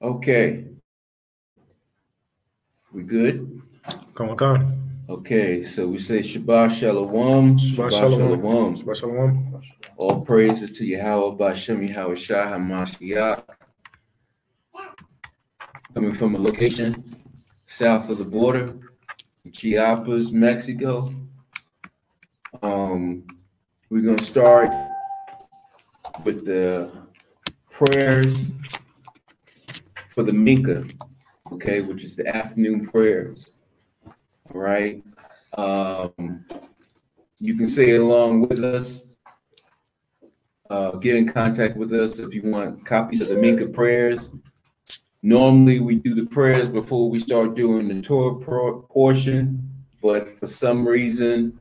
Okay. We good? Come on. Okay, so we say Shabbat Shalom. Shabbat Shalom. Shalom. Shabbat Shalom. All praises to Yahweh B'Shem Yahweh Shai HaMashiach. Coming from a location south of the border, Chiapas, Mexico. We're going to start with the prayers for the Minka, okay, which is the afternoon prayers. All right. You can say it along with us. Get in contact with us if you want copies of the Minka prayers. Normally, we do the prayers before we start doing the Torah portion, but for some reason,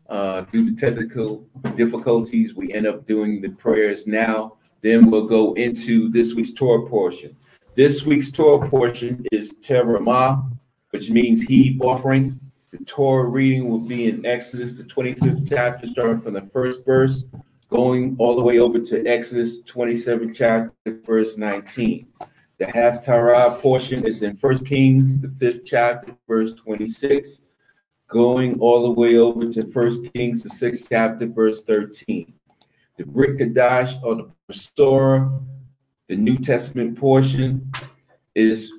due to technical difficulties, we end up doing the prayers now. Then we'll go into this week's Torah portion. This week's Torah portion is Terumah, which means heave offering. The Torah reading will be in Exodus, the 25th chapter, starting from the first verse, going all the way over to Exodus 27th chapter, verse 19. The Haftarah portion is in 1 Kings, the 5th chapter, verse 26, going all the way over to 1 Kings, the 6th chapter, verse 13. The Brit Kadash, or the Pasora, the New Testament portion, is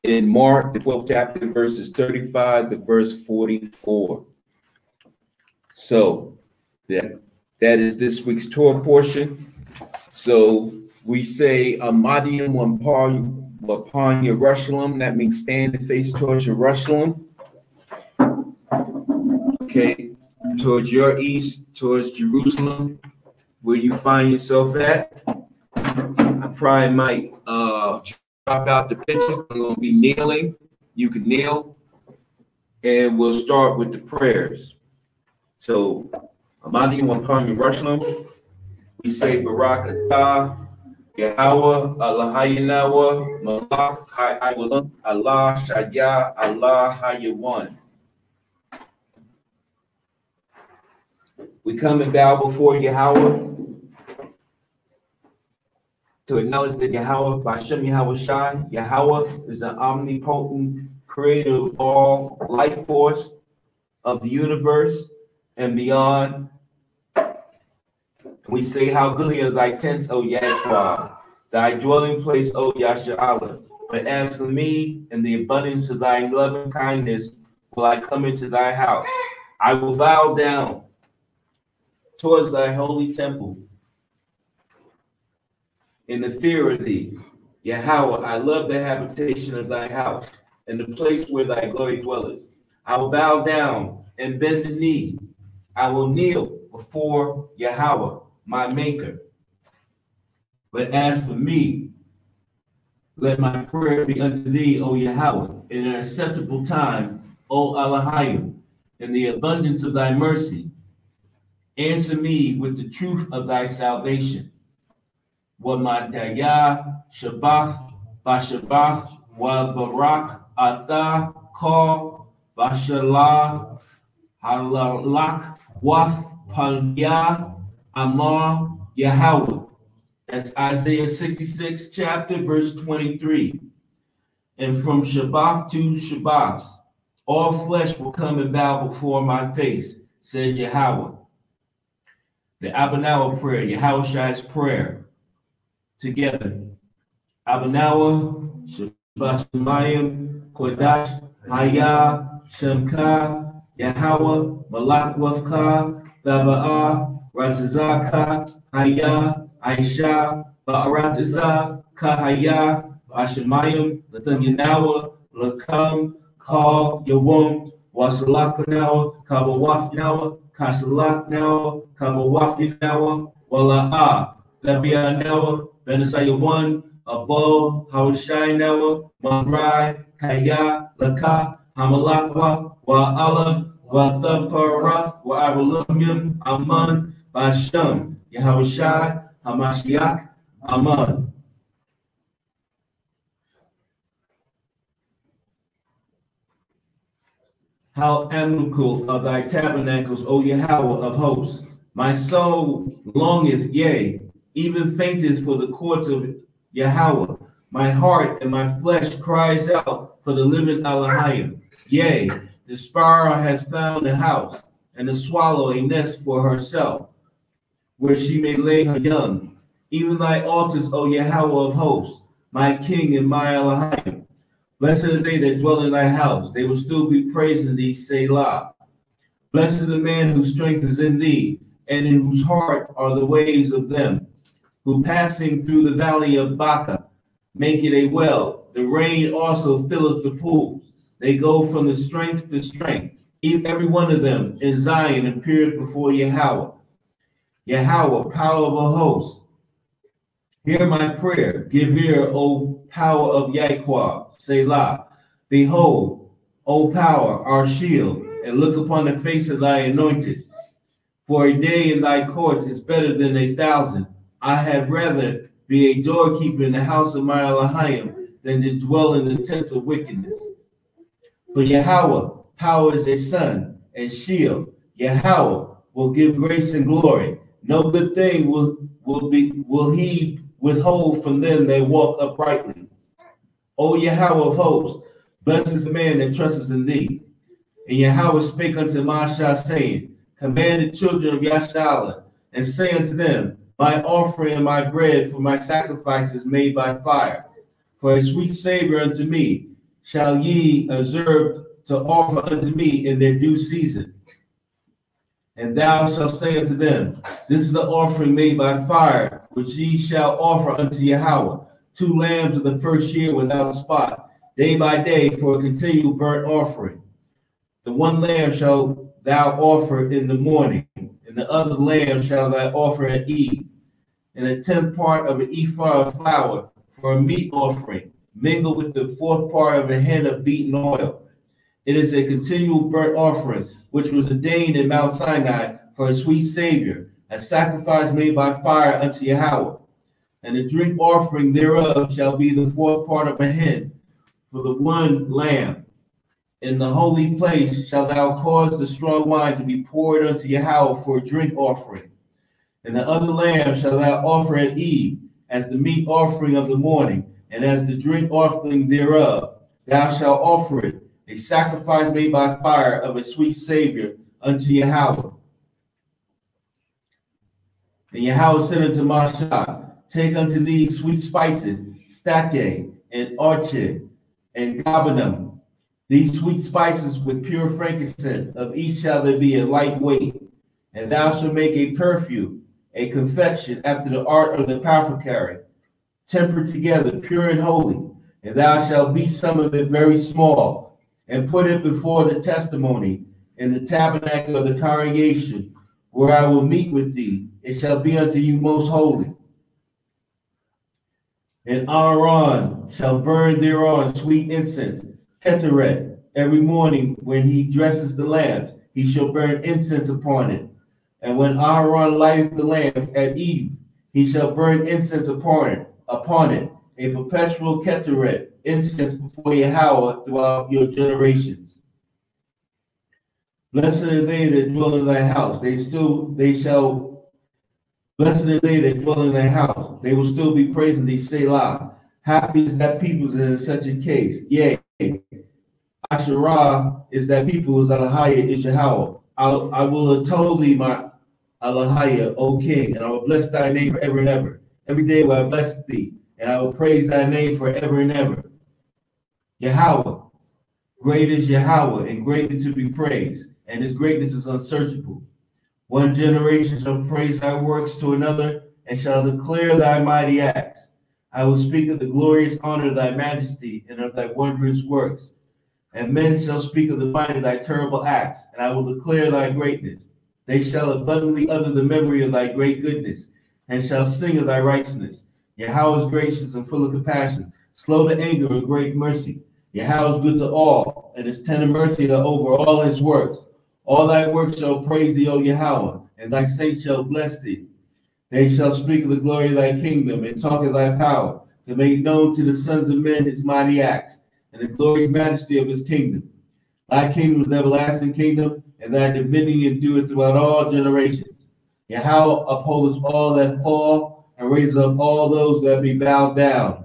in Mark, the 12th chapter, verses 35 to verse 44. So that is this week's Torah portion. So we say Amadim upon Jerusalem. That means stand and face towards Jerusalem. Okay, towards your east, towards Jerusalem, where you find yourself at. I probably might drop out the picture. I'm going to be kneeling. You can kneel, and we'll start with the prayers. So, Amadim upon Jerusalem. We say Barak Atah, Yahweh, Allah Hayinawa, Malach, Hayawala, Allah Shaya, Allah Hayawan. We come and bow before Yahweh to acknowledge that Yahweh, B'Shem Yahweh Shai, Yahweh is the omnipotent creator of all life force of the universe and beyond. We say, how goodly are thy tents, O Yahweh, thy dwelling place, O Yasha'Allah. But as for me, in the abundance of thy loving kindness, will I come into thy house. I will bow down towards thy holy temple in the fear of thee. Yahweh, I love the habitation of thy house and the place where thy glory dwelleth. I will bow down and bend the knee. I will kneel before Yahweh, my maker. But as for me, let my prayer be unto thee, O Yahweh, in an acceptable time, O Elohim, in the abundance of thy mercy. Answer me with the truth of thy salvation. Wamataya Shabbath, Bashabbath, Wa Barak, Atah, Kal, Bashalah, Halalak, Wath, Palia, Amar, Yahweh. That's Isaiah 66, chapter, verse 23. And from Shabbat to Shabbat, all flesh will come and bow before my face, says Yahweh. The Abanawa prayer, Yahweh Shai's prayer. Together. Abanawa, Shabbat Shemayim, Kodash, Haya, Shemka, Yahweh, Malak Wafka, Thaba'ah, Ratazaka, Haya, Aisha, Ba'aratiza, Kahaya, Ashemayim, Latanyanawa, Lakam, Kal, Yawum, Wasalakanawa, Kabawafnawa, Kasalaknawa, Kabawafnawa, Wala'ah, Labianawa, Benasayawan, Abo, Hawashinawa, Mamrai, Kaya, Laka, Hamalakwa, Wa'ala, Wataparath, Wa'abalumyam, Aman, Basham, Yahushai, Hamashiach, Aman. How amicable are thy tabernacles, O Yahweh of hosts! My soul longeth, yea, even fainteth for the courts of Yahweh. My heart and my flesh cries out for the living Elohim. Yea, the sparrow has found a house, and the swallow a nest for herself, where she may lay her young. Even thy altars, O Yahweh of hosts, my King and my Elohim. Blessed are they that dwell in thy house. They will still be praising thee, Selah. Blessed is the man whose strength is in thee, and in whose heart are the ways of them, who passing through the valley of Baca make it a well. The rain also filleth the pools. They go from the strength to strength. Every one of them in Zion appeared before Yahweh. Yahweh, power of a host. Hear my prayer. Give ear, O power of Yahweh. Selah. Behold, O power, our shield, and look upon the face of thy anointed. For a day in thy courts is better than 1,000. I had rather be a doorkeeper in the house of my Elohim than to dwell in the tents of wickedness. For Yahweh, power is a sun and shield. Yahweh will give grace and glory. No good thing will he withhold from them that walk uprightly. O Yahweh of hosts, blessed is the man that trusteth in thee. And Yahweh spake unto Mashah, saying, command the children of Yashala, and say unto them, my offering and my bread for my sacrifices made by fire, for a sweet savor unto me, shall ye observe to offer unto me in their due season. And thou shalt say unto them, this is the offering made by fire, which ye shall offer unto Yahweh, 2 lambs of the first year without spot, day by day for a continual burnt offering. The 1 lamb shall thou offer in the morning, and the other lamb shall thou offer at eve, and a 10th part of an ephah of flour for a meat offering, mingled with the 4th part of a hin of beaten oil. It is a continual burnt offering, which was ordained in Mount Sinai for a sweet Savior, a sacrifice made by fire unto Yahweh. And the drink offering thereof shall be the 4th part of a hin for the 1 lamb. In the holy place shalt thou cause the strong wine to be poured unto Yahweh for a drink offering. And the other lamb shalt thou offer at eve, as the meat offering of the morning, and as the drink offering thereof. Thou shalt offer it, a sacrifice made by fire of a sweet Savior unto Yahweh. And Yahweh said unto Mashah, take unto thee sweet spices, stake, and orchid, and gabanum. These sweet spices with pure frankincense, of each shall there be a light weight. And thou shalt make a perfume, a confection after the art of the apothecary, tempered together, pure and holy. And thou shalt beat some of it very small, and put it before the testimony in the tabernacle of the congregation, where I will meet with thee. It shall be unto you most holy. And Aaron shall burn thereon sweet incense, keteret, every morning when he dresses the lamps, he shall burn incense upon it. And when Aaron lighteth the lamps at eve, he shall burn incense upon it, a perpetual keteret, incense before Yahweh throughout your generations. Blessed are they that dwell in thy house. Blessed are they that dwell in thy house. They will still be praising thee, Selah. Happy is that people is in such a case. Yea, Asherah is that people whose Elohim is Yahweh. I will atone thee, my Elohim, O King, and I will bless thy name forever and ever. Every day will I bless thee, and I will praise thy name forever and ever. Yahweh, great is Yahweh, and greatly to be praised, and his greatness is unsearchable. One generation shall praise thy works to another, and shall declare thy mighty acts. I will speak of the glorious honor of thy majesty, and of thy wondrous works. And men shall speak of the might of thy terrible acts, and I will declare thy greatness. They shall abundantly utter the memory of thy great goodness, and shall sing of thy righteousness. Yahweh is gracious and full of compassion, slow to anger and great mercy. Yahweh is good to all, and his tender mercy are over all his works. All thy works shall praise thee, O Yahweh, and thy saints shall bless thee. They shall speak of the glory of thy kingdom, and talk of thy power, to make known to the sons of men his mighty acts, and the glorious majesty of his kingdom. Thy kingdom is an everlasting kingdom, and thy dominion endureth throughout all generations. Yahweh upholdeth all that fall, and raises up all those that be bowed down.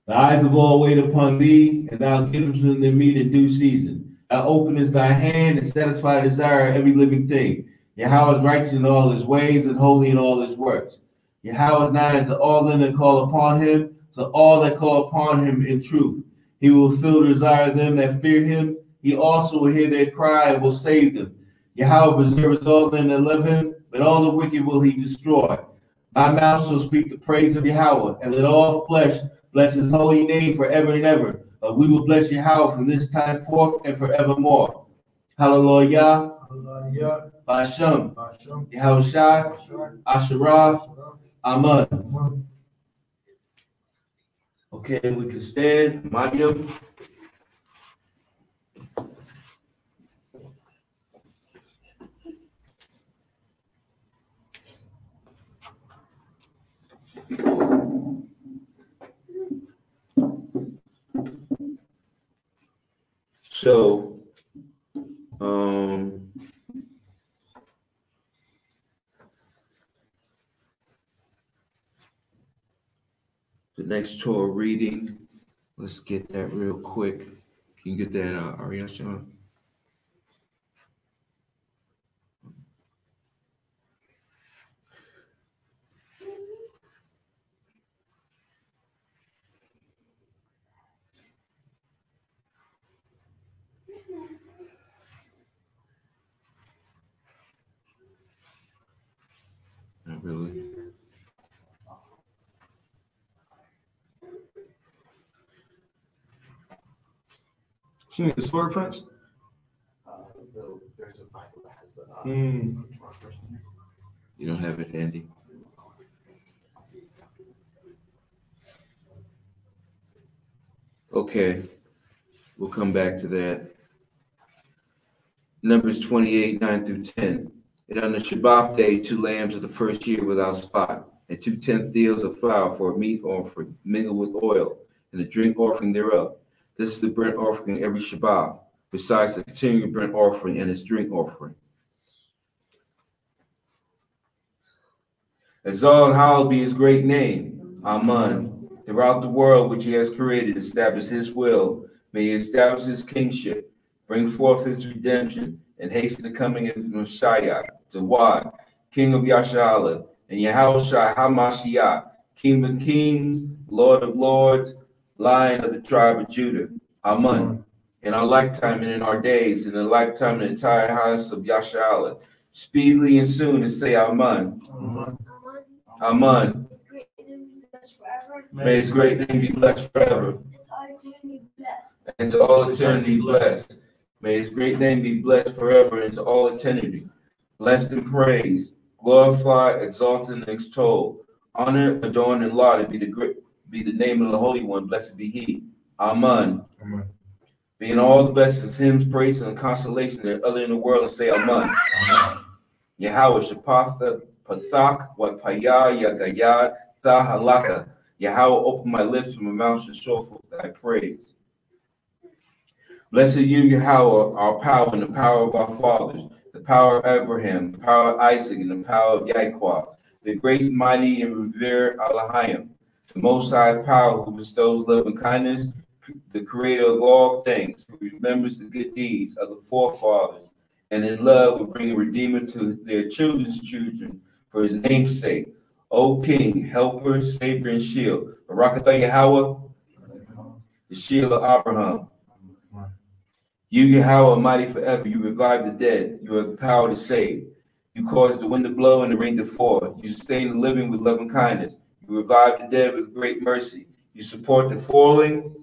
The eyes of all wait upon thee, and thou givest them their meat in due season. Thou openest thy hand and satisfy the desire of every living thing. Yahweh is righteous in all his ways and holy in all his works. Yahweh is nigh unto all them that call upon him, to all that call upon him in truth. He will fill the desire of them that fear him. He also will hear their cry and will save them. Yahweh preserves all them that love him, but all the wicked will he destroy. My mouth shall speak the praise of Yahweh, and let all flesh bless his holy name forever and ever. But we will bless Yahweh from this time forth and forevermore. Hallelujah. Hallelujah. Bashem. Hashem. Yahweh Shai. Asherah. Amen. Okay, we can stand. Mariam. So, the next Torah reading, let's get that real quick. Can you get that, Ariana? Not really. You need the sword, Prince? There's a Bible that has the You don't have it handy? Okay, we'll come back to that. Numbers 28, 9 through 10. And on the Shabbat day, 2 lambs of the first year without spot, and 2/10 deals of flour for a meat offering, mingled with oil, and a drink offering thereof. This is the burnt offering every Shabbat, besides the continuing burnt offering and its drink offering. Exalt and hallowed be his great name. Amen. Throughout the world which he has created, establish his will. May he establish his kingship, bring forth his redemption, and hasten the coming of Messiah, Zawad, King of Yashala, and Yahushua HaMashiach, King of kings, Lord of lords, Lion of the tribe of Judah. Amen. In our lifetime and in our days, in the lifetime of the entire house of Yashala, speedily and soon to say Amen. Amen. May his great name be blessed forever. And to all eternity blessed. May his great name be blessed forever and to all eternity. Blessed and praised, glorified, exalted, and extolled. Honor, adorned, and lauded be the name of the Holy One. Blessed be he. Amen. Amen. Being all the blessings, hymns, praise, and consolation that other in the world and say Amen. Yahweh Shapatha Pathak Wat Paya Yagayad Tha Halaka. Yahweh, open my lips and my mouth shall show forth thy praise. Blessed you, Yahweh, our power and the power of our fathers, the power of Abraham, the power of Isaac, and the power of Yaquah, the great, mighty, and revered Elohim, the Most High Power who bestows love and kindness, the creator of all things, who remembers the good deeds of the forefathers, and in love will bring a redeemer to their children's children for his name's sake. O King, helper, savior, and shield, Barakatah Yahweh, the shield of Abraham. You, Yahweh, mighty forever, you revive the dead. You have the power to save. You cause the wind to blow and the rain to fall. You sustain the living with love and kindness. You revive the dead with great mercy. You support the falling,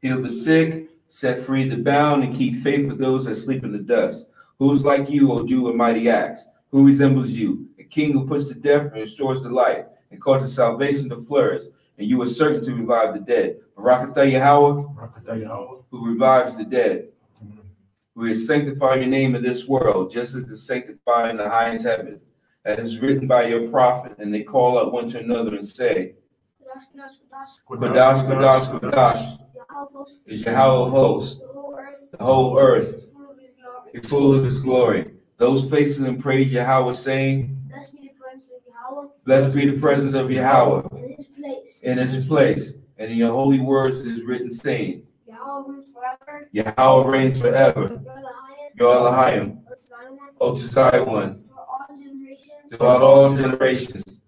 heal the sick, set free the bound, and keep faith with those that sleep in the dust. Who is like you, O do in mighty acts? Who resembles you? A king who puts to death and restores to life, and causes salvation to flourish. And you are certain to revive the dead. Barakatah Yahweh, who revives the dead, who is sanctifying your name in this world, just as is sanctifying the highest heaven. That is written by your prophet, and they call out one to another and say, Kodash, Kodash, Kodash is Yahweh of hosts. The whole earth is full of his glory. Those faces and praise Yahweh, saying, Blessed be the presence of Yahweh in its place. And in your holy words it is written, saying, Yahweh reigns forever. Yahweh reigns forever. Your Elohim, O Tzai one, throughout all generations.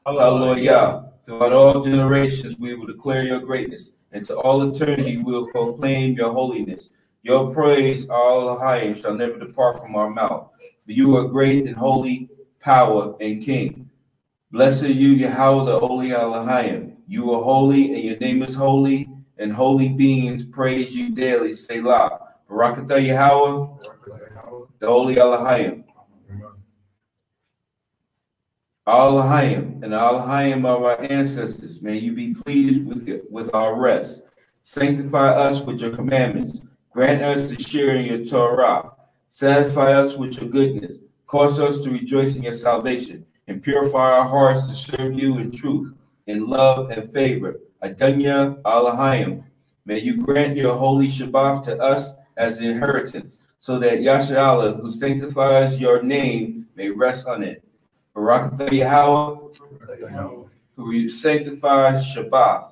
Hallelujah. Throughout all generations we will declare your greatness, and to all eternity we will proclaim your holiness. Your praise, our Elohim, shall never depart from our mouth. For you are great and holy, power and king. Blessed are you, Yahweh, the holy Elohim. You are holy, and your name is holy, and holy beings praise you daily. Selah. Barakatah Yahweh, the holy Elohim. Elohim and Elohim of our ancestors, may you be pleased with our rest. Sanctify us with your commandments. Grant us to share in your Torah. Satisfy us with your goodness. Cause us to rejoice in your salvation, and purify our hearts to serve you in truth, in love and favor. Adunya Elohim, may you grant your holy Shabbat to us as an inheritance, so that Yasharallah, who sanctifies your name, may rest on it. Barakatah Yahweh, who sanctifies Shabbat.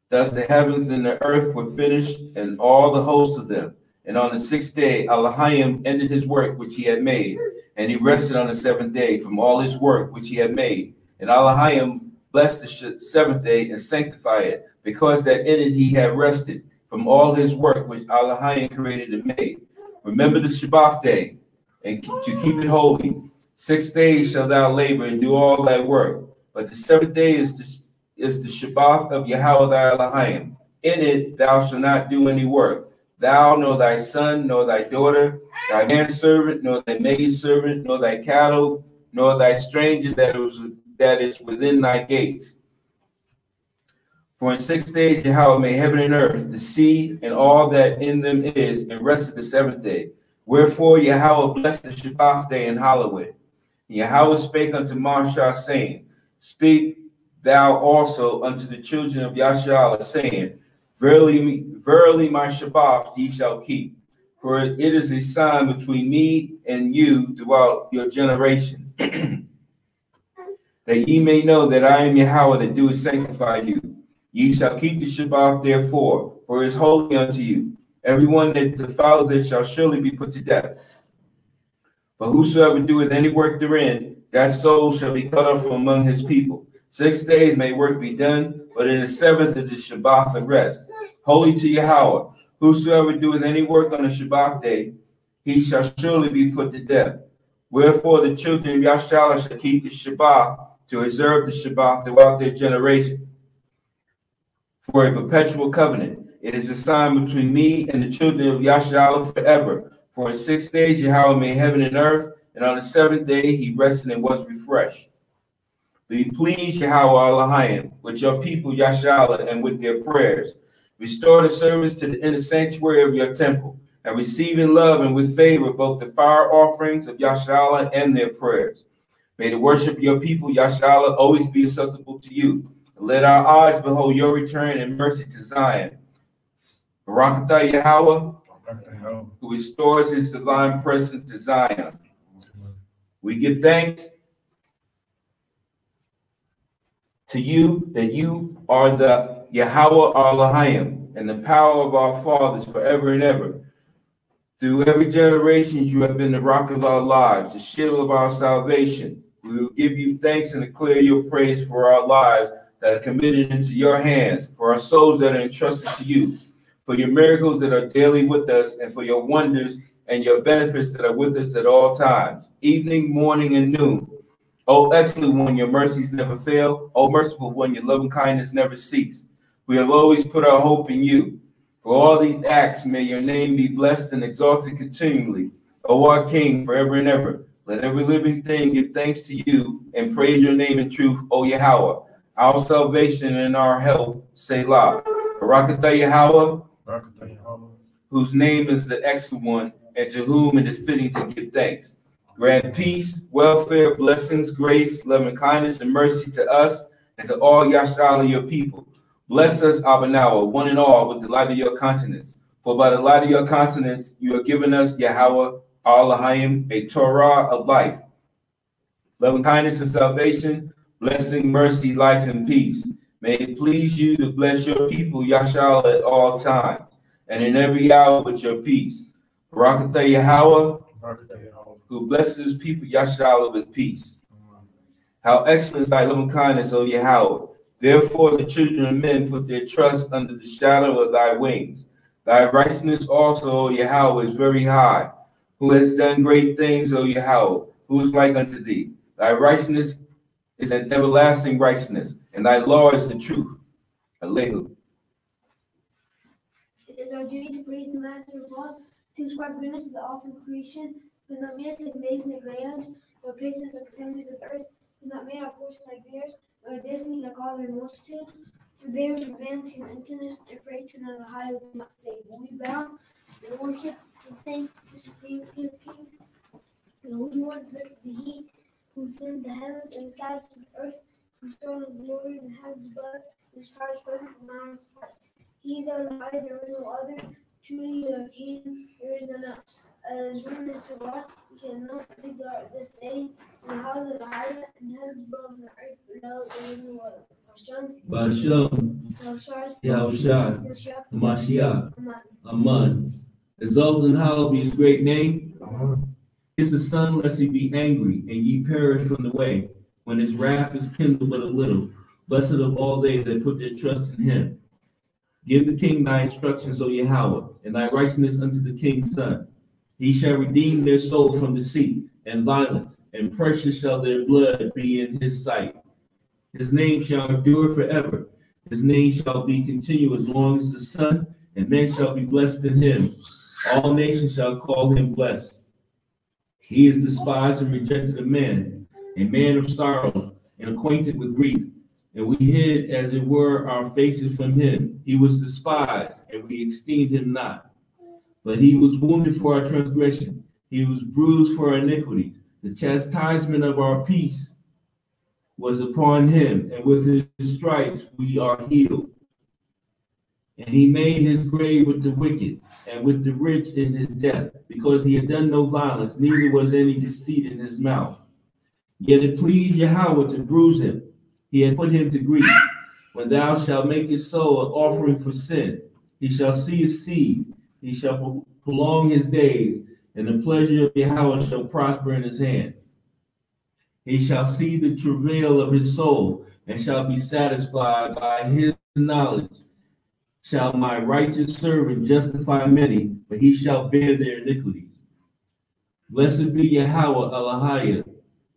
Thus the heavens and the earth were finished, and all the hosts of them. And on the sixth day, Elohim ended his work which he had made, and he rested on the seventh day from all his work which he had made. And Elohim blessed the seventh day and sanctified it, because that in it he had rested from all his work which Elohim created and made. Remember the Shabbat day, and to keep it holy. 6 days shalt thou labor and do all thy work, but the seventh day is the Shabbat of Yahweh thy Elohim. In it thou shalt not do any work, thou, nor thy son, nor thy daughter, thy manservant, nor thy maidservant, nor thy cattle, nor thy stranger that is within thy gates. For in 6 days Yahweh made heaven and earth, the sea, and all that in them is, and rested the seventh day. Wherefore Yahweh blessed the Shabbat day and hallowed it. And Yahweh spake unto Moshe, saying, Speak thou also unto the children of Yasharallah, saying, Verily, verily my Shabbat ye shall keep, for it is a sign between me and you throughout your generation, that ye may know that I am Yahweh that do sanctify you. Ye shall keep the Shabbat therefore, for it is holy unto you. Everyone that defiles it shall surely be put to death. But whosoever doeth any work therein, that soul shall be cut off from among his people. 6 days may work be done, but in the seventh is the Shabbat of rest, holy to Yahweh. Whosoever doeth any work on the Shabbat day, he shall surely be put to death. Wherefore the children of Yasharallah shall keep the Shabbat, to observe the Shabbat throughout their generation, for a perpetual covenant. It is a sign between me and the children of Yasharallah forever. For in 6 days Yahweh made heaven and earth, and on the seventh day he rested and was refreshed. Be pleased, Yahweh Elohim, with your people Yasharallah and with their prayers. Restore the service to the inner sanctuary of your temple, and receive in love and with favor both the fire offerings of Yasharallah and their prayers. May the worship of your people Yasharallah always be acceptable to you. And let our eyes behold your return and mercy to Zion. Barakatah Yahweh, who restores his divine presence to Zion. We give thanks to you that you are the Yahweh Elohim and the power of our fathers forever and ever. Through every generation you have been the rock of our lives, the shield of our salvation. We will give you thanks and declare your praise for our lives that are committed into your hands, for our souls that are entrusted to you, for your miracles that are daily with us, and for your wonders and your benefits that are with us at all times, evening, morning, and noon. O excellent one, your mercies never fail. O merciful one, your loving kindness never cease. We have always put our hope in you. For all these acts, may your name be blessed and exalted continually. O our King, forever and ever. Let every living thing give thanks to you and praise your name in truth, O Yahweh, our salvation and our help. Selah. Barakatah Yahweh, whose name is the excellent one, and to whom it is fitting to give thanks. Grant peace, welfare, blessings, grace, loving kindness, and mercy to us and to all Yasharallah, your people. Bless us, Abanawa, one and all, with the light of your countenance. For by the light of your countenance, you have given us, Yahweh, Elohim, a Torah of life. Loving kindness and salvation, blessing, mercy, life, and peace. May it please you to bless your people, Yashal, at all times, and in every hour with your peace. Barakatah Yahweh, who blesses people, Yashal, with peace. How excellent is thy loving kindness, O Yahweh. Therefore the children of men put their trust under the shadow of thy wings. Thy righteousness also, O Yahweh, is very high. Who has done great things, O Yahweh? Who is like unto thee? Thy righteousness is an everlasting righteousness, and thy law is the truth. Alehu. It is our duty to praise the Master of all, to ascribe goodness to the awesome creation, but not made us like nations like lands, or places like the families of earth, but not made our portion like theirs, or our destiny like all their multitude. For there is vanity and emptiness to pray to another high who cannot save. We bow and worship and thank the Supreme King of Kings, the Holy One, blessed be He, who ascended the heavens and established the earth, whose throne of glory and the heavens above, whose father's presence and man's hearts. He is our light, there is no other. Truly, our King, there is none else. As one is to God, we shall not take God this day, in the house of the higher, and heaven above and the earth below, there is no other. Bashem, Yahushua, Mashiach, Aman. Exalt and hallowed be his great name. Is the sun, lest he be angry, and ye perish from the way, when his wrath is kindled but a little. Blessed of all they that put their trust in him. Give the king thy instructions, O Yahweh, and thy righteousness unto the king's son. He shall redeem their soul from deceit and violence, and precious shall their blood be in his sight. His name shall endure forever. His name shall be continued as long as the sun, and men shall be blessed in him. All nations shall call him blessed. He is despised and rejected of men, a man of sorrow and acquainted with grief. And we hid, as it were, our faces from him. He was despised, and we esteemed him not. But he was wounded for our transgression. He was bruised for our iniquities. The chastisement of our peace was upon him, and with his stripes we are healed. And he made his grave with the wicked, and with the rich in his death, because he had done no violence, neither was any deceit in his mouth. Yet it pleased Yahweh to bruise him. He had put him to grief. When thou shalt make his soul an offering for sin, he shall see his seed, he shall prolong his days, and the pleasure of Yahweh shall prosper in his hand. He shall see the travail of his soul, and shall be satisfied by his knowledge. Shall my righteous servant justify many, but he shall bear their iniquities. Blessed be Yahweh Elohim,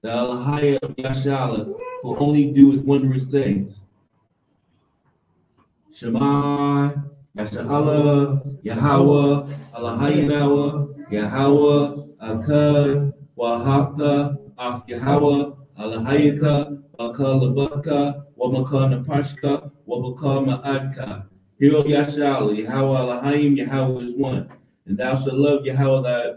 the Elohim of Yashala, who only doeth wondrous things. Shema, Yashala, Yahweh, Elohim, Yahweh, Akkad, Wahafta, Af Yahweh, Elohika, Bakal Labaka, Wabaka Napashka, Wabaka Ma'adka. Hear, O Yashala, Yahweh Elohim, Yahweh is one. And thou shalt love Yahweh thy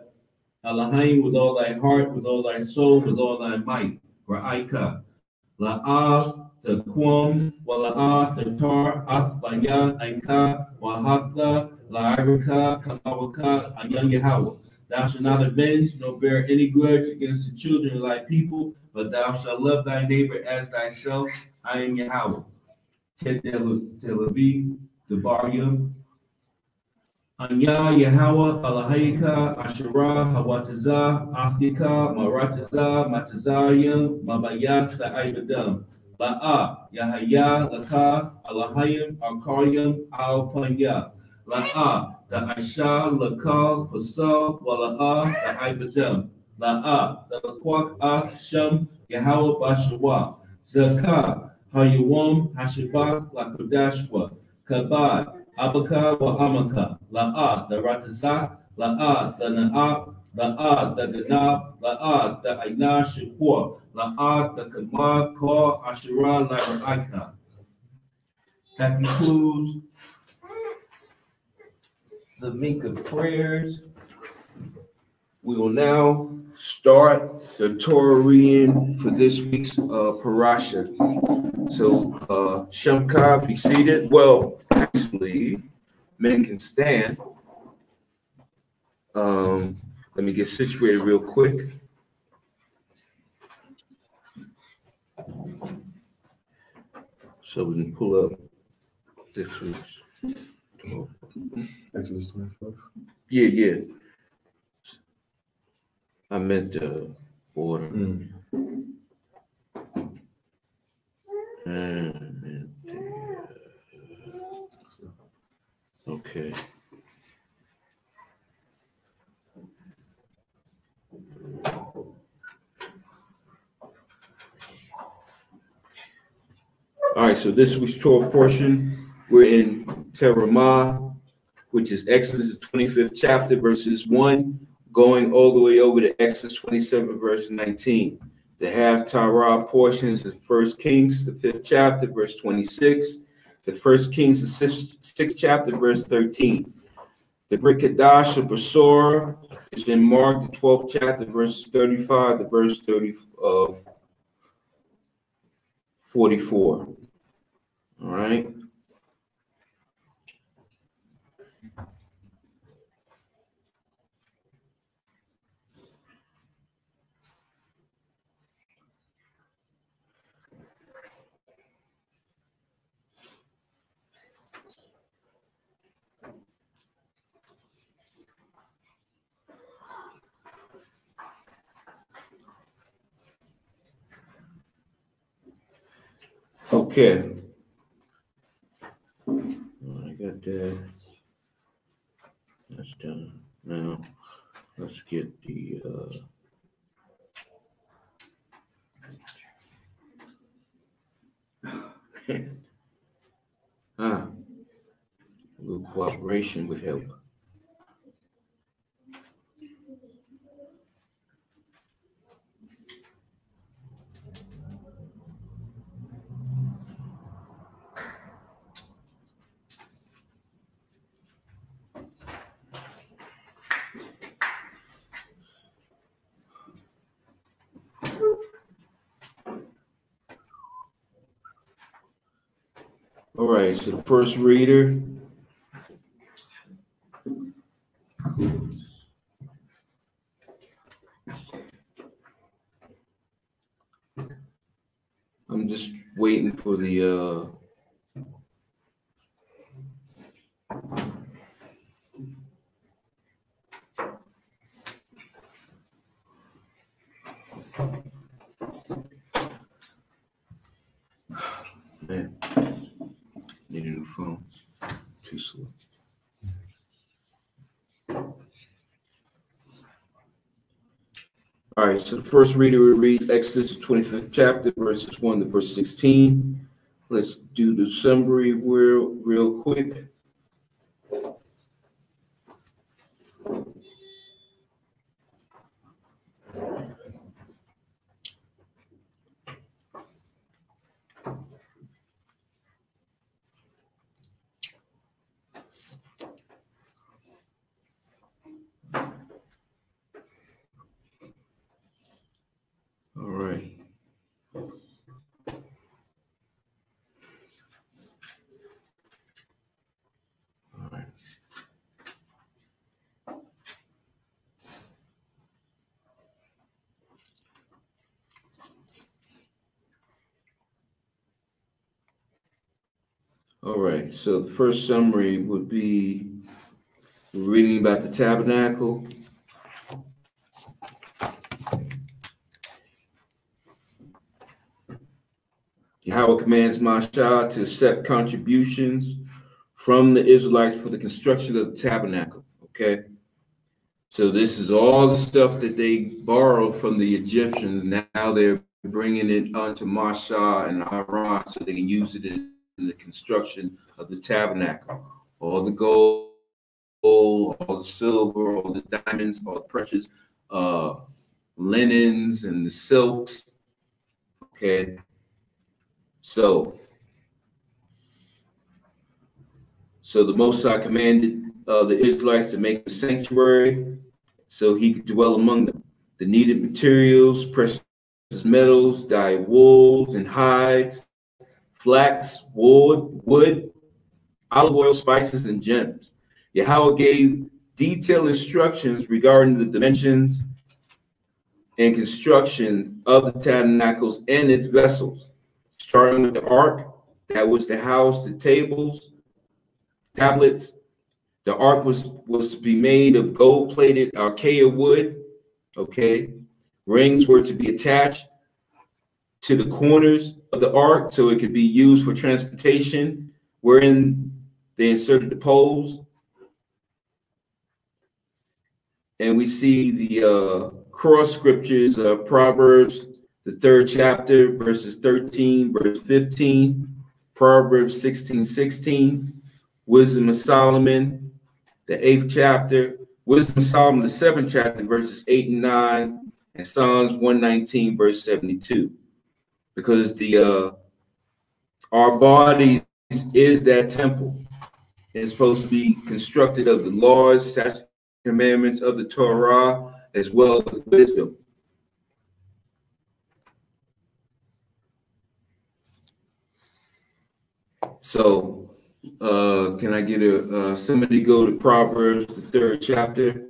Elohim with all thy heart, with all thy soul, with all thy might. Ra'aika. La'ah taquam, wala'ah tatar, athbaya, aika, wahakla, la'arika, kamawaka, ayan Yahweh. Thou shalt not avenge, nor bear any grudge against the children of thy people, but thou shalt love thy neighbor as thyself. I am Yahweh. Ted Telavi, Debarim. Anya Yahweh, Alahayika, Asherah, Hawataza, Afika, Marataza, Matazayim, Mabayat, Ta'ibadam. La'a, Yahaya, Laka, Alahayim, Arkayim, Al-Panya. La'a, Ta'asha, Laka, Pasal, Wala'a, Ta'ibadam. La'a, Ta'akwak, Shem, Yahweh, Bashawa. Zakah, Hayawam, Hashabak, Lakudashwa. Kabad, Abaka wa Amaka, La'a, the Rataza, La'a, the Na'ab, La'a, the Ganab, La'a, the Aina Shakwa, La'a, the Kamad, Ka, Ashura, La'aika. That concludes the meek of prayers. We will now start the Torah reading for this week's parasha. So, Shamka, be seated. Well, actually, men can stand. Let me get situated real quick. So we can pull up this week's. Exodus 25. Yeah. I meant the order. Okay. All right, so this week's Torah portion, we're in Terumah, which is Exodus 25th chapter, verses 1, going all the way over to Exodus 27, verse 19. The Haftarah portions is 1 Kings, the 5th chapter, verse 26. The 1 Kings, the 6th chapter, verse 13. The Brit Kadash of Basora is in Mark, the 12th chapter, verses 35 to verse 44. All right. Okay. I got that. That's done. Now let's get the a little cooperation would help. All right, so the first reader I'm just waiting for the man, need a new phone. Too slow. All right, so the first reader will read Exodus 25th chapter, verses 1 to verse 16. Let's do the summary real quick. All right. All right, so the first summary would be reading about the tabernacle. Yahweh commands Moshe to accept contributions from the Israelites for the construction of the tabernacle, okay? So this is all the stuff that they borrowed from the Egyptians. Now they're bringing it onto Moshe and Aaron so they can use it in the construction of the tabernacle. All the gold, all the silver, all the diamonds, all the precious linens and the silks, okay? So the Most High commanded the Israelites to make a sanctuary so he could dwell among them. The needed materials, precious metals, dyed wools and hides, flax, wood, olive oil, spices, and gems. Yahweh gave detailed instructions regarding the dimensions and construction of the tabernacles and its vessels, starting with the ark, that was the house, the tables, tablets. The ark was to be made of gold-plated acacia wood. Okay, rings were to be attached to the corners of the ark so it could be used for transportation, wherein they inserted the poles. And we see the cross scriptures of Proverbs, the 3rd chapter, verses 13, verse 15, Proverbs 16:16, Wisdom of Solomon, the 8th chapter, Wisdom of Solomon, the 7th chapter, verses 8 and 9, and Psalms 119, verse 72. Because our body is that temple. It's supposed to be constructed of the laws, statutes, commandments of the Torah, as well as wisdom. So, can I get somebody go to Proverbs, the 3rd chapter?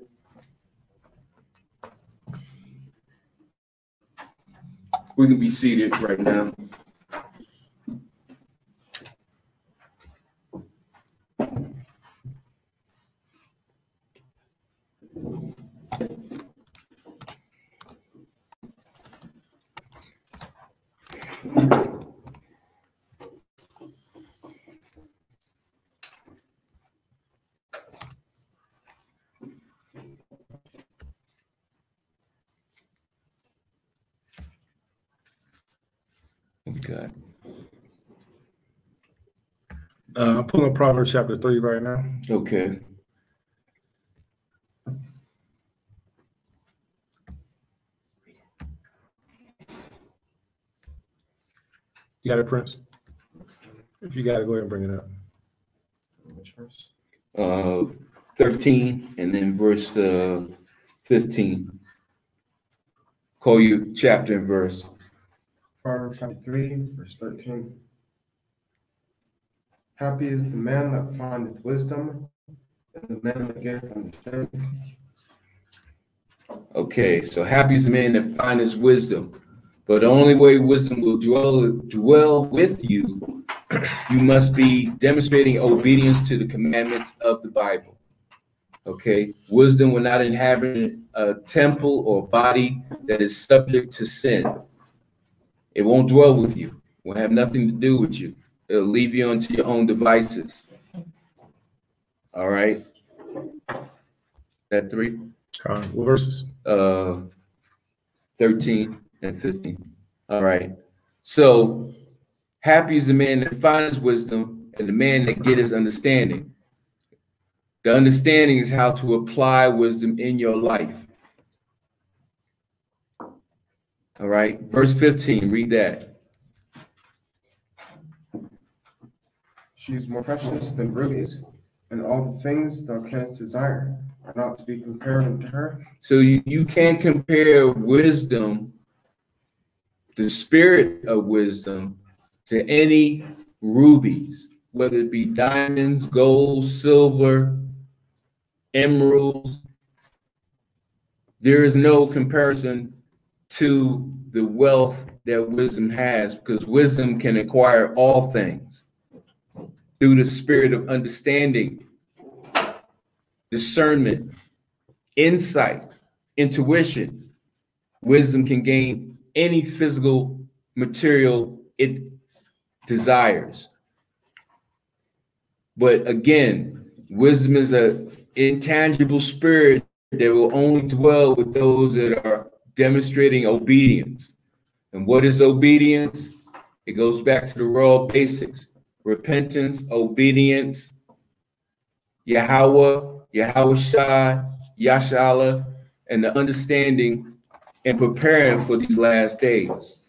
We can be seated right now. Okay. I'm pulling Proverbs chapter 3 right now. Okay. You got it, Prince? If you got it, go ahead and bring it up. Which verse? 13 and then verse 15. Call your chapter and verse. Proverbs chapter 3, verse 13. Happy is the man that findeth wisdom, and the man that getteth understanding. Okay, so happy is the man that findeth wisdom. But the only way wisdom will dwell with you, you must be demonstrating obedience to the commandments of the Bible. Okay, wisdom will not inhabit a temple or body that is subject to sin. It won't dwell with you. It will have nothing to do with you. It'll leave you onto your own devices. All right. That 3? What verses? 13 and 15. All right. So happy is the man that finds wisdom and the man that getteth understanding. The understanding is how to apply wisdom in your life. All right. Verse 15, read that. She is more precious than rubies, and all the things thou canst desire are not to be compared unto her. So you can't compare wisdom, the spirit of wisdom, to any rubies, whether it be diamonds, gold, silver, emeralds. There is no comparison to the wealth that wisdom has, because wisdom can acquire all things through the spirit of understanding, discernment, insight, intuition. Wisdom can gain any physical material it desires. But again, wisdom is an intangible spirit that will only dwell with those that are demonstrating obedience. And what is obedience? It goes back to the raw basics: repentance, obedience, Yahweh, Yahushua, Yashala, and the understanding and preparing for these last days.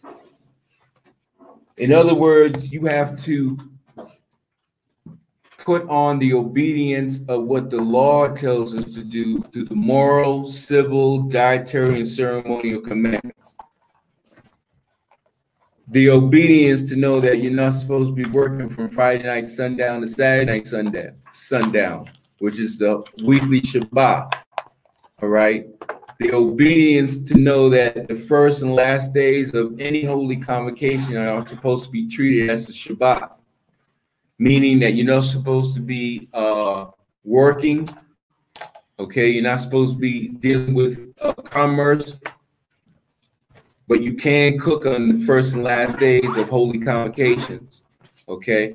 In other words, you have to put on the obedience of what the law tells us to do through the moral, civil, dietary, and ceremonial commandments. The obedience to know that you're not supposed to be working from Friday night sundown to Saturday night sundown, which is the weekly Shabbat. All right. The obedience to know that the first and last days of any holy convocation are supposed to be treated as a Shabbat. meaning that you're not supposed to be working. Okay, you're not supposed to be dealing with commerce, but you can cook on the first and last days of holy convocations. Okay,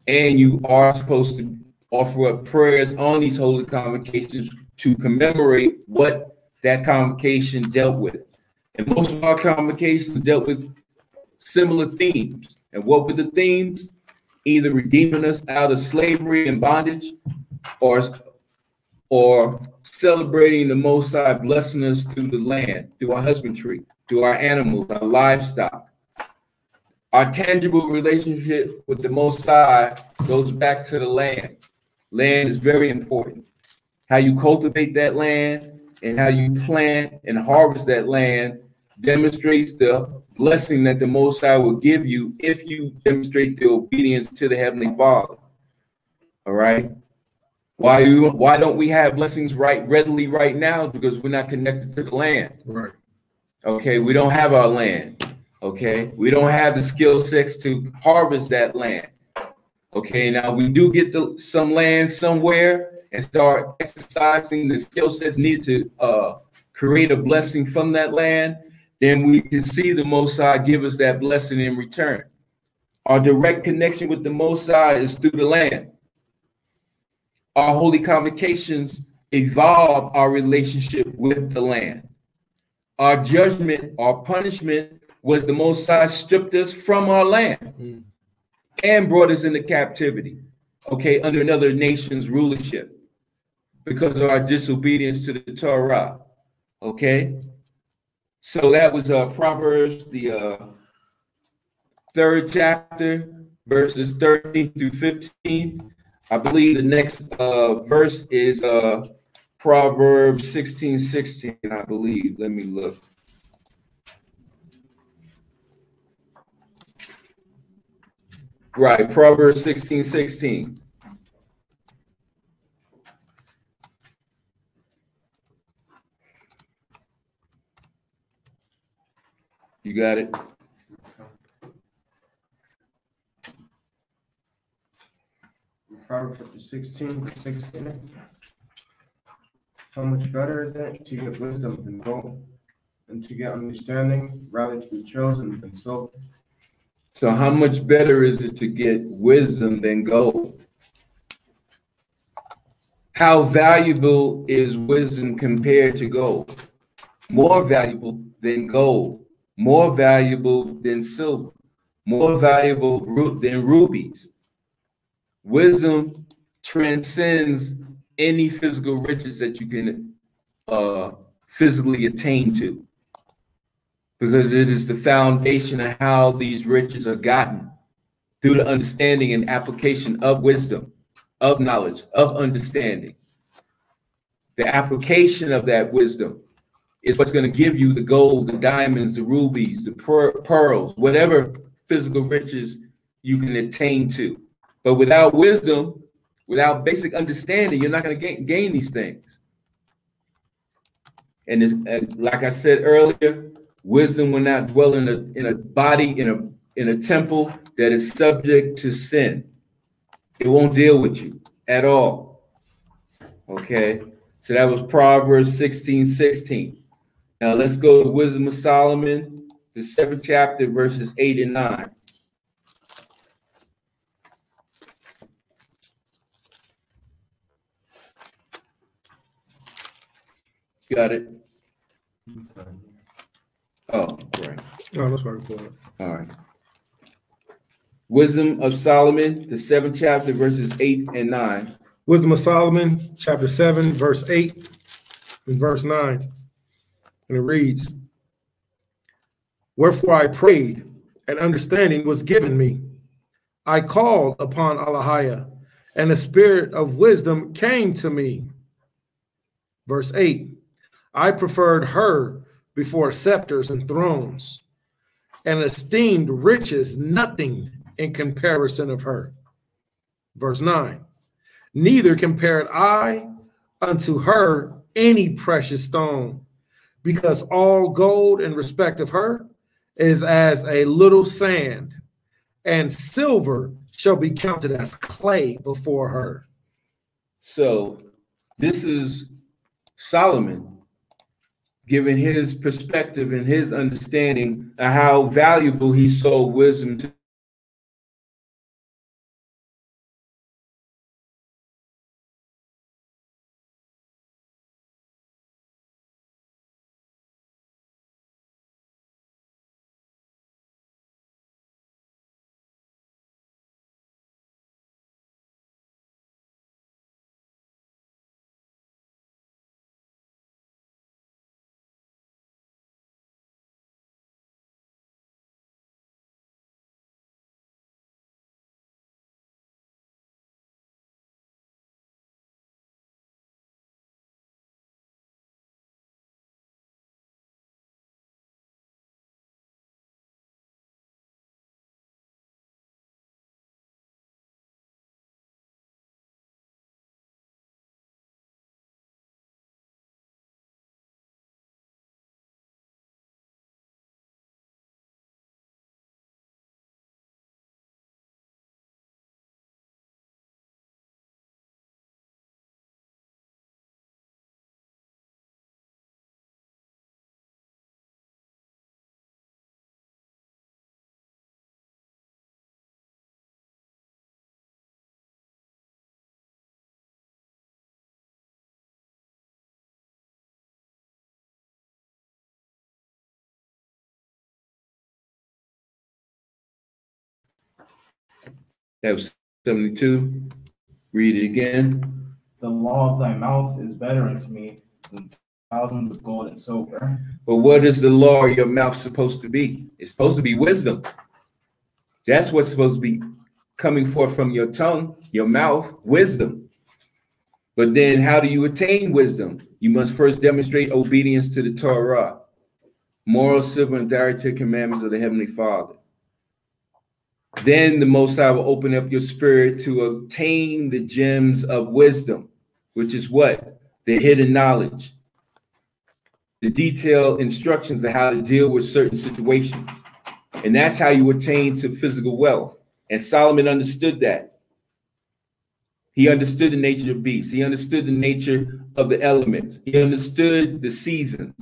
and you are supposed to offer up prayers on these holy convocations to commemorate what that convocation dealt with. And most of our convocations dealt with similar themes. And what were the themes? Either redeeming us out of slavery and bondage, or celebrating the Most High blessing us through the land, through our husbandry, through our animals, our livestock. Our tangible relationship with the Most High goes back to the land. Land is very important. How you cultivate that land and how you plant and harvest that land demonstrates the blessing that the Most High will give you if you demonstrate the obedience to the Heavenly Father. All right. Why don't we have blessings readily right now? Because we're not connected to the land. Right. Okay. We don't have our land. Okay. We don't have the skill sets to harvest that land. Okay. Now we do get some land somewhere and start exercising the skill sets needed to create a blessing from that land. Then we can see the Most High give us that blessing in return. Our direct connection with the Most High is through the land. Our holy convocations evolve our relationship with the land. Our judgment, our punishment was the Most High stripped us from our land and brought us into captivity, okay, under another nation's rulership because of our disobedience to the Torah, okay? So that was Proverbs, the 3rd chapter, verses 13 through 15. I believe the next verse is Proverbs 16:16, I believe. Let me look. Right, Proverbs 16:16. You got it? Proverbs chapter 16:16. How much better is it to get wisdom than gold, and to get understanding rather to be chosen than silver? So how much better is it to get wisdom than gold? How valuable is wisdom compared to gold? More valuable than gold, more valuable than silver, more valuable than rubies. Wisdom transcends any physical riches that you can physically attain to, because it is the foundation of how these riches are gotten, through the understanding and application of wisdom, of knowledge, of understanding. The application of that wisdom is what's going to give you the gold, the diamonds, the rubies, the pearls, whatever physical riches you can attain to. But without wisdom, without basic understanding, you're not going to gain these things. And like I said earlier, wisdom will not dwell in a body, in a temple that is subject to sin. It won't deal with you at all. Okay, so that was Proverbs 16:16. Now let's go to Wisdom of Solomon, the 7th chapter, verses 8 and 9. Got it? Oh, right. Oh, that's right. All right. Wisdom of Solomon, the 7th chapter, verses 8 and 9. Wisdom of Solomon, chapter 7, verse 8 and verse 9. And it reads, "Wherefore I prayed, and understanding was given me. I called upon Allahiah, and the spirit of wisdom came to me." Verse 8, "I preferred her before scepters and thrones, and esteemed riches nothing in comparison of her." Verse 9, "Neither compared I unto her any precious stone, because all gold in respect of her is as a little sand, and silver shall be counted as clay before her. So this is Solomon giving his perspective and his understanding of how valuable he saw wisdom to. That was 72. Read it again. The law of thy mouth is better unto me than thousands of gold and silver. But what is the law of your mouth supposed to be? It's supposed to be wisdom. That's what's supposed to be coming forth from your tongue, your mouth, wisdom. But then how do you attain wisdom? You must first demonstrate obedience to the Torah, moral, civil, and dietary commandments of the Heavenly Father. Then the Most High will open up your spirit to obtain the gems of wisdom, which is what? The hidden knowledge, the detailed instructions of how to deal with certain situations. And that's how you attain to physical wealth. And Solomon understood that. He understood the nature of beasts. He understood the nature of the elements. He understood the seasons.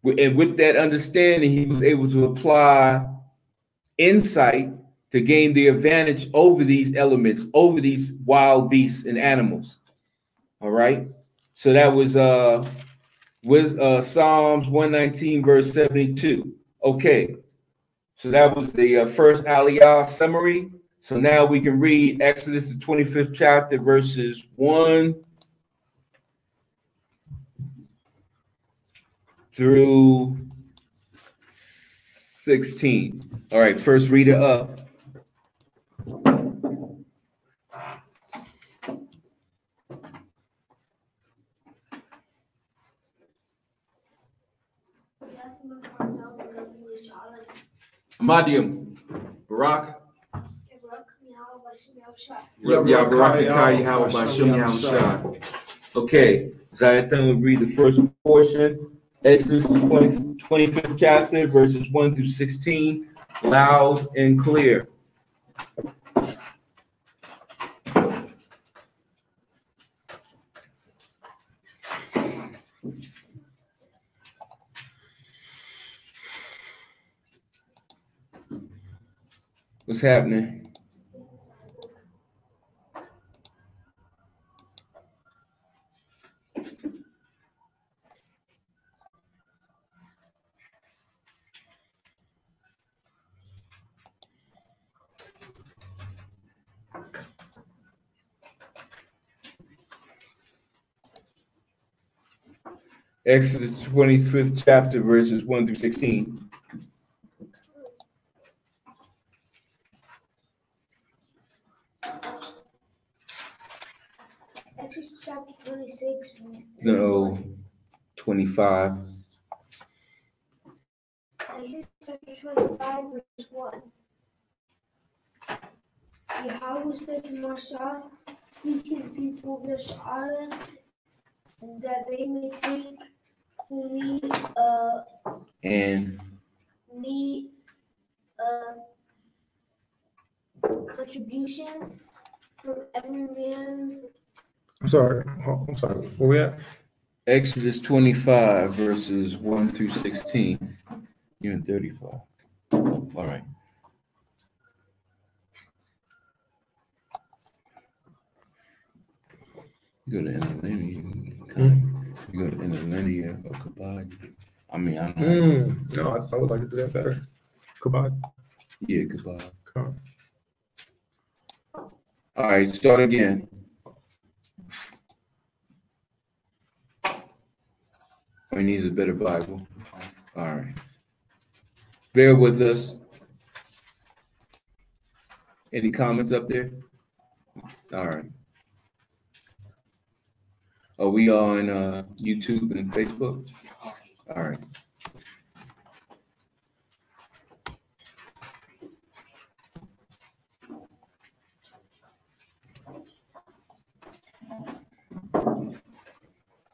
And with that understanding, he was able to apply insight to gain the advantage over these elements, over these wild beasts and animals. All right. So that was Psalms 119, verse 72. Okay. So that was the first Aliyah summary. So now we can read Exodus, the 25th chapter, verses 1 through 16. All right, first reader up. Madiam, Barak. Okay, Zayatan will read the first portion. Exodus 25th chapter, verses 1 through 16, loud and clear. What's happening? Exodus 25th chapter, verses 1 through 16. Exodus chapter 26. No, 25. Exodus chapter 25, verse 1. Yahweh said to Moshe, speak to the people of Israel, that they may take for me contribution from every man. I'm sorry. Where we at? Exodus 25, verses 1 through 16. You're in 35. All right. You go to interlinear. You go to interlinear or kabod. I mean, I don't know. No, I would like to do that better. Kabod. Yeah, kabod. Come. All right, start again. He needs a better Bible. All right. Bear with us. Any comments up there? All right. Are we on YouTube and Facebook? All right.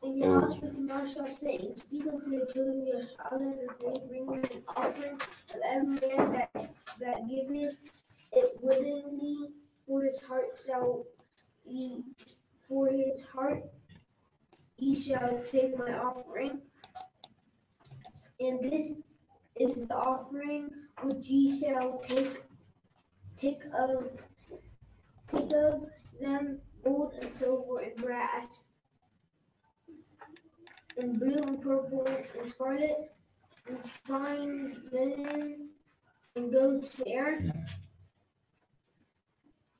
And your husband tomorrow shall say, and speak unto the children of your fathers, that they bring an offering of every man that giveth it willingly for his heart shall ye for his heart ye shall take my offering. And this is the offering which ye shall take of them, gold and silver and brass, and blue and purple and scarlet, and fine linen and goat's hair,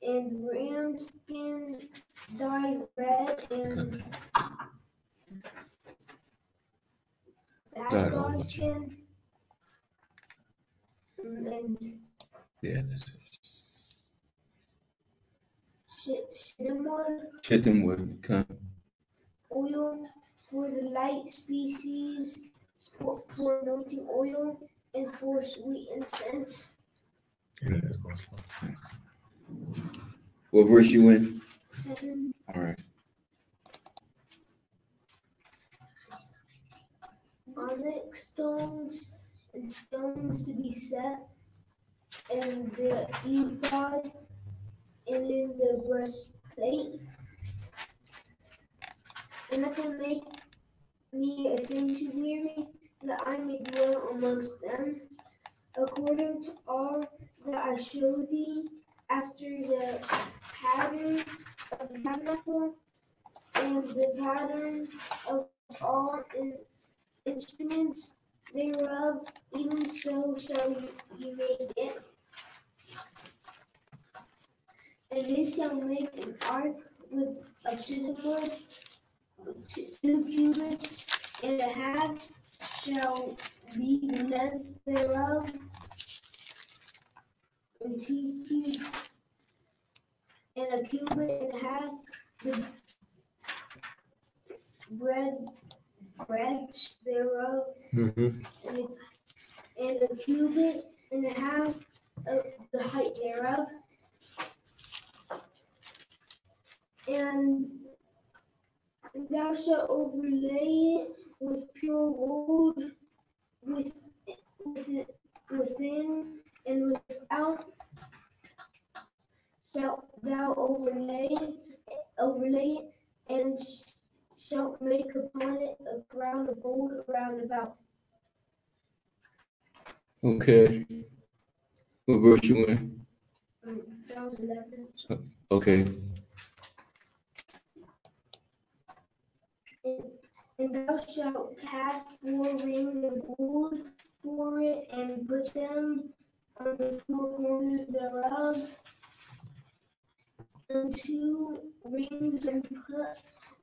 and ram skin dyed red, and backbone skin, and Yeah, that's it. cinnamon Would come. oil for the light species, for anointing oil, and for sweet incense. What verse you in? 7. All right. Onyx stones and stones to be set in the ephod and in the breastplate. And let them make me a sanctuary, that I may dwell amongst them, according to all that I show thee, after the pattern of the tabernacle, and the pattern of all instruments thereof, even so shall ye make it. And they shall make an ark of shittim wood, 2 cubits and a half shall be the length thereof, and 2 cubits and a cubit and a half the breadth thereof, and a cubit and a half of the height thereof. And thou shalt overlay it with pure gold, within and without shalt thou overlay it, and shalt make upon it a crown of gold round about. Okay. What verse you in? That was 11. Okay. And thou shalt cast 4 rings of gold for it, and put them on the 4 corners thereof, and 2 rings and put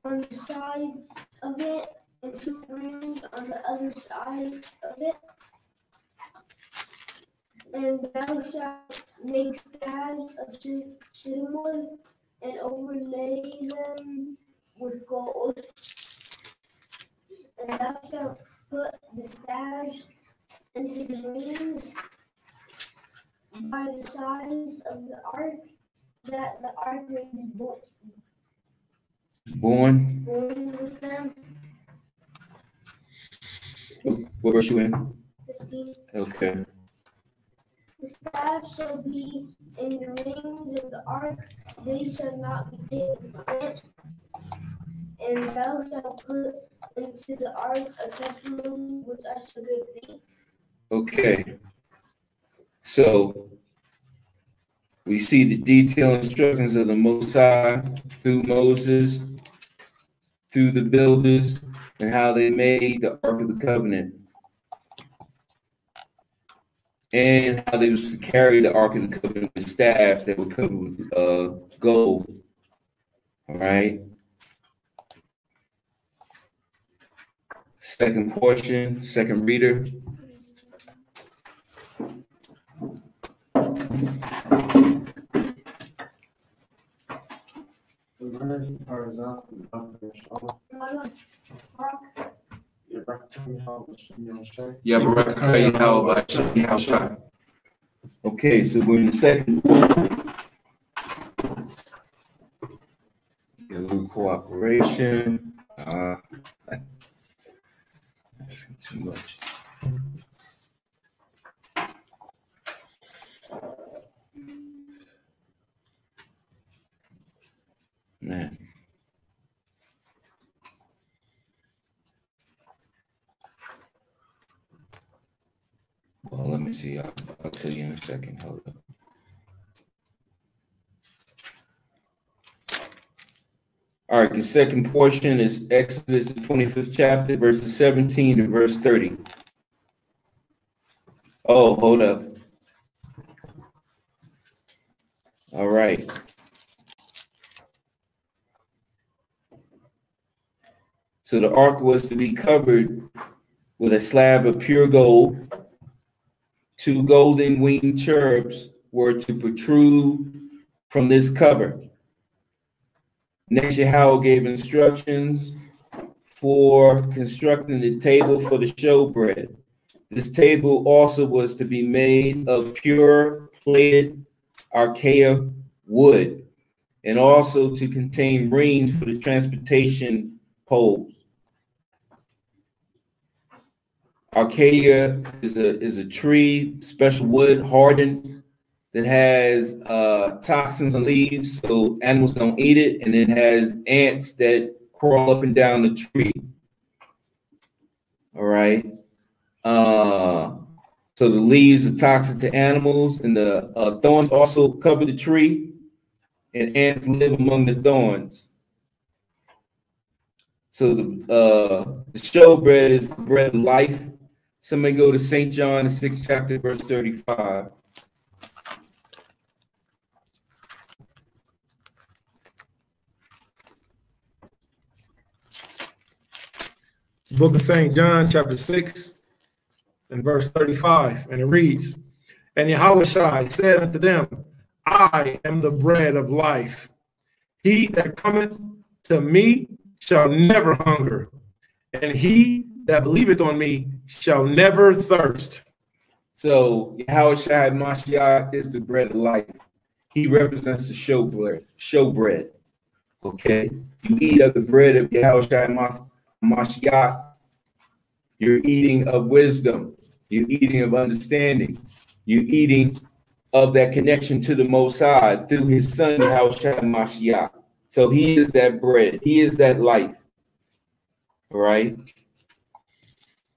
on the side of it, and 2 rings on the other side of it. And thou shalt make staves of shittim wood, and overlay them with gold. And thou shalt put the staves into the rings by the sides of the ark, that the ark may be born with them. What verse you in? 15. Okay. The staff staves shall be in the rings of the ark, they shall not be taken from it. And thou shalt put into the ark a testimony which I shall give thee. Okay, so we see the detailed instructions of the Most High through Moses, through the builders, and how they made the Ark of the Covenant, and how they was to carry the Ark of the Covenant with staffs that were covered with gold. All right. Second portion, second reader. Okay, so we're in the second. Get a little cooperation. That's too much. Man. Well, let me see. I'll tell you in a second. Hold up. All right, the second portion is Exodus, the 25th chapter, verses 17 to verse 30. Oh, hold up. All right. So the ark was to be covered with a slab of pure gold. 2 golden winged cherubs were to protrude from this cover. Next, Yahweh gave instructions for constructing the table for the showbread. This table also was to be made of pure plated acacia wood, and also to contain rings for the transportation poles. Acacia is a tree, special wood, hardened, that has toxins and leaves, so animals don't eat it, and it has ants that crawl up and down the tree. All right. So the leaves are toxic to animals, and the thorns also cover the tree, and ants live among the thorns. So the showbread is the bread of life. Somebody go to St. John, the 6th chapter, verse 35. Book of St. John, chapter 6, and verse 35, and it reads, And Yahweh said unto them, I am the bread of life. He that cometh to me shall never hunger, and he that believeth on me shall never thirst. So Yahweh Mashiach is the bread of life. He represents the showbread. Okay? You eat of the bread of Yahweh Mashiach, you're eating of wisdom. You're eating of understanding. You're eating of that connection to the Most High through His Son, Yahweh Mashiach. So He is that bread. He is that life. All right?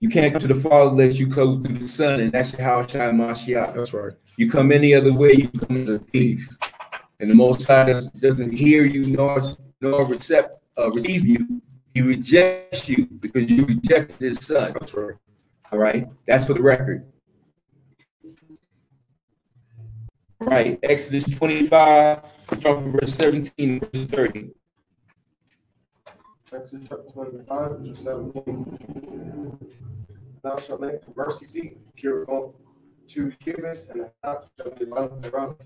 You can't come to the Father unless you go through the Son, and that's Yahweh Mashiach. That's right. You come any other way, you come as a thief. And the Most High doesn't hear you nor receive you. He rejects you because you rejected His Son. That's right. All right? That's for the record. All right, Exodus 25, from verse 17 to verse 30. Exodus chapter 25, verse 17. Thou shalt make a mercy seat, pure gold, 2 cubits and a half shall be the length thereof,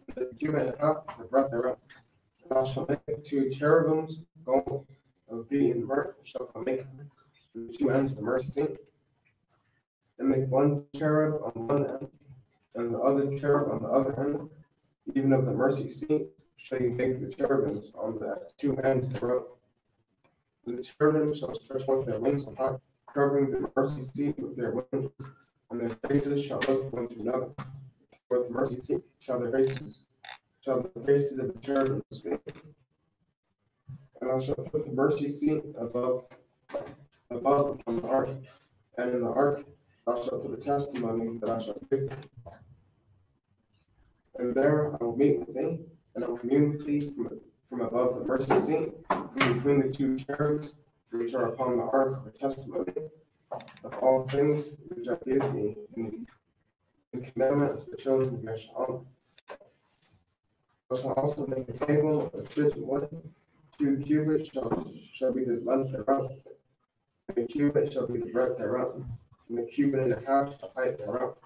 and the cubit and a half the breadth thereof. Thou shalt make 2 cherubims, gold, of beaten work, shalt thou make the 2 ends of the mercy seat. And make 1 cherub on one end, and the other cherub on the other end. Even of the mercy seat shall you make the cherubims on the 2 ends thereof. And the cherubims shall stretch forth their wings on high, covering the mercy seat with their wings, and their faces shall look one to another. Toward the mercy seat shall the faces of the cherubims be. And I shall put the mercy seat above upon the ark, and in the ark I shall put the testimony that I shall give thee. And there I will meet with thee, and I will commune with thee from above the mercy seat, from between the two cherubs, which are upon the ark of the testimony, of all things which I give thee in commandments to the children of Yeshua. I shall also make a table of shittim wood. 2 cubits shall be the length thereof, and a cubit shall be the breadth thereof, and a cubit and a half the height thereof.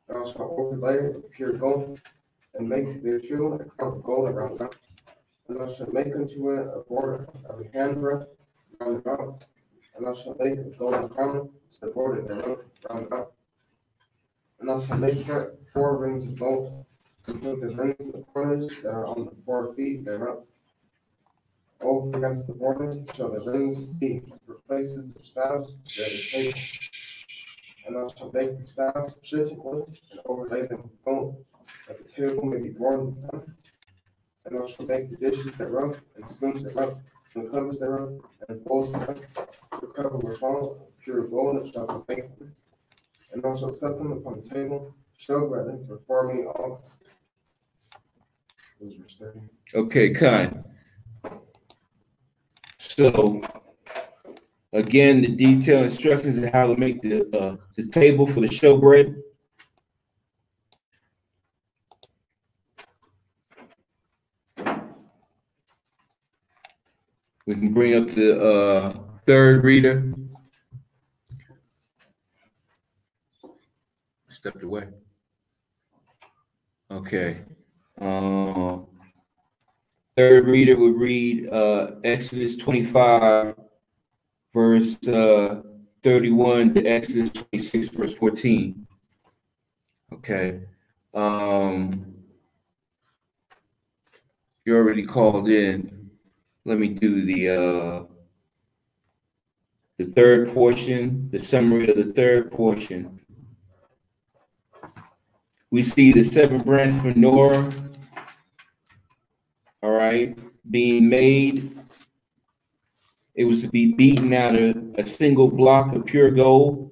And I shall overlay it with pure gold, and make thereto a crown of gold around it. And I shall make unto it a border of a handbreadth round about, and I shall make a golden crown to the border thereof round about. And I shall make it 4 rings of gold, and put the rings in the corners that are on the 4 feet thereof. Over against the border shall the rings be for places of staves to bear the table. And I shall make the staves of shittim wood, and overlay them with gold, that the table may be borne with them. And I shall make the dishes thereof, and spoons thereof, and the covers thereof, and bowls thereof, to cover with all of pure gold that shall be faithful. And I shall set them upon the table, showbread before me all. Okay, kind. So, again, the detailed instructions of how to make the table for the showbread. We can bring up the third reader. Stepped away. Okay. Third reader would read Exodus 25, verse 31 to Exodus 26, verse 14. Okay. You already called in. Let me do the third portion, the summary of the third portion. We see the 7-branch menorah, all right, being made. It was to be beaten out of a single block of pure gold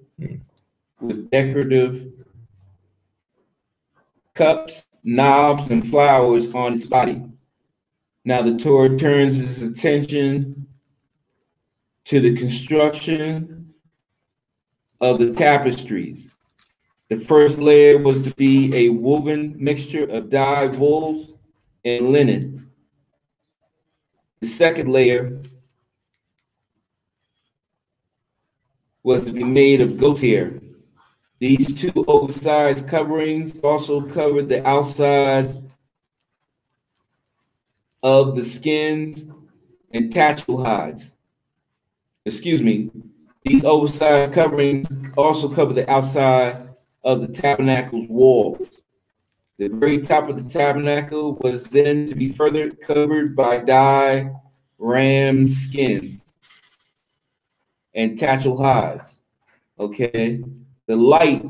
with decorative cups, knobs, and flowers on its body. Now the Torah turns its attention to the construction of the tapestries. The first layer was to be a woven mixture of dyed wools and linen. The second layer was to be made of goat's hair. These 2 oversized coverings also covered the outsides of the skins and tassel hides. Excuse me. These oversized coverings also cover the outside of the tabernacle's walls. The very top of the tabernacle was then to be further covered by dyed ram skins and tassel hides. Okay. The light.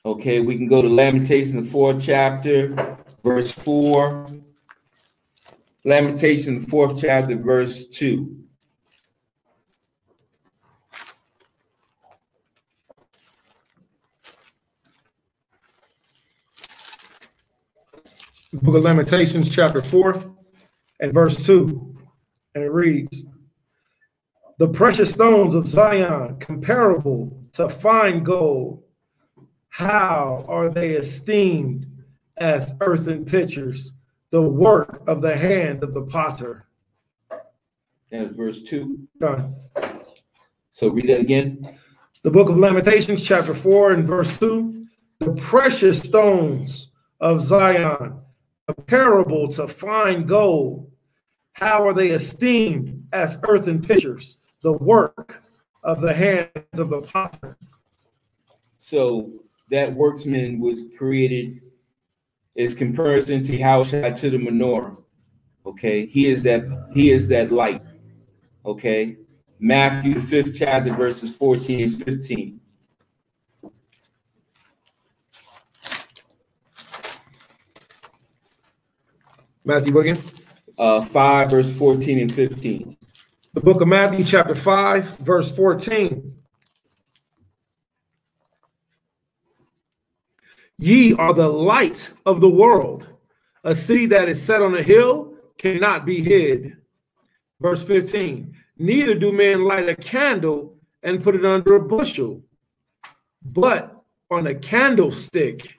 Okay, we can go to Lamentations, the 4th chapter, verse 4. Lamentations, the 4th chapter, verse 2. Book of Lamentations, chapter 4, and verse 2. And it reads, "The precious stones of Zion, comparable to fine gold, how are they esteemed as earthen pitchers, the work of the hand of the potter." That's verse 2. Done. So read that again. The book of Lamentations, chapter 4, and verse 2. "The precious stones of Zion, comparable to fine gold, how are they esteemed as earthen pitchers, the work of the hands of the potter." So that worksman was created as comparison to Yahushua to the menorah. Okay, he is that light. Okay, Matthew the 5th chapter, verses 14 and 15. Matthew, what again? 5, verse 14 and 15. The book of Matthew, chapter 5, verse 14. Ye are the light of the world. A city that is set on a hill cannot be hid. Verse 15. Neither do men light a candle and put it under a bushel, but on a candlestick,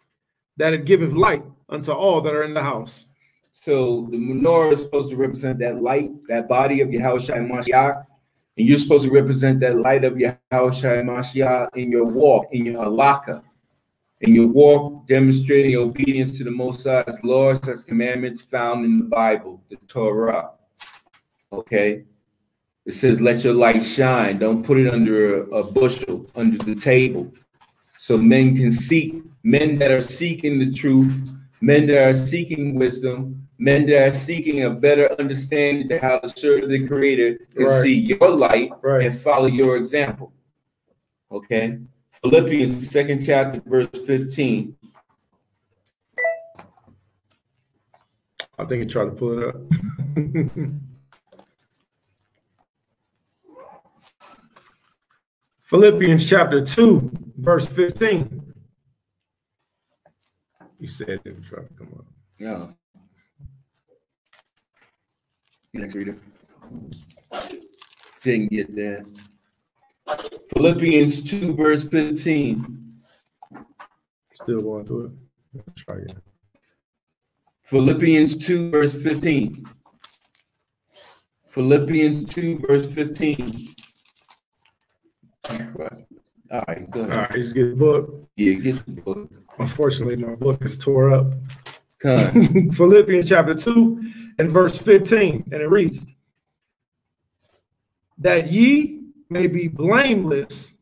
that it giveth light unto all that are in the house. So the menorah is supposed to represent that light, that body of Yahushua and Mashiach, and you're supposed to represent that light of Yahushua and Mashiach in your walk, in your halakha, in your walk, demonstrating obedience to the Most High's laws, as commandments found in the Bible, the Torah. Okay, it says, "Let your light shine." Don't put it under a bushel, under the table, so men can seek. Men that are seeking the truth, men that are seeking wisdom, men that are seeking a better understanding of how to serve the Creator, can see your light and follow your example. Okay, Philippians 2nd chapter, verse 15. I think he tried to pull it up. Philippians chapter 2, verse 15. You said it didn't try to come up. Yeah. Next reader. Didn't get that. Philippians 2, verse 15. Still going through it. Let's try again. Philippians 2, verse 15. Philippians 2, verse 15. All right, go ahead. All right, just get the book. Yeah, get the book. Unfortunately, my book is tore up. Come. Philippians chapter 2 and verse 15, and it reads, that ye may be blameless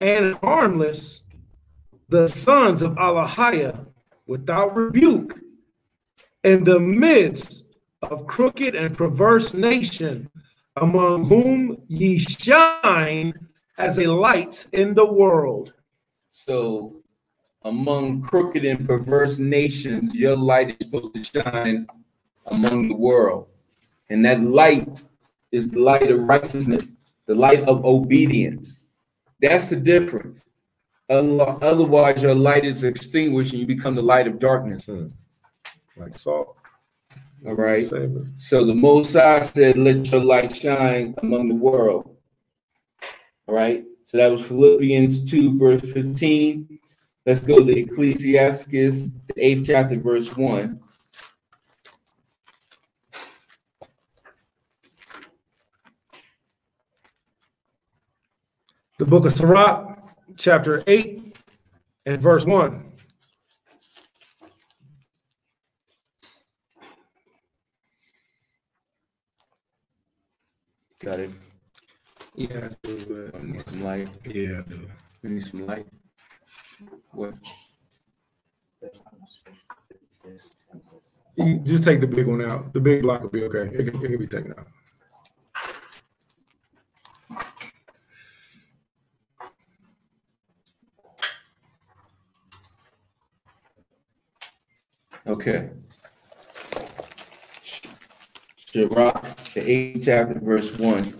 and harmless, the sons of Allahiah, without rebuke, in the midst of crooked and perverse nation, among whom ye shine as a light in the world. So, among crooked and perverse nations, your light is supposed to shine among the world. And that light is the light of righteousness, the light of obedience. That's the difference. Otherwise, your light is extinguished and you become the light of darkness. Like salt. All right. So the Most High said, let your light shine among the world. All right. So that was Philippians 2, verse 15. Let's go to Ecclesiastes, the 8th chapter, verse 1. The book of Sirach, chapter 8 and verse 1. Got it. Yeah, I do. I need some light. Yeah, I do. We need some light. What? You just take the big one out. The big block will be okay. It can be taken out. Okay. Sirach, the 8th chapter, verse 1.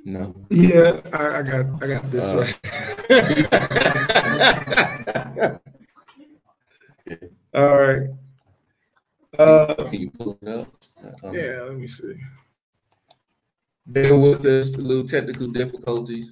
No. Yeah, I got this right. Okay. All right. Can you pull it up? Yeah, let me see. Bear with us, a little technical difficulties.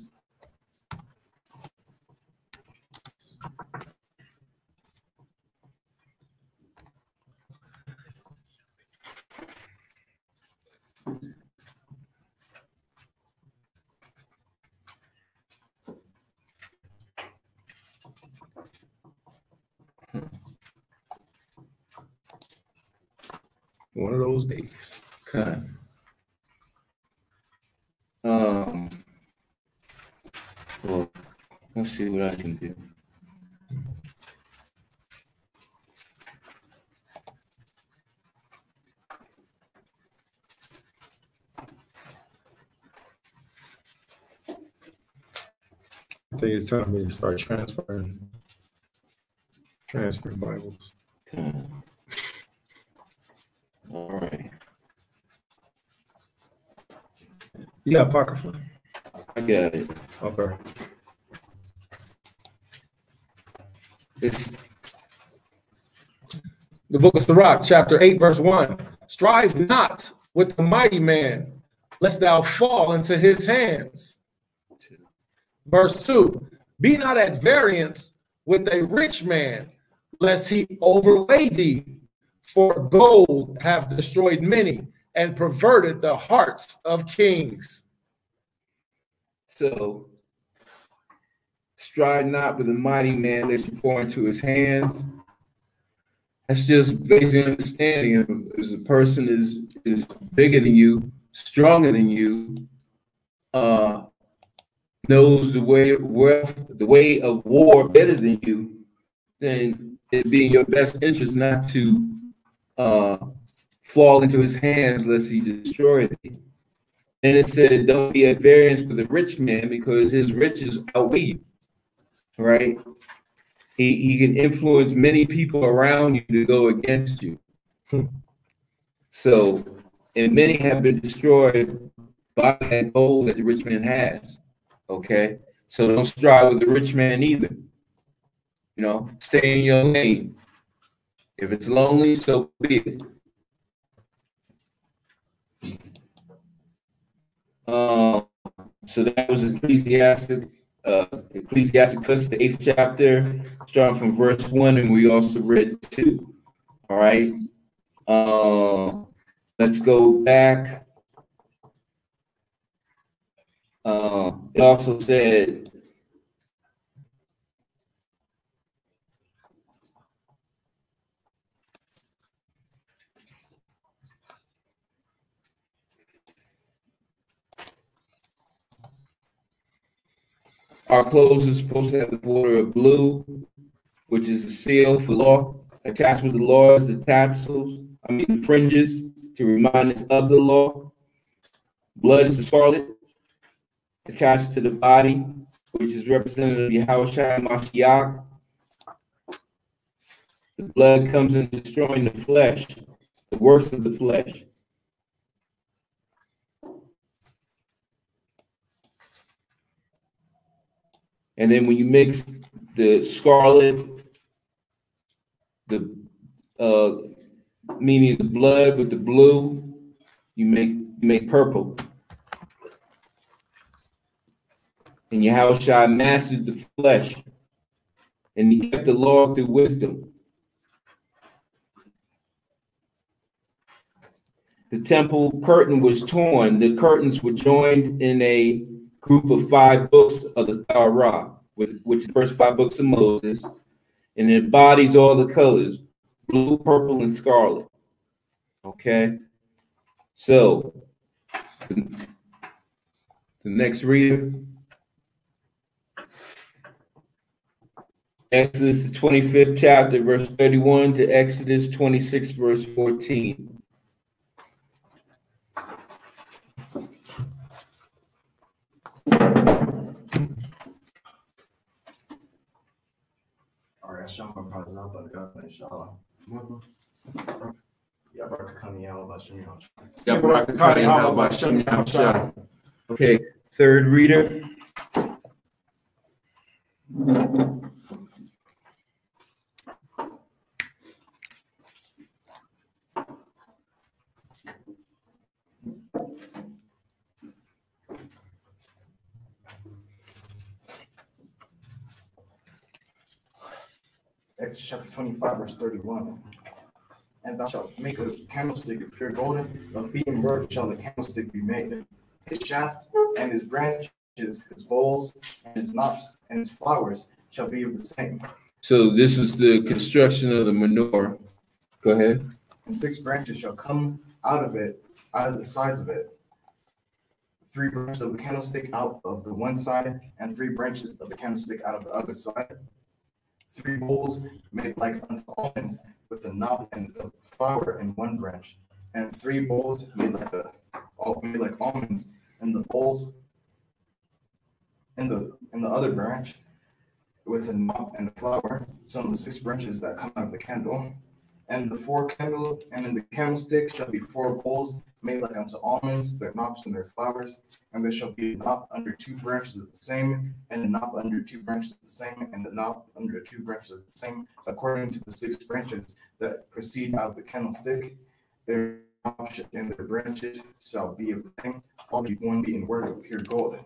One of those days. Okay. Well, let's see what I can do. I think it's time for me to start transferring. Transfer Bibles. All right. Yeah, Apocrypha. I got it. Okay. It's The book of Sirach, chapter 8, verse 1. Strive not with the mighty man, lest thou fall into his hands. Verse 2. Be not at variance with a rich man, lest he overweigh thee. For gold have destroyed many and perverted the hearts of kings. so strive not with a mighty man lest you fall into his hands. That's just basic understanding of as a person is bigger than you, stronger than you, knows the way of wealth, the way of war better than you, then it'd be in your best interest not to fall into his hands lest he destroy thee. And it said, don't be at variance with a rich man because his riches outweigh you, right? He can influence many people around you to go against you. So, and many have been destroyed by that gold that the rich man has. Okay, so don't strive with the rich man either. You know, stay in your lane. If it's lonely, so be it. So that was Ecclesiasticus, the 8th chapter, starting from verse 1, and we also read 2. All right. Let's go back. It also said, our clothes are supposed to have the border of blue, which is a seal for law. Attached with the law is the tassels, the fringes, to remind us of the law. Blood is the scarlet, attached to the body, which is representative of Yahushua Mashiach. The blood comes in destroying the flesh, the works of the flesh. And then when you mix the scarlet, the meaning the blood with the blue, you make purple. And Yahushua mastered the flesh, and he kept the law through wisdom. The temple curtain was torn. The curtains were joined in a group of 5 books of the Torah, which is the first 5 books of Moses, and it embodies all the colors, blue, purple, and scarlet. Okay? So, the next reader, Exodus, the 25th chapter, verse 31 to Exodus 26, verse 14. Okay, third reader. Exodus chapter 25, verse 31. And thou shalt make a candlestick of pure golden, of beaten work shall the candlestick be made. His shaft and his branches, his bowls, and his knops, and his flowers shall be of the same. So this is the construction of the menorah. Go ahead. And 6 branches shall come out of it, out of the sides of it. 3 branches of the candlestick out of the one side, and 3 branches of the candlestick out of the other side. 3 bowls made like unto almonds, with the knot and the flower in one branch, and 3 bowls made like almonds, and the bowls in the other branch, with a knot and a flower, some of the 6 branches that come out of the candle. And the 4 candle, and in the candlestick shall be 4 bowls made like unto almonds, their knops and their flowers. And there shall be a knot under 2 branches of the same, and a knot under 2 branches of the same, and a knot under 2 branches of the same, according to the 6 branches that proceed out of the candlestick. Their knops and their branches shall be of the same, all be one in work of pure gold. And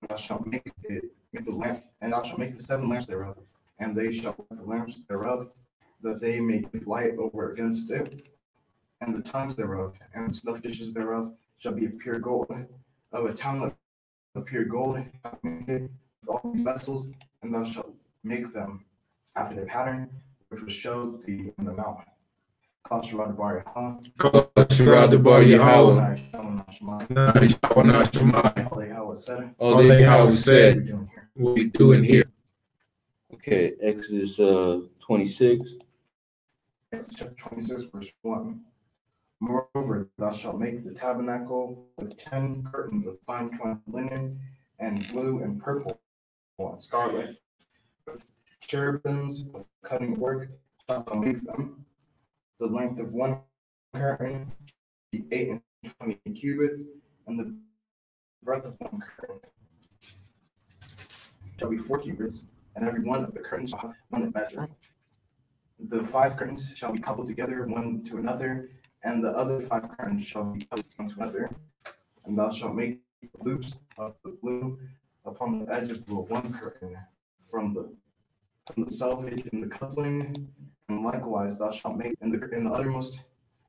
thou shalt make the lamp, and thou shalt make the 7 lamps thereof, and they shall light the lamps thereof, that they may give light over against it. And the tongues thereof, and the snuff dishes thereof, shall be of pure gold, of a talent of pure gold, with all these vessels, and thou shalt make them after their pattern, which was showed thee in the mountain. Kol Shirah Bar Yahweh. Kol Shirah Bar Yahweh. All Yahweh said, What we doing here? Okay, Exodus 26. Exodus chapter 26, verse 1. Moreover, thou shalt make the tabernacle with 10 curtains of fine twined linen, and blue and purple and scarlet, with cherubims of cutting work shalt thou make them. The length of one curtain be 8 and 20 cubits, and the breadth of one curtain shall be 4 cubits, and every one of the curtains shall have one measure. The 5 curtains shall be coupled together one to another, and the other 5 curtains shall be coupled one to another. And thou shalt make the loops of the blue upon the edge of the one curtain from the selvage in the coupling, and likewise thou shalt make in the uttermost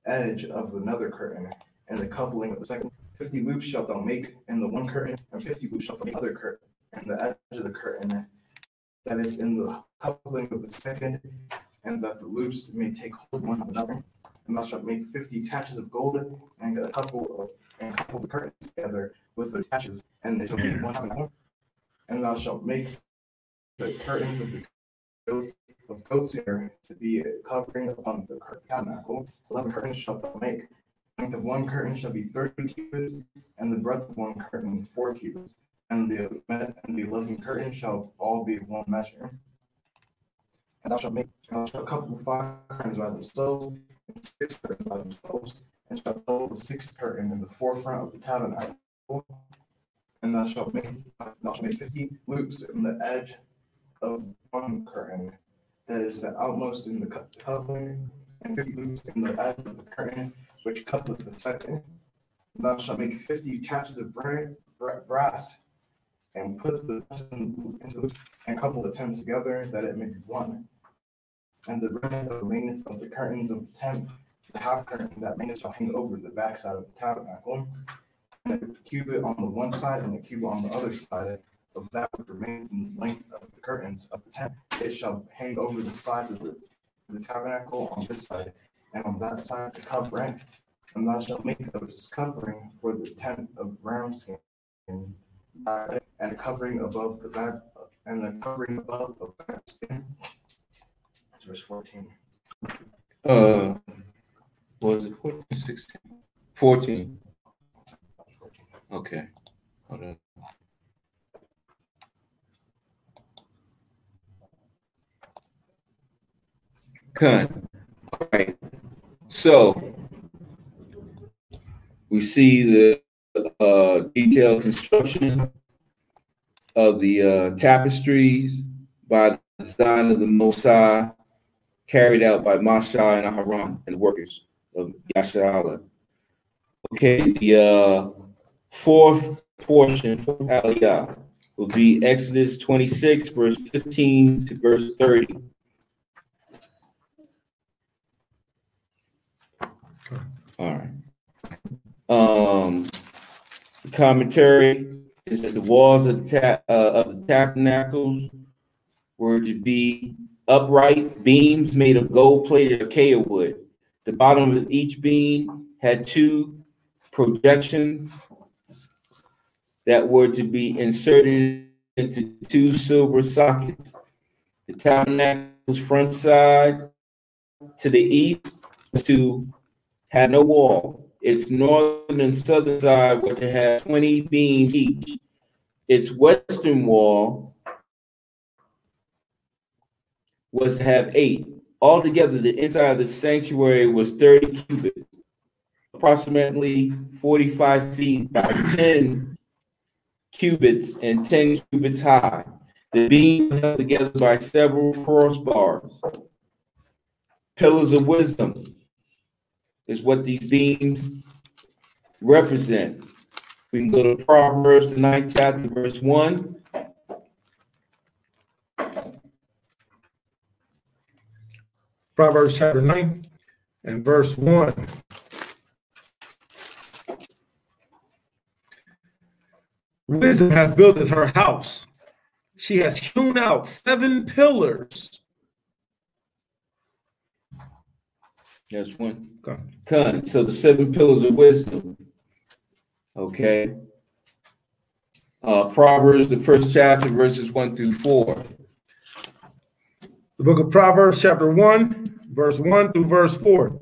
edge of another curtain, and the coupling of the second. 50 loops shalt thou make in the one curtain, and 50 loops shalt thou make in the other curtain, and the edge of the curtain that is in the coupling of the second, and that the loops may take hold one of another. And thou shalt make 50 taches of gold, and couple the curtains together with the taches, and they shall be one on one. And thou shalt make the curtains of the goat's hair to be a covering upon the tabernacle. 11 curtains shalt thou make. The length of one curtain shall be 30 cubits, and the breadth of one curtain 4 cubits. And the 11 curtains shall all be of one measure. And thou shalt couple 5 curtains by themselves, and 6 curtains by themselves, and shalt hold the 6th curtain in the forefront of the tabernacle. And thou shalt make 50 loops in the edge of one curtain, that is the outmost in the covering, and 50 loops in the edge of the curtain which coupleth the second. And thou shalt make 50 taches of brass, and put the into the, and couple the 10 together, that it may be one. And the remnant that remaineth of the curtains of the tent, the half curtain that remaineth shall hang over the backside of the tabernacle, and a cubit on the one side and a cubit on the other side of that which remains in the length of the curtains of the tent. It shall hang over the sides of the tabernacle on this side, and on that side the covering. And thou shalt make a covering for the tent of ram skin, and a covering above the back, and a covering above the back skin. That's verse 14. What was it? 14, 16? 14. Okay. Hold on. All right. So we see the detailed construction of the tapestries by the design of the Mosai, carried out by Masha and Aharon and the workers of Yasharallah. Okay, the fourth portion, fourth aliyah, will be Exodus 26, verse 15 to verse 30. All right. The commentary is that the walls of the tabernacles were to be upright beams made of gold-plated acacia wood. The bottom of each beam had 2 projections that were to be inserted into 2 silver sockets. The tabernacle's front side to the east was to have no wall. Its northern and southern side were to have 20 beams each. Its western wall was to have 8. Altogether, the inside of the sanctuary was 30 cubits, approximately 45 feet by 10 cubits and 10 cubits high. The beams were held together by several crossbars. Pillars of wisdom is what these beams represent. We can go to Proverbs, the 9th chapter, verse 1. Proverbs chapter 9 and verse 1. Wisdom has built her house. She has hewn out 7 pillars. That's one. Okay. So the 7 pillars of wisdom. Okay. Proverbs, the 1st chapter, verses 1 through 4. The book of Proverbs, chapter 1, verse 1 through verse 4.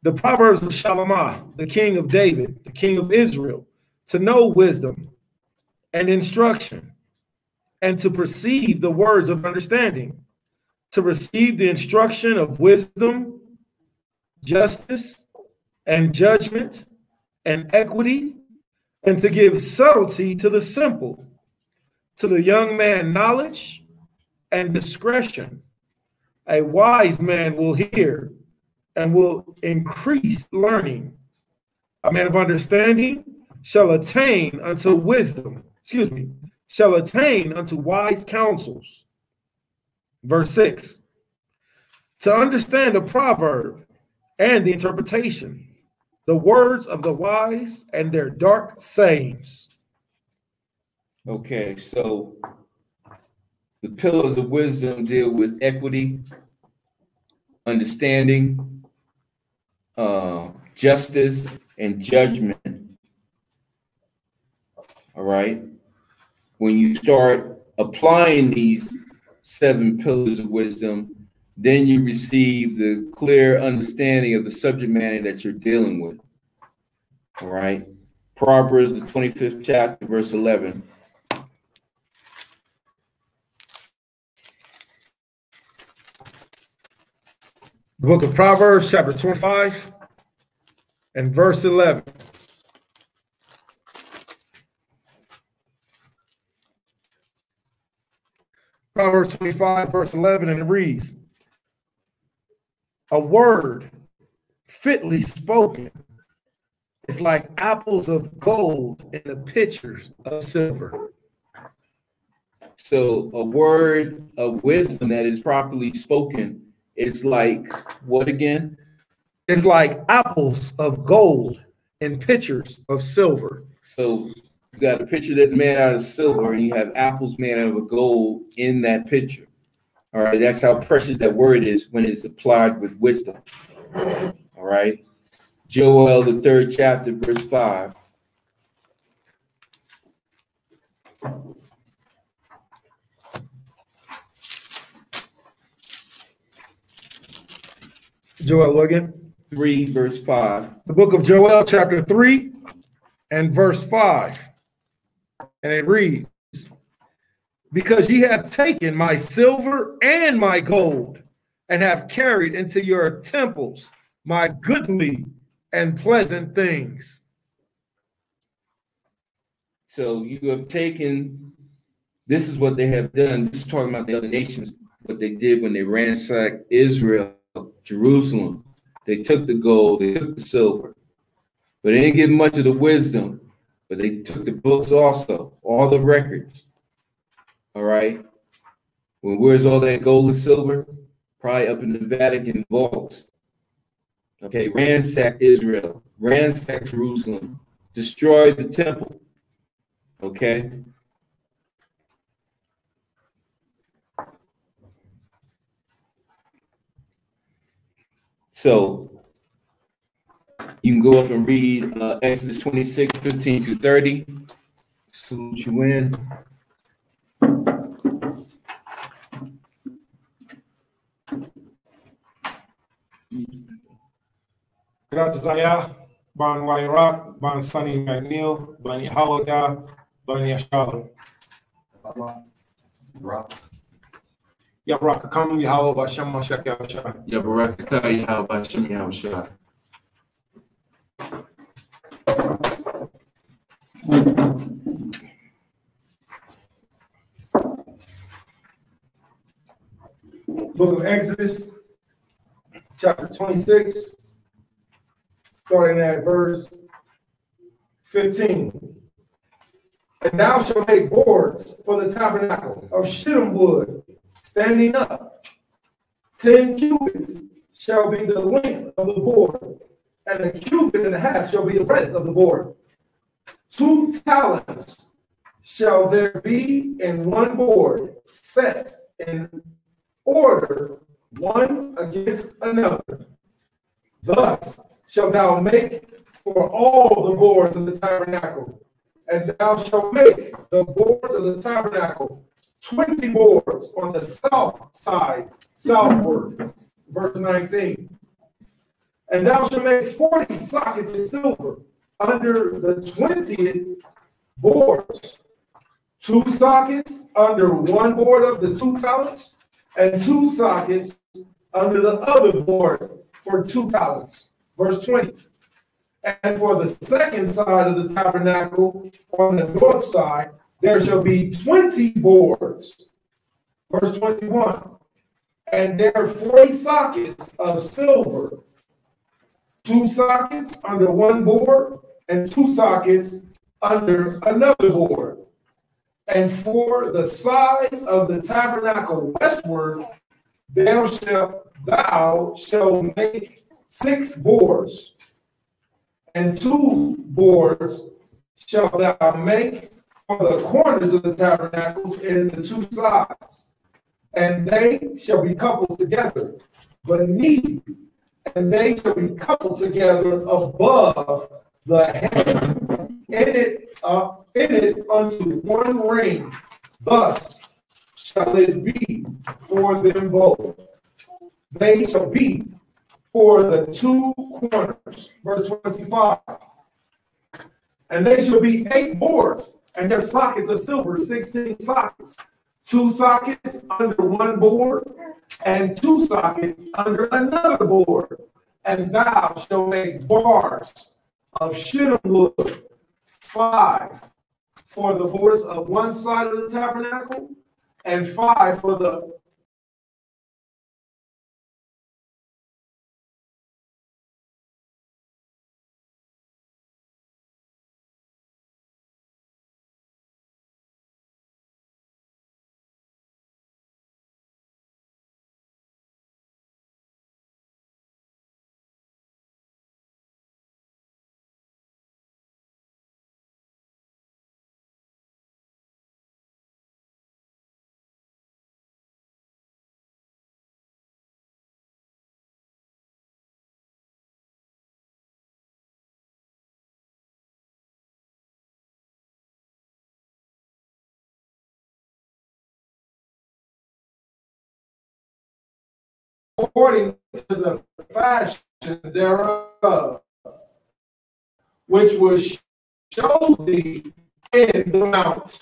The Proverbs of Shalamah, the king of David, the king of Israel, to know wisdom and instruction, and to perceive the words of understanding, to receive the instruction of wisdom, justice, and judgment, and equity, and to give subtlety to the simple, to the young man knowledge and discretion. A wise man will hear and will increase learning. A man of understanding shall attain unto wisdom, shall attain unto wise counsels. Verse 6, to understand a proverb and the interpretation, the words of the wise and their dark sayings. Okay, so the pillars of wisdom deal with equity, understanding, justice, and judgment. All right. When you start applying these 7 pillars of wisdom, then you receive the clear understanding of the subject matter that you're dealing with. All right. Proverbs, the 25th chapter, verse 11. The book of Proverbs, chapter 25, and verse 11. Proverbs 25, verse 11, and it reads, a word fitly spoken is like apples of gold in the pitchers of silver. So a word of wisdom that is properly spoken is like what again? It's like apples of gold in pitchers of silver. So you got a pitcher that's made out of silver, and you have apples made out of gold in that pitcher. All right, that's how precious that word is when it's applied with wisdom. All right, Joel, the 3rd chapter, verse 5. Joel again? 3, verse 5. The book of Joel, chapter 3, and verse 5. And it reads, because ye have taken my silver and my gold, and have carried into your temples my goodly and pleasant things. So you have taken, this is what they have done. This is talking about the other nations, what they did when they ransacked Israel, Jerusalem. They took the gold, they took the silver, but they didn't get much of the wisdom, but they took the books also, all the records. All right. Well, where's all that gold and silver? Probably up in the Vatican vaults. Okay, ransack Israel, ransack Jerusalem, destroy the temple. Okay. So you can go up and read Exodus 26, 15 to 30. Salute you in. Gratazaya, Ban Wairak, Ban Sunny McNeil, Ban Hawada, Ban Yashala. Yabarakakam Yahweh Bashem Mashak Yahushua. Yabarakata Yahweh Bashem Yahushua. Book of Exodus, chapter 26, starting at verse 15. And thou shalt make boards for the tabernacle of shittim wood, standing up. 10 cubits shall be the length of the board, and a cubit and a half shall be the breadth of the board. 2 talents shall there be in one board, set in order one against another. Thus shalt thou make for all the boards of the tabernacle. And thou shalt make the boards of the tabernacle 20 boards on the south side, southward. Verse 19. And thou shalt make 40 sockets of silver under the 20th boards. 2 sockets under one board of the 2 talents, and 2 sockets under the other board for 2 talents. Verse 20. And for the second side of the tabernacle on the north side, there shall be 20 boards. Verse 21. And there are 40 sockets of silver, 2 sockets under one board, and 2 sockets under another board. And for the sides of the tabernacle westward, thou shalt make 6 boards. And 2 boards shalt thou make for the corners of the tabernacles in the 2 sides, and they shall be coupled together beneath, and they shall be coupled together above the head, in it unto one ring. Thus shall it be for them both. They shall be for the 2 corners. Verse 25. And they shall be 8 boards, and their sockets of silver, 16 sockets. 2 sockets under one board, and 2 sockets under another board. And thou shalt make bars of shittim wood, 5 for the borders of one side of the tabernacle, and 5 for the according to the fashion thereof, which was showed thee in the mount.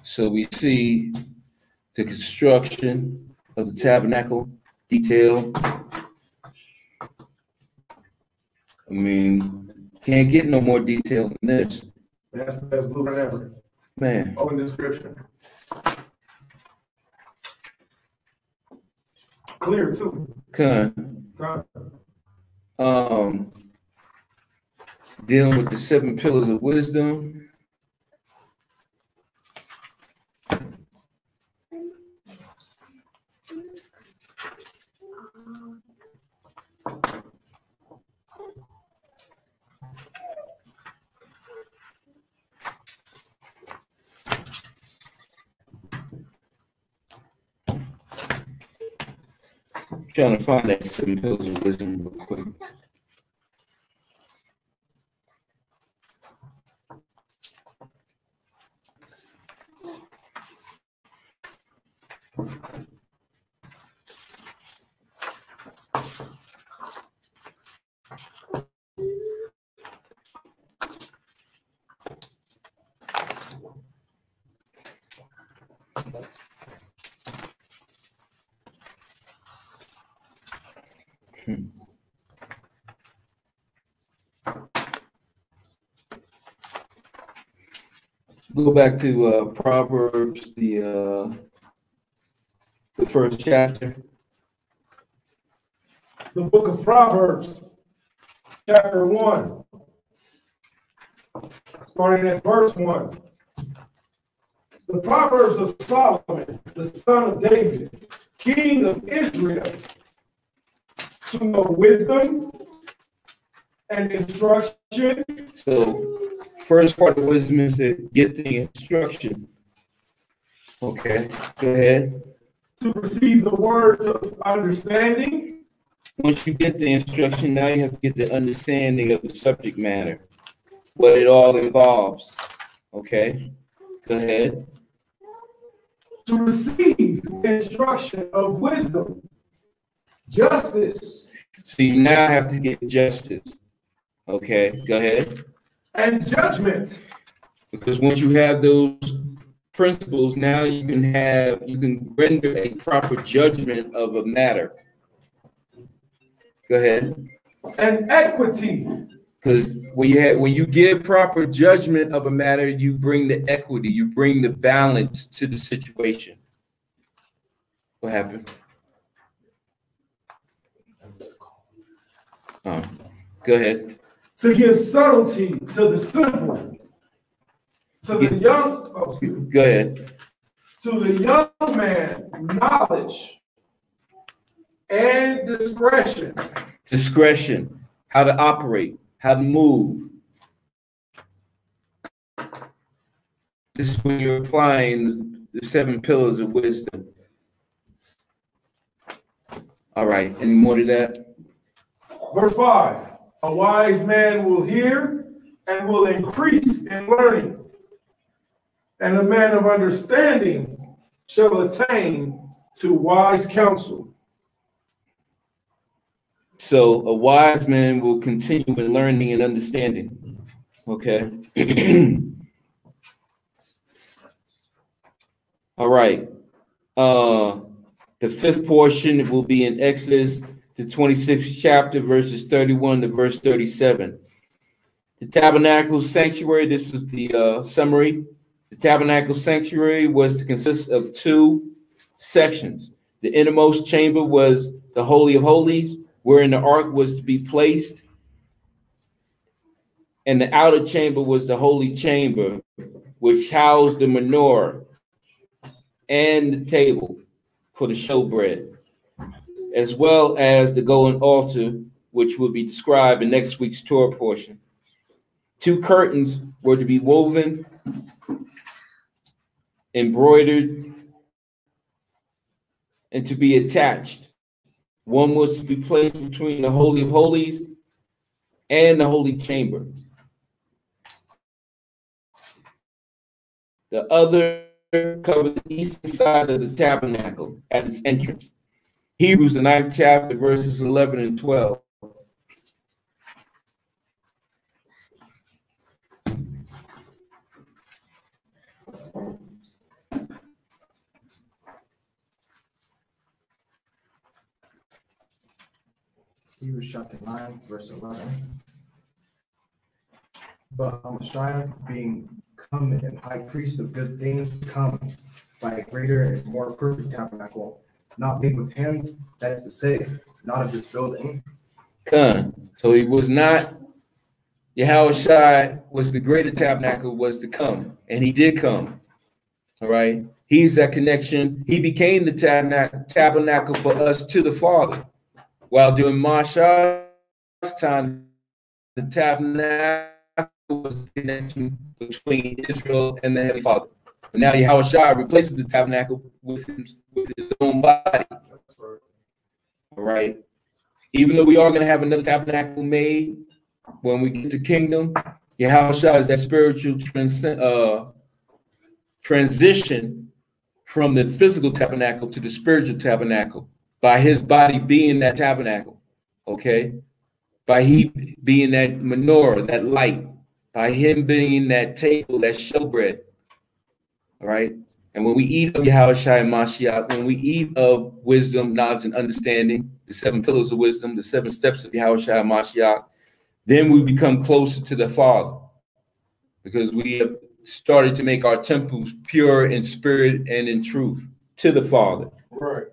So we see the construction of the tabernacle detail. I mean, can't get no more detail than this. That's the best blueprint ever. Man. Open description. Clear too. Dealing with the 7 pillars of wisdom. Trying to find that 7 pillars of wisdom real quick. go back to Proverbs, the first chapter. The book of Proverbs, chapter 1, starting at verse 1. The Proverbs of Solomon, the son of David, king of Israel, to know wisdom and instruction. So, first part of wisdom is to get the instruction. Okay, go ahead. To receive the words of understanding. Once you get the instruction, now you have to get the understanding of the subject matter, what it all involves. Okay, go ahead. To receive the instruction of wisdom, justice. So you now have to get justice. Okay, go ahead. And judgment. Because once you have those principles, now you can render a proper judgment of a matter. Go ahead. And equity. Because when you give proper judgment of a matter, you bring the equity, you bring the balance to the situation. What happened? Go ahead. To give subtlety to the simple. To the young. Oh, go ahead. To the young man, knowledge and discretion. Discretion, how to operate, how to move. This is when you're applying the 7 pillars of wisdom. All right, any more to that? Verse 5, a wise man will hear and will increase in learning, and a man of understanding shall attain to wise counsel. So a wise man will continue in learning and understanding. Okay. All right. The 5th portion will be in Exodus, the 26th chapter, verses 31 to verse 37. The tabernacle sanctuary, this is the summary. The tabernacle sanctuary was to consist of 2 sections. The innermost chamber was the Holy of Holies, wherein the ark was to be placed, and the outer chamber was the holy chamber, which housed the menorah and the table for the showbread, as well as the golden altar, which will be described in next week's Torah portion. 2 curtains were to be woven, embroidered, and to be attached. One was to be placed between the Holy of Holies and the holy chamber. The other covered the eastern side of the tabernacle as its entrance. Hebrews, the 9th chapter, verses 11 and 12. Hebrews chapter 9, verse 11. But Messiah, being come and high priest of good things, come by a greater and more perfect tabernacle, not made with hands, that is to say, not of this building. Come. So he was not, Yahushua was the greater tabernacle, was to come, and he did come. All right. He's that connection. He became the tabernacle for us to the Father. While during Mashiach's time, the tabernacle was the connection between Israel and the Heavenly Father. But now Yahushua replaces the tabernacle with his own body. All right. Even though we are going to have another tabernacle made when we get to kingdom, Yahushua is that spiritual transition from the physical tabernacle to the spiritual tabernacle, by his body being that tabernacle, okay? By he being that menorah, that light, by him being that table, that showbread, all right? And when we eat of Yahushua and Mashiach, when we eat of wisdom, knowledge, and understanding, the 7 pillars of wisdom, the 7 steps of Yahushua and Mashiach, then we become closer to the Father, because we have started to make our temples pure in spirit and in truth to the Father. Right.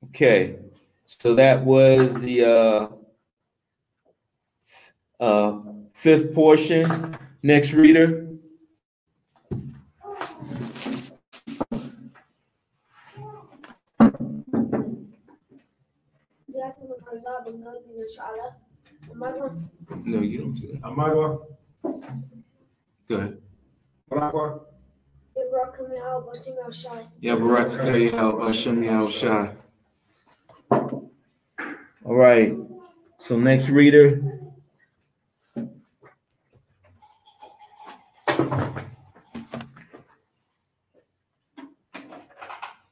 Okay, so that was the fifth portion. Next reader. No, you don't do that. Amagua. Go ahead. Baragua. Yeah, all right. So next reader.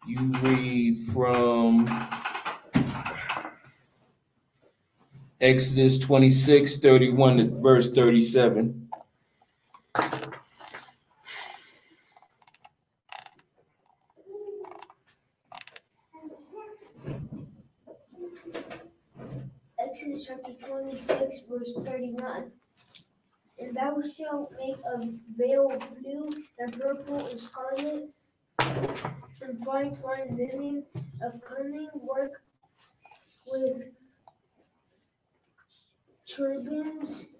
You read from Exodus 26:31 to verse 37. Exodus chapter 26, verse 31. And thou shalt make a veil of blue and purple and scarlet and fine twined linen of cunning work with cherubims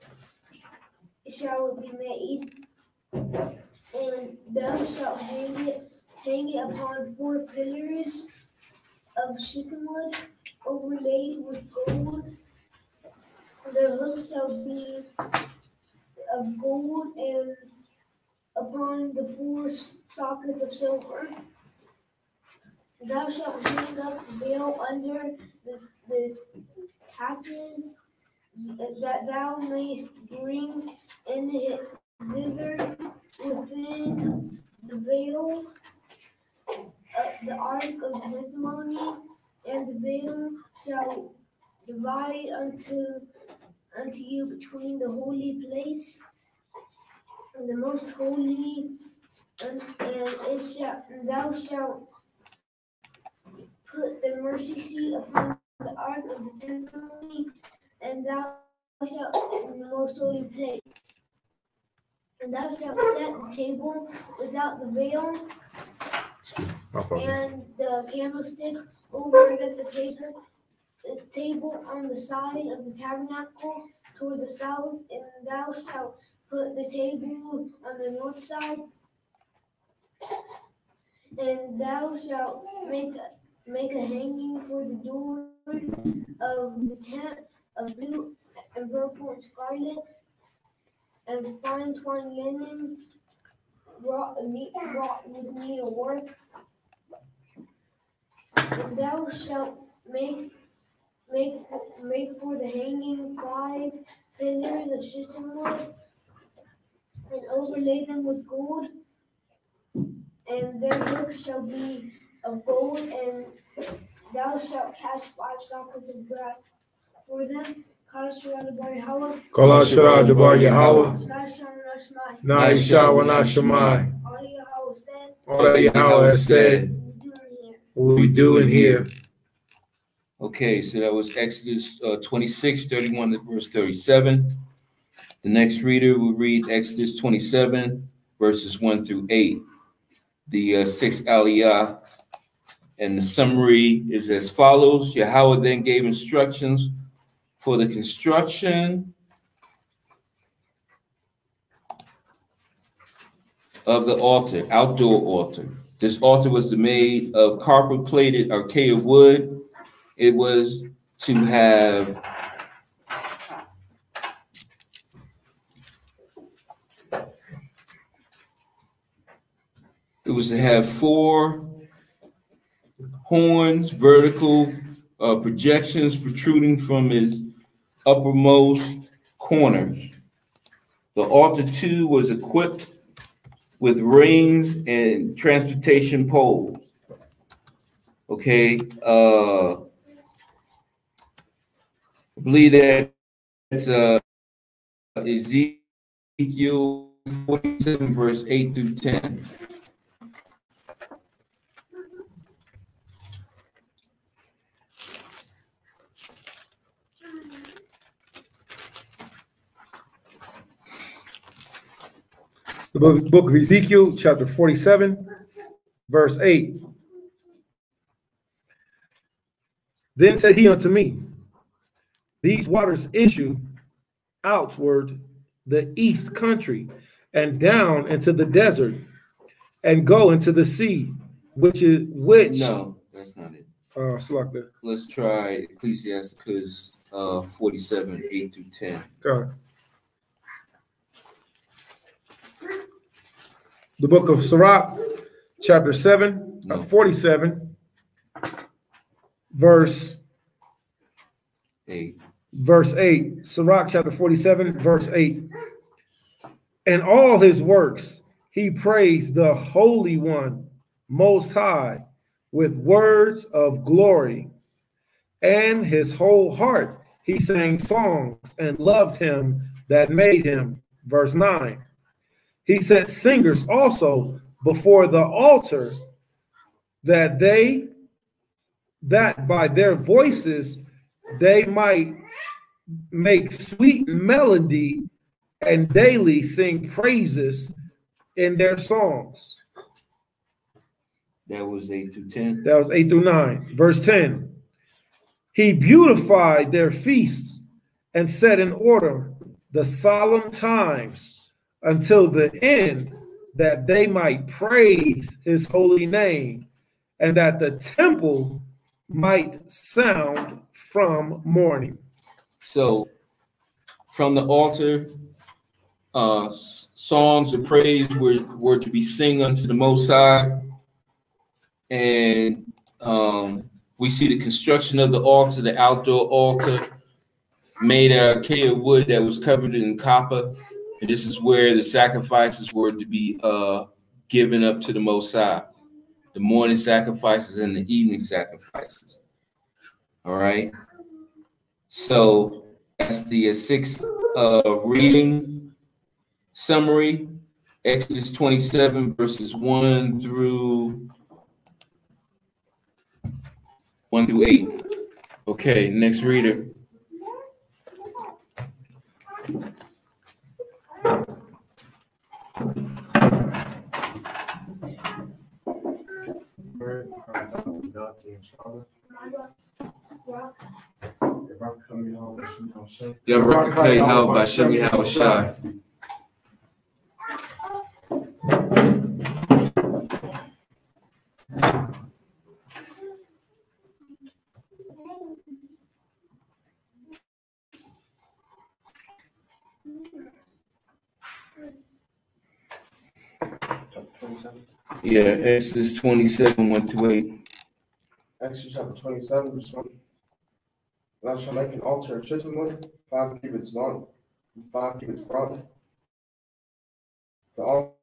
shall it be made, and thou shalt hang it upon 4 pillars of shittim wood overlaid with gold. The hooks shall be of gold, and upon the 4 sockets of silver. Thou shalt hang up the veil under the taches, that thou mayest bring in it thither within the veil the ark of the testimony, and the veil shall divide unto you between the holy place and the most holy, and thou shalt put the mercy seat upon the ark of the testimony, and thou shalt in the most holy place. And thou shalt set the table without the veil, and the candlestick over against the table on the side of the tabernacle toward the south, and thou shalt put the table on the north side, and thou shalt make a hanging for the door of the tent of blue and purple and scarlet and fine twined linen wrought with needlework. And thou shalt make for the hanging 5 pillars of shittim wood, and overlay them with gold, and their hooks shall be of gold, and thou shalt cast 5 sockets of brass for them. Kol Asher Bar Yahweh, Na Isha wa Na Shemai. All that Yahweh has said, what we doing here. Okay, so that was Exodus 26:31 to verse 37. The next reader will read Exodus 27, verses 1 through 8. The 6th Aliyah, and the summary is as follows. Yahweh then gave instructions for the construction of the altar, outdoor altar. This altar was made of copper-plated acacia wood. It was to have It was to have 4 horns, vertical projections protruding from its uppermost corners. The altar too was equipped with rings and transportation poles. Okay, I believe that's Ezekiel 47, verse 8 through 10. The book of Ezekiel, chapter 47, verse 8. Then said he unto me, these waters issue outward the east country, and down into the desert, and go into the sea, which No, that's not it. Slugger. Let's try Ecclesiastes 47, 8 through 10. God. The book of Sirach, chapter 7, 47, verse 8. Verse 8. Sirach, chapter 47, verse 8. In all his works, he praised the Holy One, Most High, with words of glory. And his whole heart, he sang songs and loved him that made him. Verse 9. He set singers also before the altar, that by their voices they might make sweet melody and daily sing praises in their songs. That was 8 through 10. That was 8 through 9. Verse 10. He beautified their feasts and set in order the solemn times until the end, that they might praise his holy name, and that the temple might sound from morning. So from the altar, songs of praise were to be sung unto the Most High. And we see the construction of the altar, the outdoor altar, made out of acacia wood that was covered in copper. And this is where the sacrifices were to be given up to the Most High. The morning sacrifices and the evening sacrifices. All right. So that's the sixth reading summary. Exodus 27 verses 1 through 8. Okay, next reader. Yeah, Exodus 27, 1 to 8. Exodus chapter 27, verse 1. Thou shalt make an altar of shittim wood, 5 cubits long, and 5 cubits broad. The altar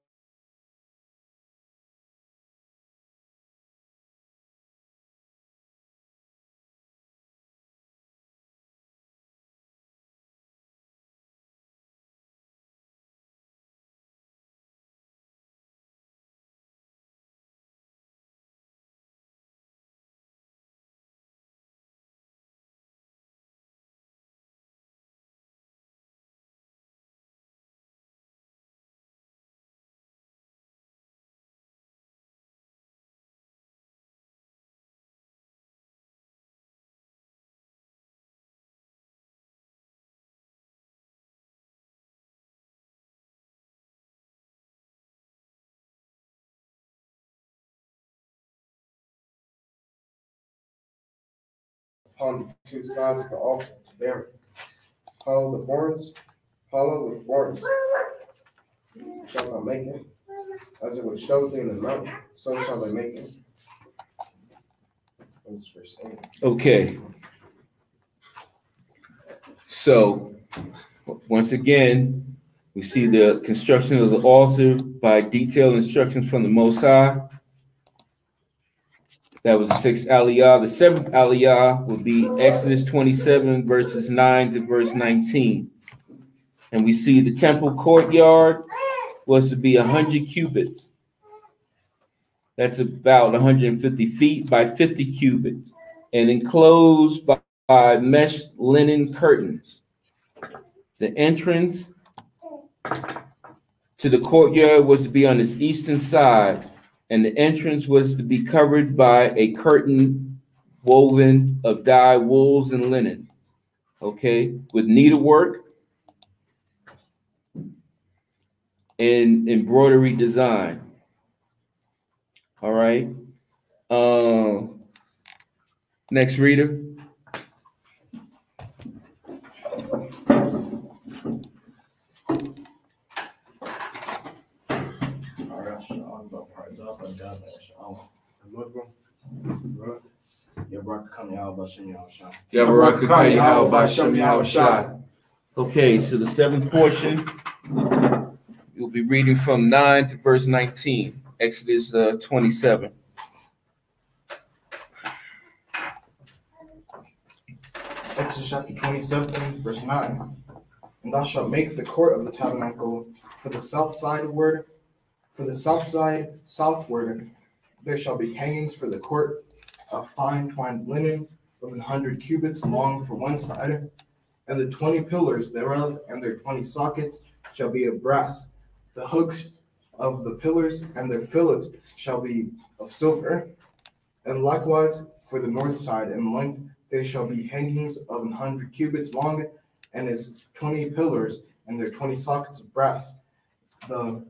upon the 2 sides of the altar to bear it. Hollow with horns. Shall thou make it, as it would show thee in the mount, so shall they make it. Okay. So once again, we see the construction of the altar by detailed instructions from the Most High. That was the 6th aliyah. The 7th aliyah would be Exodus 27, verses 9 to verse 19. And we see the temple courtyard was to be 100 cubits. That's about 150 feet by 50 cubits, and enclosed by mesh linen curtains. The entrance to the courtyard was to be on its eastern side, and the entrance was to be covered by a curtain woven of dyed wools and linen, okay, with needlework and embroidery design. All right. Next reader. Okay, so the seventh portion, you'll be reading from 9 to verse 19, Exodus 27. Exodus chapter 27, verse 9. And thou shalt make the court of the tabernacle for the south sideward. For the south side southward, there shall be hangings for the court of fine twined linen of 100 cubits long for one side, and the 20 pillars thereof and their 20 sockets shall be of brass. The hooks of the pillars and their fillets shall be of silver. And likewise for the north side in length there shall be hangings of 100 cubits long, and its 20 pillars and their 20 sockets of brass. The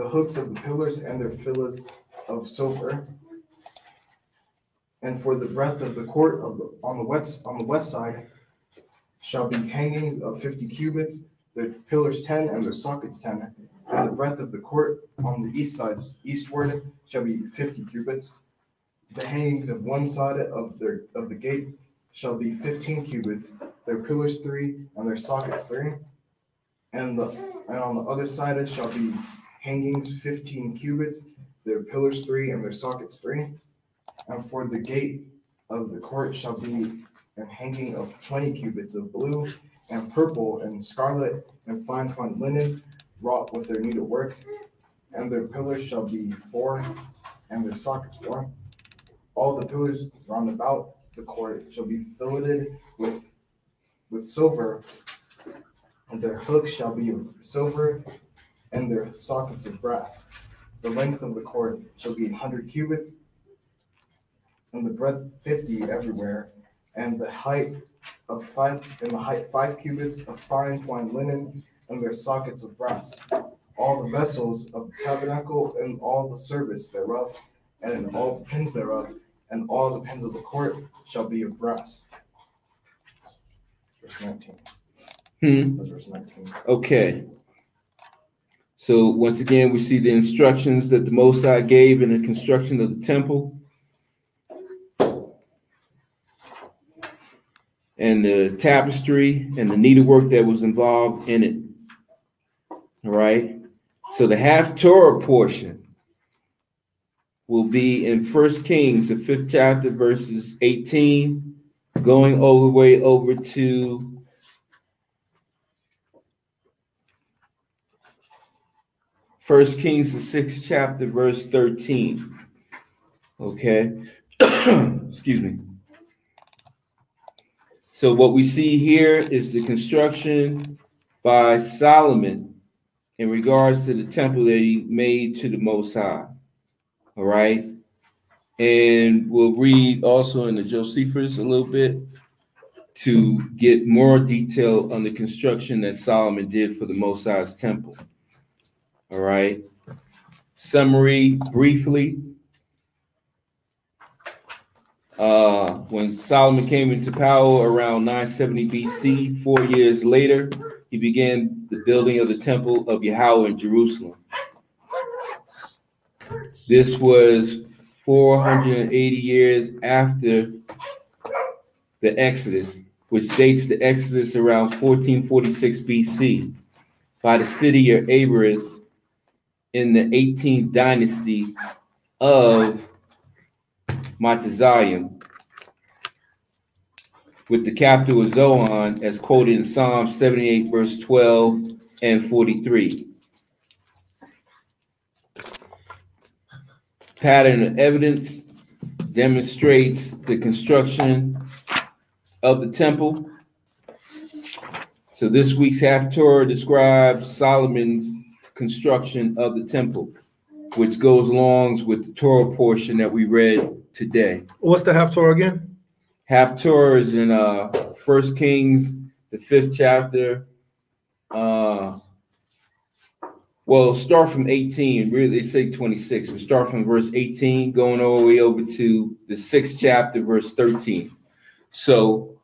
hooks of the pillars and their fillets of silver. And for the breadth of the court on the west side shall be hangings of 50 cubits, their pillars 10 and their sockets 10. And the breadth of the court on the east side eastward shall be 50 cubits. The hangings of one side of the gate shall be 15 cubits, their pillars 3 and their sockets 3. And on the other side it shall be hangings 15 cubits, their pillars 3 and their sockets 3. And for the gate of the court shall be an hanging of 20 cubits of blue and purple and scarlet and fine twined linen wrought with their needlework. And their pillars shall be 4 and their sockets 4. All the pillars round about the court shall be filleted with silver, and their hooks shall be of silver, and their sockets of brass. The length of the court shall be 100 cubits, and the breadth 50 everywhere, and the height 5 cubits of fine twined linen, and their sockets of brass. All the vessels of the tabernacle and all the service thereof, and all the pins thereof, and all the pins of the court shall be of brass. Verse 19. That's verse 19. Okay. So once again, we see the instructions that the Most High gave in the construction of the temple. And the tapestry and the needlework that was involved in it. All right. So the Haftorah portion will be in 1 Kings, the 5th chapter, verses 18, going all the way over to First Kings, the 6th chapter, verse 13. Okay. Excuse me. So what we see here is the construction by Solomon in regards to the temple that he made to the Most High. All right. And we'll read also in the Josephus a little bit to get more detail on the construction that Solomon did for the Most High's temple. All right. Summary briefly. When Solomon came into power around 970 BC, 4 years later, he began the building of the temple of Yahweh in Jerusalem. This was 480 years after the Exodus, which dates the Exodus around 1446 BC by the city of Abaris in the 18th dynasty of Matazayim, with the capital of Zoan as quoted in Psalm 78, verse 12 and 43. Pattern of evidence demonstrates the construction of the temple. So this week's Haftorah describes Solomon's construction of the temple, which goes along with the Torah portion that we read today. What's the Haftorah again? Haftorah is in 1 Kings, the 5th chapter. Well, start from 18. Really, they say 26. We start from verse 18, going all the way over to the 6th chapter, verse 13. So,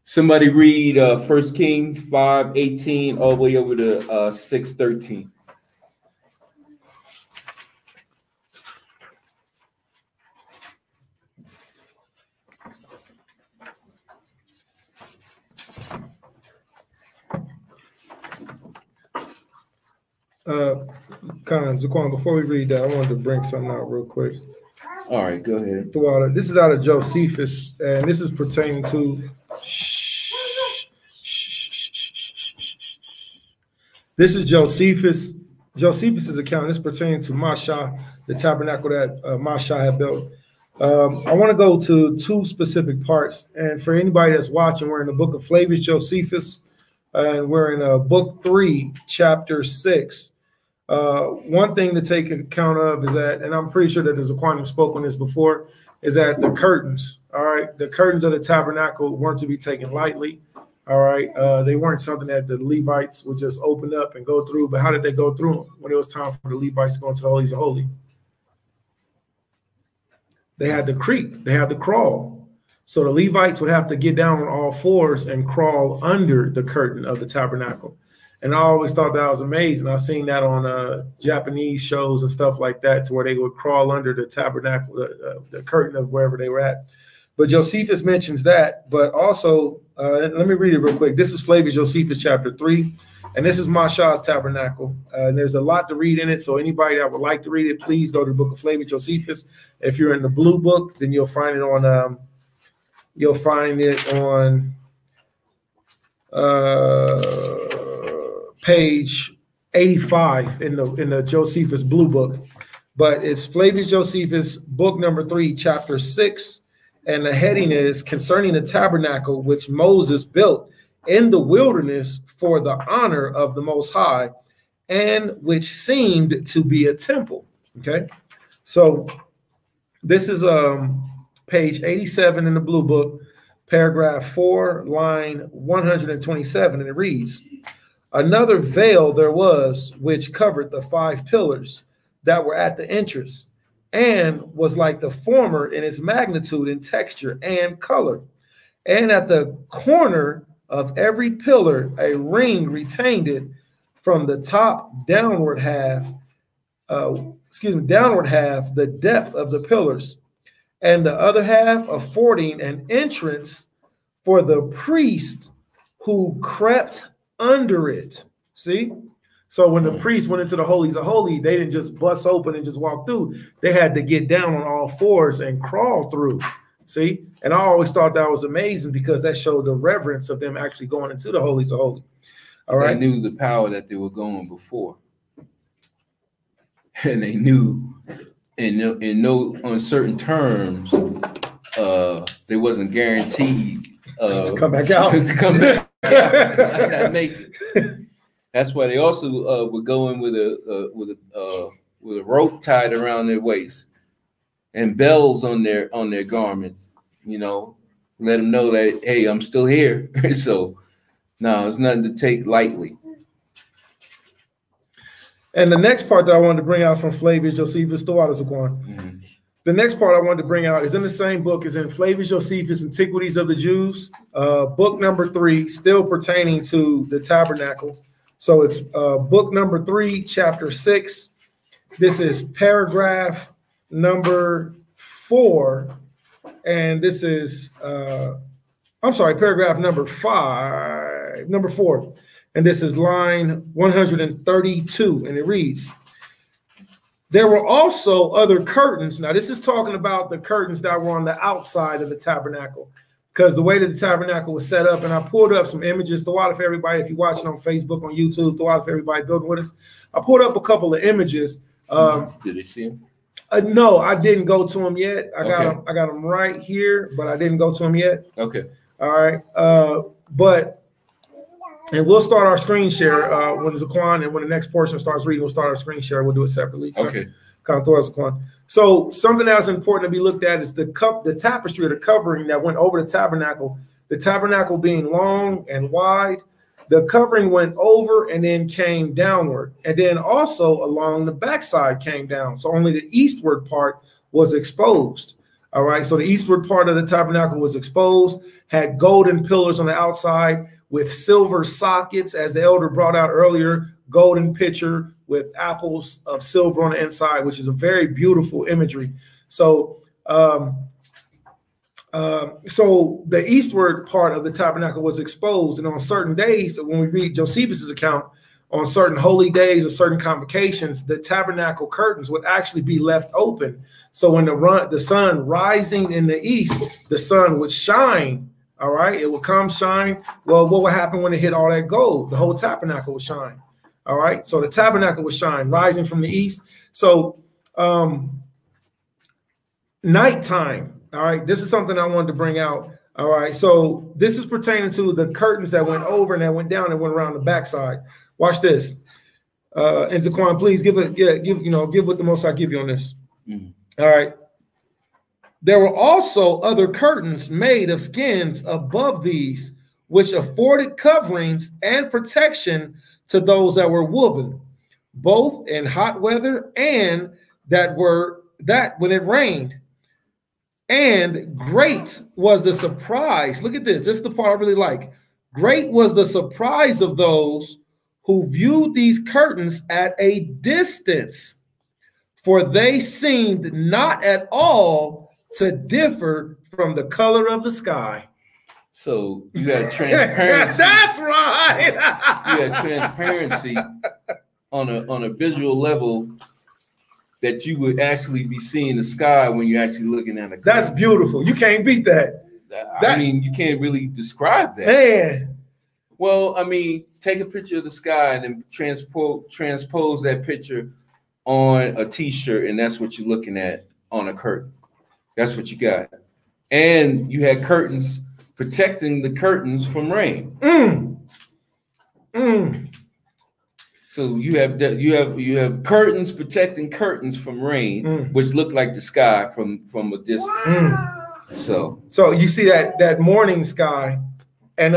somebody read 1 Kings 5:18 all the way over to 6:13. Zaquan, before we read that, I wanted to bring something out real quick. All right, go ahead. This is out of Josephus, and this is pertaining to. This is Josephus's account. This pertaining to Masha, the tabernacle that Masha had built. I want to go to two specific parts, and for anybody that's watching, we're in the book of Flavius Josephus, and we're in book 3, chapter 6. One thing to take account of is that, and I'm pretty sure that the Zaquan spoke on this before, is that the curtains, all right, the curtains of the tabernacle weren't to be taken lightly, all right. They weren't something that the Levites would just open up and go through. But how did they go through them when it was time for the Levites to go into the Holies of Holy? They had to creep, they had to crawl. So the Levites would have to get down on all fours and crawl under the curtain of the tabernacle. And I always thought that was amazing. I've seen that on Japanese shows and stuff like that, to where they would crawl under the tabernacle, the curtain of wherever they were at. But Josephus mentions that. But also, let me read it real quick. This is Flavius Josephus chapter 3, and this is Masha's tabernacle. And there's a lot to read in it. So anybody that would like to read it, please go to the book of Flavius Josephus. If you're in the blue book, then you'll find it on. Page 85 in the Josephus Blue Book. But it's Flavius Josephus, book number 3, chapter 6, and the heading is Concerning the Tabernacle which Moses built in the wilderness for the honor of the Most High, and which seemed to be a temple. Okay, so this is page 87 in the Blue Book, paragraph 4, line 127, and it reads, Another veil there was which covered the 5 pillars that were at the entrance, and was like the former in its magnitude and texture and color. And at the corner of every pillar a ring retained it from the top downward half, the depth of the pillars, and the other half affording an entrance for the priest who crept under it. See? So when the priest went into the holies of holy, they didn't just bust open and just walk through. They had to get down on all fours and crawl through. See? And I always thought that was amazing, because that showed the reverence of them actually going into the holies of holy. All right. They knew the power that they were going before. And they knew in no uncertain terms, they wasn't guaranteed to come back out. To come back. Not make it. That's why they also were going with a rope tied around their waist and bells on their garments. You know, let them know that, hey, I'm still here. So no, it's nothing to take lightly. And the next part that I wanted to bring out from Flavius Josephus, the next part I wanted to bring out is in the same book, is in Flavius Josephus, Antiquities of the Jews, book number 3, still pertaining to the tabernacle. So it's book number 3, chapter 6. This is paragraph number 4. And this is, paragraph number 4. And this is line 132. And it reads, There were also other curtains. Now, this is talking about the curtains that were on the outside of the tabernacle, because the way that the tabernacle was set up, and I pulled up some images, throw out for everybody. If you're watching on Facebook, on YouTube, throw out for everybody building with us. I pulled up a couple of images. Did they see them? No, I didn't go to them yet. I got them right here, but I didn't go to them yet. Okay. All right. But And we'll start our screen share when Zaquan, and when the next portion starts reading, we'll start our screen share. We'll do it separately. Okay. Zaquan. So something that's important to be looked at is the tapestry or the covering that went over the tabernacle. The tabernacle being long and wide, the covering went over and then came downward, and then also along the backside came down. So only the eastward part was exposed. All right. So the eastward part of the tabernacle was exposed, had golden pillars on the outside with silver sockets, as the elder brought out earlier, golden pitcher with apples of silver on the inside, which is a very beautiful imagery. So, so the eastward part of the tabernacle was exposed, and on certain days, when we read Josephus's account, on certain holy days or certain convocations, the tabernacle curtains would actually be left open. So when the sun rising in the east, the sun would shine. All right, it would come shine. Well, what would happen when it hit all that gold? The whole tabernacle would shine. All right, so the tabernacle would shine, rising from the east. So nighttime. All right, this is something I wanted to bring out. All right, so this is pertaining to the curtains that went over and that went down and went around the backside. Watch this. And Zaquan, please give what the most I give you on this. All right. There were also other curtains made of skins above these, which afforded coverings and protection to those that were woven, both in hot weather and that when it rained. And great was the surprise. Look at this. This is the part I really like. Great was the surprise of those who viewed these curtains at a distance, for they seemed not at all to differ from the color of the sky. So you had transparency. That's right. You had transparency on a visual level that you would actually be seeing the sky when you're actually looking at it. That's beautiful. You can't beat that. I mean, you can't really describe that. Man. Well, I mean, take a picture of the sky and then transpose that picture on a t-shirt, and that's what you're looking at on a curtain. That's what you got. And you had curtains protecting the curtains from rain. So you have curtains protecting curtains from rain, which look like the sky from a distance. So you see that morning sky, and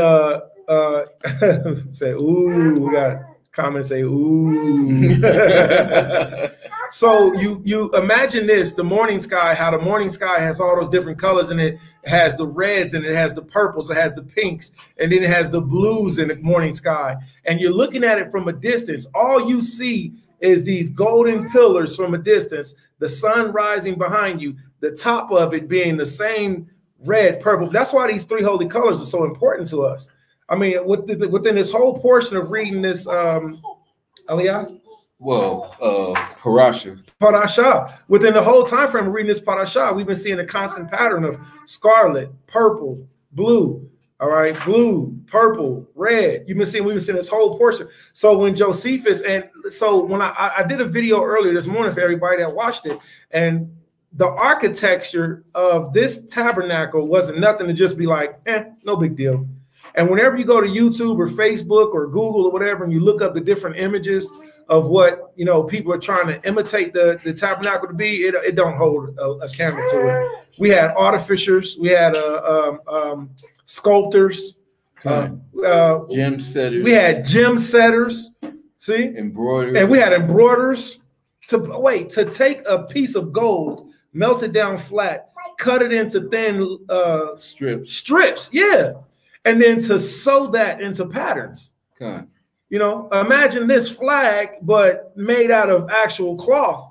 say ooh. We got comments say ooh. So you imagine this, the morning sky, how the morning sky has all those different colors in it. It has the reds and it has the purples, it has the pinks, and then it has the blues in the morning sky. And you're looking at it from a distance. All you see is these golden pillars from a distance, the sun rising behind you, the top of it being the same red, purple. That's why these three holy colors are so important to us. I mean, within this whole portion of reading this, Aliyah? Well, Parasha. Within the whole time frame of reading this Parasha, we've been seeing a constant pattern of scarlet, purple, blue. All right, blue, purple, red. We've been seeing this whole portion. So when Josephus, and so when I did a video earlier this morning for everybody that watched it, and the architecture of this tabernacle wasn't nothing to just be like, no big deal. And whenever you go to YouTube or Facebook or Google or whatever, and you look up the different images of what people are trying to imitate the tabernacle to be, it don't hold a candle to it. We had artificers, we had sculptors, gem setters. We had gem setters. See, embroiderers, and we had embroiderers to take a piece of gold, melt it down flat, cut it into thin strips, yeah. And then to sew that into patterns. Okay. Imagine this flag, but made out of actual cloth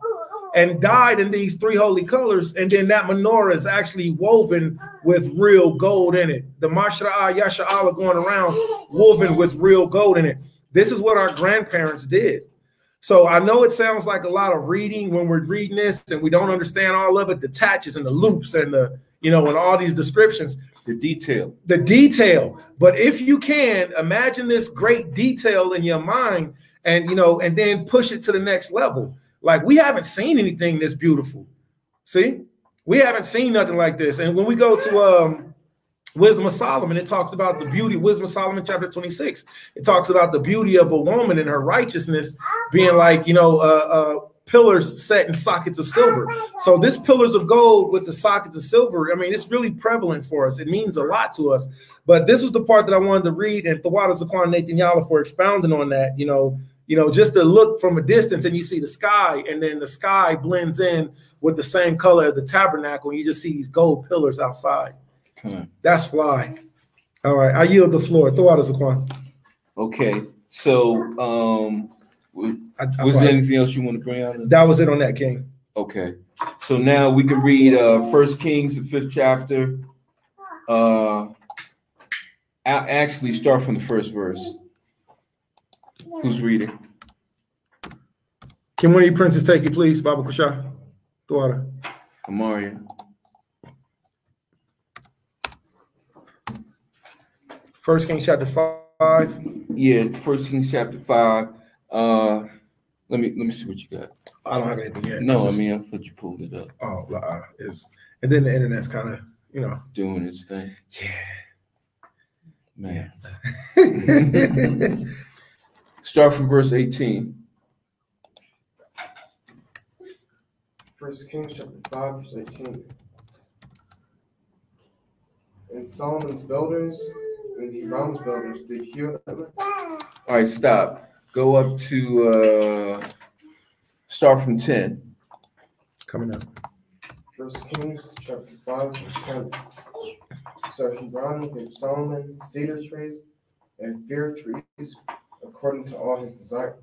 and dyed in these three holy colors. And then that menorah is actually woven with real gold in it. The Mashra'ah, Yasha'Allah going around woven with real gold in it. This is what our grandparents did. So I know it sounds like a lot of reading when we're reading this and we don't understand all of it, the tatches and the loops and and all these descriptions. The detail. But if you can imagine this great detail in your mind and then push it to the next level. Like, we haven't seen anything this beautiful. See, we haven't seen nothing like this. And when we go to Wisdom of Solomon, it talks about the beauty. Wisdom of Solomon, chapter 26. It talks about the beauty of a woman and her righteousness being like, pillars set in sockets of silver. So this pillars of gold with the sockets of silver, I mean, it's really prevalent for us. It means a lot to us. But this was the part that I wanted to read, and Tawada Zaquan Nathan Yala for expounding on that, just to look from a distance and you see the sky, and then the sky blends in with the same color of the tabernacle, and you just see these gold pillars outside. That's fly. All right, I yield the floor. Tawada Zaquan. Okay, so was there anything else you want to bring out? That was it on that, King. Okay, so now we can read 1 Kings, the 5th chapter. Actually start from the first verse. Who's reading? Can one of you princes take it, please? Baba Kusha. Tawada. Amaria. 1 Kings chapter 5. Yeah, 1 Kings chapter 5. Let me see what you got. I don't have anything yet. No, I thought you pulled it up. Oh, and then the internet's kind of, doing its thing. Yeah. Man. Start from verse 18. 1 Kings chapter 5, verse 18. And Solomon's builders and Hiram's builders did hear them. All right, stop. Go up to start from 10. Coming up. 1 Kings chapter 5, verse 10. So Hiram gave Solomon cedar trees and fir trees according to all his desire.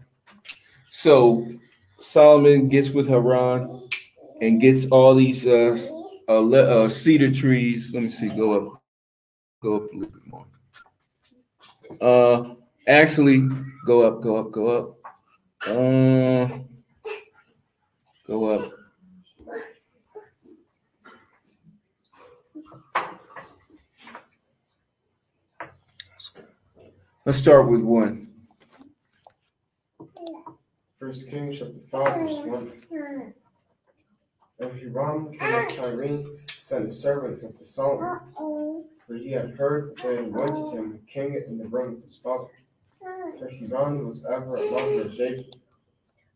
So Solomon gets with Haran and gets all these cedar trees. Let me see. Go up a little bit more. Actually, go up. Go up. Let's start with 1. 1 Kings chapter 5, verse 1. And Hiram, king of Tyre, sent his servants unto Solomon, for he had heard that they had anointed him king in the room of his father. For Hiram was ever a lover of David.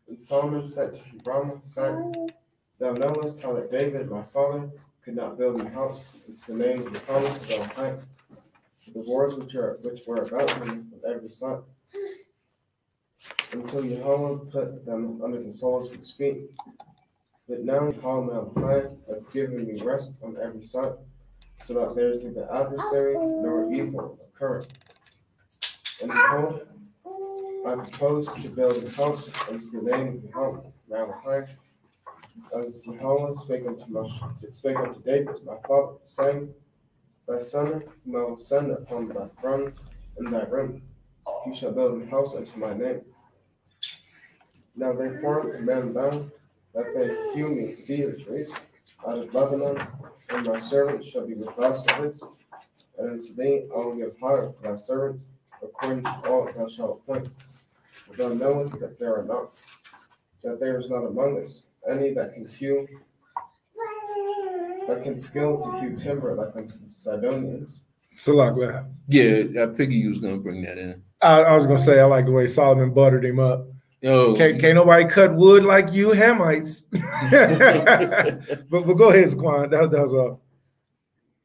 And Solomon said to Hiram, saying, Thou knowest how that David, my father, could not build a house into the name of Yahweh thou height, for the wars which were about him on every side, until Yahweh put them under the soles of his feet. But now Yahweh High hath given me rest on every side, so that there is neither adversary nor evil occurring. And behold, I propose to build a house unto the name of Yahweh, now high, as Yahweh spake unto David, my father, saying, Thy son whom I will send upon thy throne in thy room, he shall build a house unto my name. Now therefore command thou that they hew me cedar trees out of Lebanon, and my servants shall be with thy servants, and unto thee I will give hire for thy servants, according to all that thou shalt appoint. For thou knowest that there is not among us any that can skill to hew timber like unto the Sidonians. Salak, Yeah, I figured you was gonna bring that in. I was gonna say I like the way Solomon buttered him up. Oh, Can't nobody cut wood like you Hamites. but go ahead, Squan. That was all.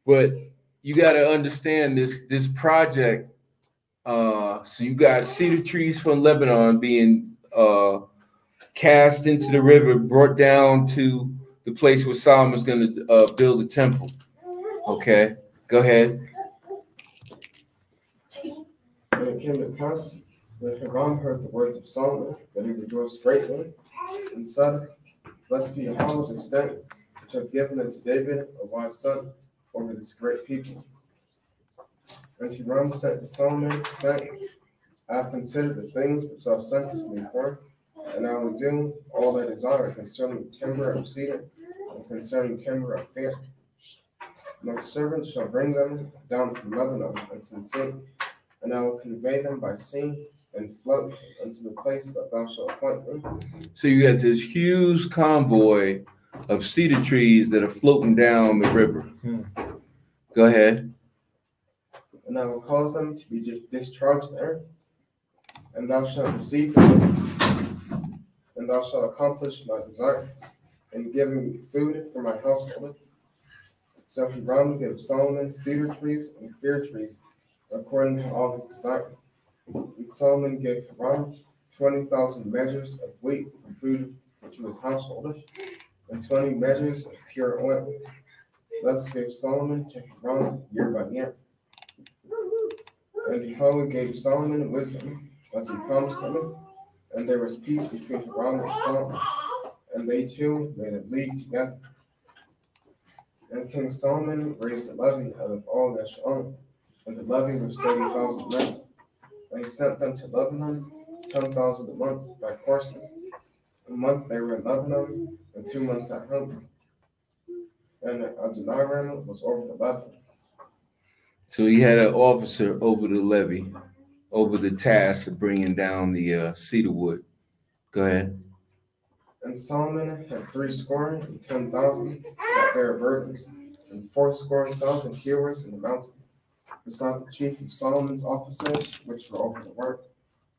But you got to understand this project. So you got cedar trees from Lebanon being cast into the river, brought down to the place where Solomon's going to build a temple. Okay, go ahead. And it came to pass, when Hiram heard the words of Solomon, that he rejoiced greatly, and said, Blessed be Yahweh this day, which hath given unto David a wise son over this great people. And Hiram said to Solomon, saying, I have considered the things which thou sentest me for, and I will do all thy desire concerning timber of cedar, and concerning timber of fir. My servants shall bring them down from Lebanon unto the sea, and I will convey them by sea, and float unto the place that thou shalt appoint me. So you got this huge convoy of cedar trees that are floating down the river. Go ahead. and I will cause them to be discharged there, and thou shalt receive them, and thou shalt accomplish my desire in giving me food for my household. So Hiram gave Solomon cedar trees and fir trees according to all his desire. And Solomon gave Hiram 20,000 measures of wheat for food to his household, and 20 measures of pure oil. Thus gave Solomon to Hiram year by year. And Jehovah gave Solomon wisdom, as he promised him, and there was peace between Hiram and Solomon, and they two made a league together. And King Solomon raised a levy out of all Yeshurun, and the levy was 30,000 men. And he sent them to Lebanon, 10,000 a month by horses. A month they were in Lebanon, and 2 months at home. And Adoniram was over the levy. So he had an officer over the levy, over the task of bringing down the cedar wood. Go ahead. And Solomon had 70,010 that bare burdens, and 70,000 hewers in the mountain, beside the chief of Solomon's officers, which were over the work,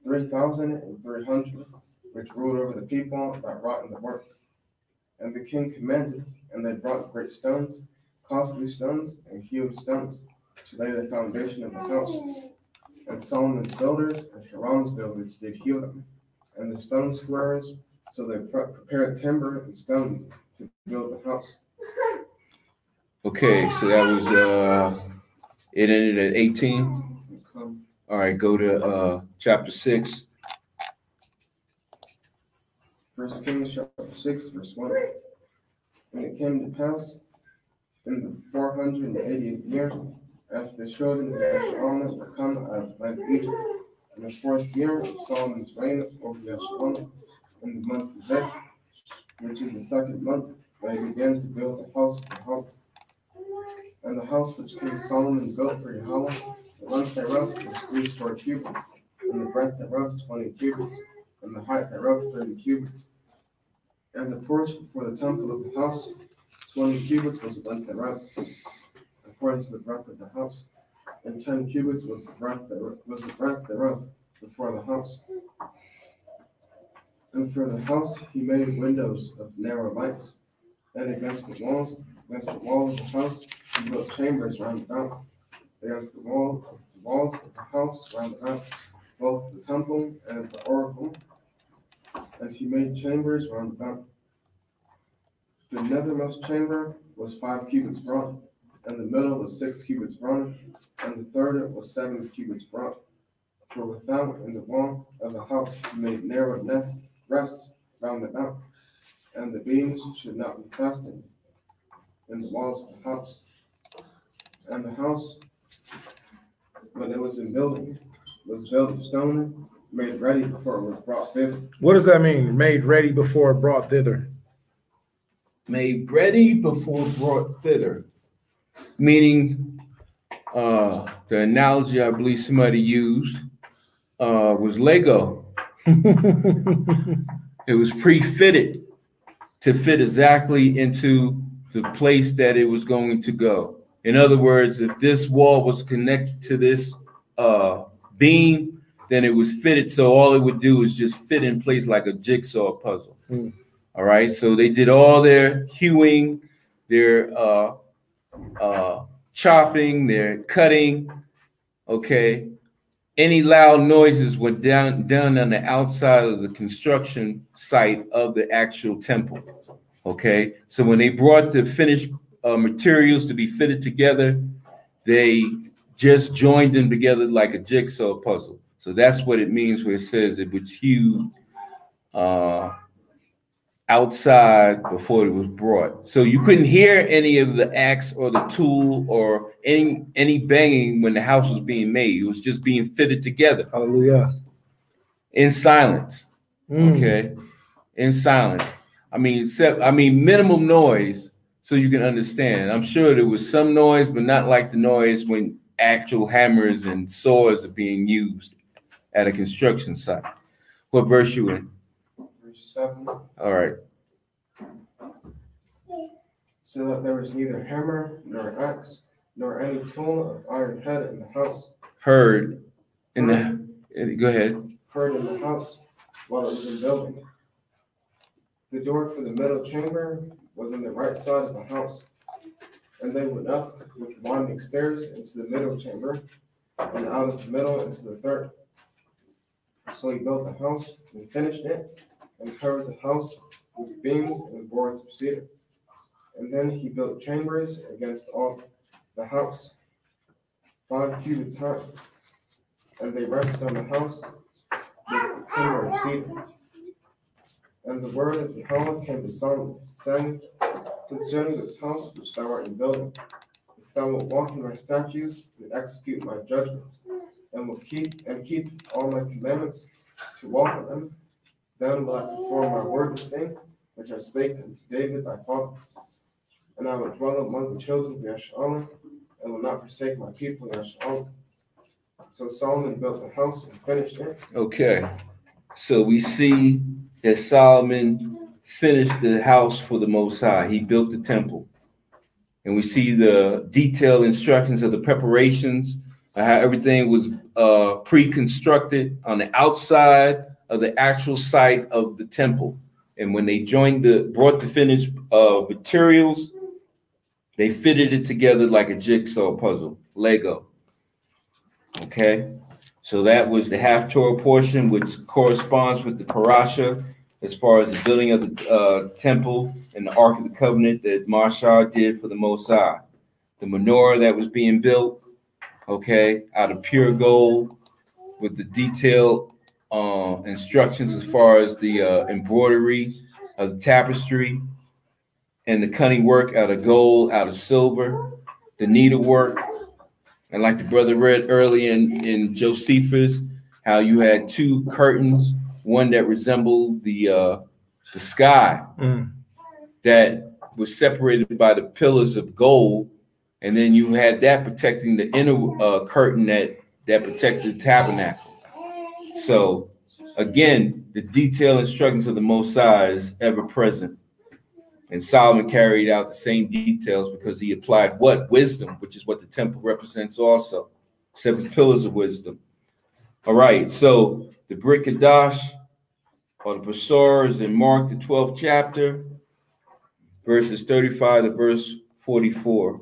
3,300, which ruled over the people that wrought in the work. And the king commanded, and they brought great stones, costly stones, and hewed stones, to lay the foundation of the house. And Solomon's builders and Hiram's builders did hew them, and the stone squarers, so they prepared timber and stones to build the house. Okay, so that was it ended at 18. All right, go to chapter 6. 1 Kings chapter 6, verse 1. And it came to pass in the 480th year, after the children of Yeshurun were come out of the land of Egypt, in the 4th year of Solomon's reign over Yeshurun, in the month of Zeph, which is the 2nd month, they began to build the house of Yahweh. And the house which King Solomon built for Yahweh, the length thereof was 80 cubits, and the breadth thereof 20 cubits, and the height thereof 30 cubits. And the porch before the temple of the house, 20 cubits was the length thereof, according to the breadth of the house, and 10 cubits was the breadth thereof before the house. And for the house he made windows of narrow lights, and against the wall of the house he built chambers round about, against the walls of the house round about, both the temple and the oracle. And he made chambers round about. The nethermost chamber was 5 cubits broad, and the middle was 6 cubits broad, and the third was 7 cubits broad. For without in the wall of the house he made narrow rests round about, and the beams should not be fastened in the walls of the house. And the house, when it was in building, was built of stone, made ready before it was brought thither. What does that mean? Made ready before brought thither. Made ready before brought thither. Meaning, the analogy I believe somebody used was Lego. It was pre-fitted to fit exactly into the place that it was going to go. In other words, if this wall was connected to this beam, then it was fitted, so all it would do is just fit in place like a jigsaw puzzle. All right, so they did all their hewing, their chopping, their cutting. Okay, any loud noises were done on the outside of the construction site of the actual temple. Okay, so when they brought the finished materials to be fitted together, they just joined them together like a jigsaw puzzle. So that's what it means where it says it was hewed outside before it was brought. So you couldn't hear any of the axe or the tool or any banging when the house was being made. It was just being fitted together. Hallelujah. In silence. Okay. In silence. I mean, minimum noise so you can understand. I'm sure there was some noise, but not like the noise when actual hammers and saws are being used at a construction site. What verse you in? Verse 7. All right. So that there was neither hammer nor axe, nor any tool of iron head in the house. Heard in the, go ahead. Heard in the house while it was in building. The door for the middle chamber was on the right side of the house, and they went up with winding stairs into the middle chamber, and out of the middle into the third. So he built the house and finished it, and covered the house with beams and boards of cedar. And then he built chambers against all the house, 5 cubits high, and they rested on the house with the timber of cedar. And the word of Yahweh came to Solomon, saying, concerning this house which thou art in building, if thou wilt walk in my statutes and execute my judgments, and will keep all my commandments to walk in them, then will I perform my word and thing which I spake unto David thy father. And I will dwell among the children of Yasharim, and will not forsake my people Yasharim. So Solomon built the house and finished it. Okay, so we see that Solomon finished the house for the Most High. He built the temple. And we see the detailed instructions of the preparations, how everything was pre-constructed on the outside of the actual site of the temple. And when they brought the finished materials, they fitted it together like a jigsaw puzzle, Lego. Okay, so that was the half Torah portion, which corresponds with the parasha as far as the building of the temple and the Ark of the Covenant that Mashah did for the Most High. The menorah that was being built, okay, out of pure gold with the detailed instructions as far as the embroidery of the tapestry and the cunning work out of gold, out of silver, the needlework. And like the brother read earlier in Josephus, how you had 2 curtains, one that resembled the sky that was separated by the pillars of gold, and then you had that protecting the inner curtain that protected the tabernacle. So again, the detailed instructions of the Most High is ever present. And Solomon carried out the same details because he applied what? Wisdom, which is what the temple represents also. 7 pillars of wisdom. All right, so the Brit Kadash, or the Pesor, is in Mark, the 12th chapter, verses 35 to verse 44.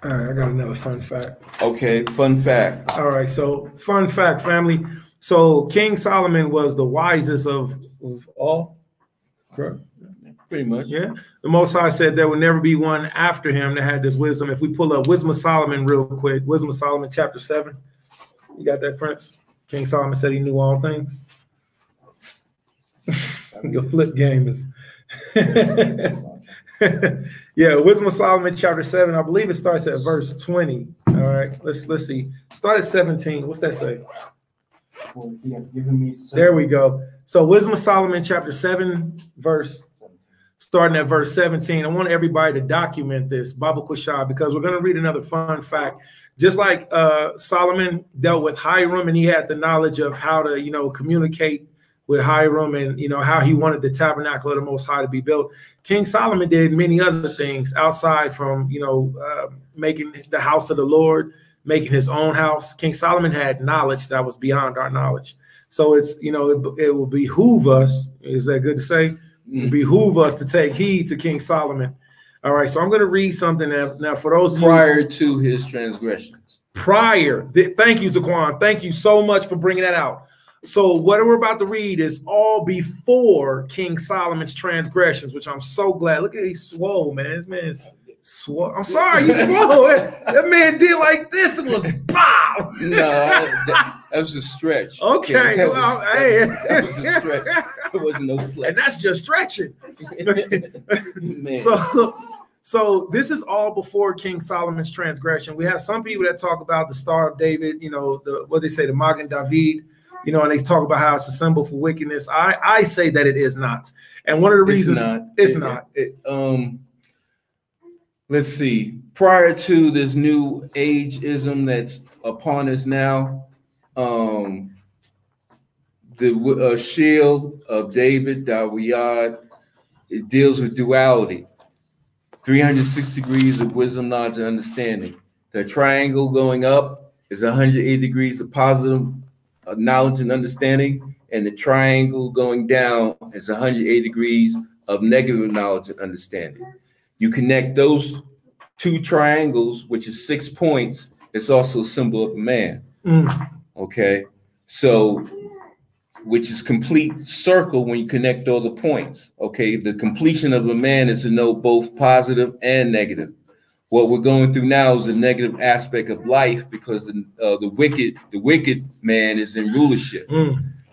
All right, I got another fun fact. Okay, fun fact. All right, so fun fact, family. So King Solomon was the wisest of all. Correct. Pretty much. Yeah. The Most High said there will never be one after him that had this wisdom. If we pull up Wisdom of Solomon real quick, Wisdom of Solomon chapter 7. You got that, Prince? King Solomon said he knew all things. Your flip game is... Yeah, Wisdom of Solomon chapter 7. I believe it starts at verse 20. All right, let's see. Start at 17. What's that say? There we go. So Wisdom of Solomon chapter 7, starting at verse 17. I want everybody to document this, Baba Kushai, because we're going to read another fun fact. Just like Solomon dealt with Hiram, and he had the knowledge of how to, communicate with Hiram, and how he wanted the tabernacle of the Most High to be built. King Solomon did many other things outside from making the house of the Lord, making his own house. King Solomon had knowledge that was beyond our knowledge. So it's it will behoove us. Is that good to say? It behoove us to take heed to King Solomon. All right, so I'm going to read something now for those prior to his transgressions. Thank you, Zaquan. Thank you so much for bringing that out. So what we're about to read is all before King Solomon's transgressions, which I'm so glad. Look at he's swole, man. This man is swole. I'm sorry, you swole. That man did like this and was bow. No, that was a stretch. Okay, that was a stretch. There wasn't no flex. And that's just stretching. Man. So this is all before King Solomon's transgression. We have some people that talk about the Star of David, what they say, the Magen David. And they talk about how it's a symbol for wickedness. I say that it is not. And one of the reasons it's not. Let's see. Prior to this new ageism that's upon us now. The shield of David, Dawiyad, it deals with duality. 360 degrees of wisdom, knowledge, and understanding. The triangle going up is 180 degrees of positive knowledge and understanding, and the triangle going down is 180 degrees of negative knowledge and understanding. You connect those two triangles, which is 6 points. It's also a symbol of a man. Okay, so which is complete circle when you connect all the points. Okay, the completion of a man is to know both positive and negative. What we're going through now is the negative aspect of life, because the wicked man is in rulership.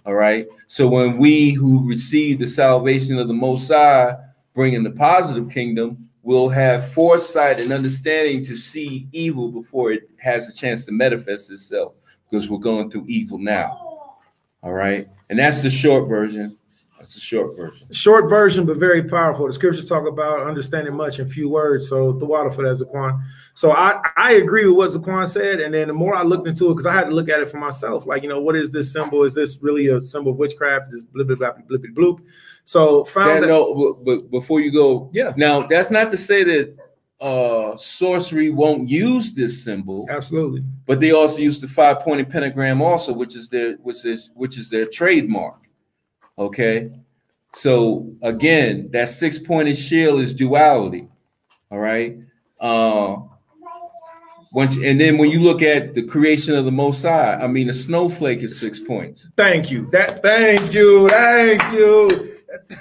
All right. So when we who receive the salvation of the Most High bring in the positive kingdom, we'll have foresight and understanding to see evil before it has a chance to manifest itself, because we're going through evil now. All right. And that's the short version. That's the short version. Short version, but very powerful. The scriptures talk about understanding much in few words. So the water for that, Zaquan. So I agree with what Zaquan said. And then the more I looked into it, because I had to look at it for myself, like, you know, what is this symbol? Is this really a symbol of witchcraft? This blip, blip, blip, blip, bloop. So found that. No, but before you go, yeah. Now that's not to say that sorcery won't use this symbol. Absolutely. But they also use the 5-pointed pentagram also, which is their trademark. Okay. So again, that 6-pointed shield is duality. All right. And then when you look at the creation of the Most High, I mean, a snowflake is 6 points. Thank you. Thank you.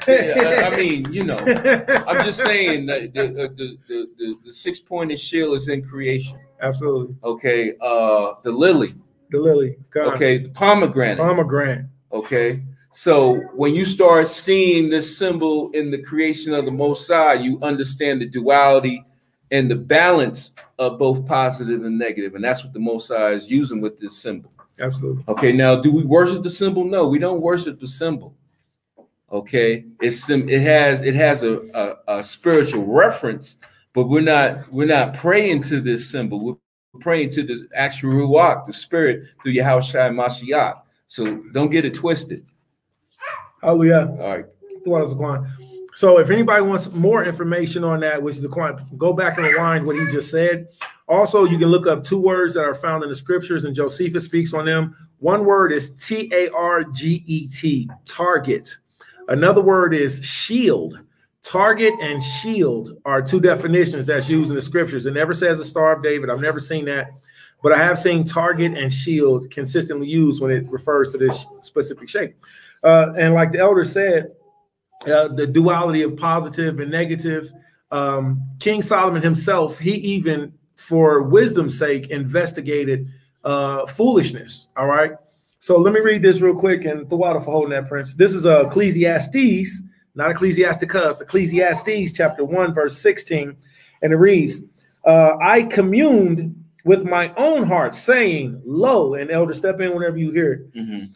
Yeah, I mean, you know, I'm just saying that the 6-pointed shield is in creation. Absolutely. Okay. The lily. Okay. The pomegranate. Okay. So when you start seeing this symbol in the creation of the Most High, you understand the duality and the balance of both positive and negative. And that's what the Most High is using with this symbol. Absolutely. Okay. Now, do we worship the symbol? No, we don't worship the symbol. Okay. It has a spiritual reference, but we're not praying to this symbol. We're praying to the actual Ruach, the spirit, through Yahushua Mashiach. So don't get it twisted. Hallelujah. All right. So if anybody wants more information on that, which is the go back and rewind what he just said. Also, you can look up 2 words that are found in the scriptures, and Josephus speaks on them. One word is Target, target. Another word is shield. Target and shield are 2 definitions that's used in the scriptures. It never says a Star of David. I've never seen that, but I have seen target and shield consistently used when it refers to this specific shape. And like the elder said, the duality of positive and negative. King Solomon himself, he even, for wisdom's sake, investigated foolishness. All right. So let me read this real quick, and the water for holding that, Prince. This is Ecclesiastes, not Ecclesiasticus, Ecclesiastes chapter 1, verse 16. And it reads, I communed with my own heart, saying, lo, and elder, step in whenever you hear it. Mm-hmm.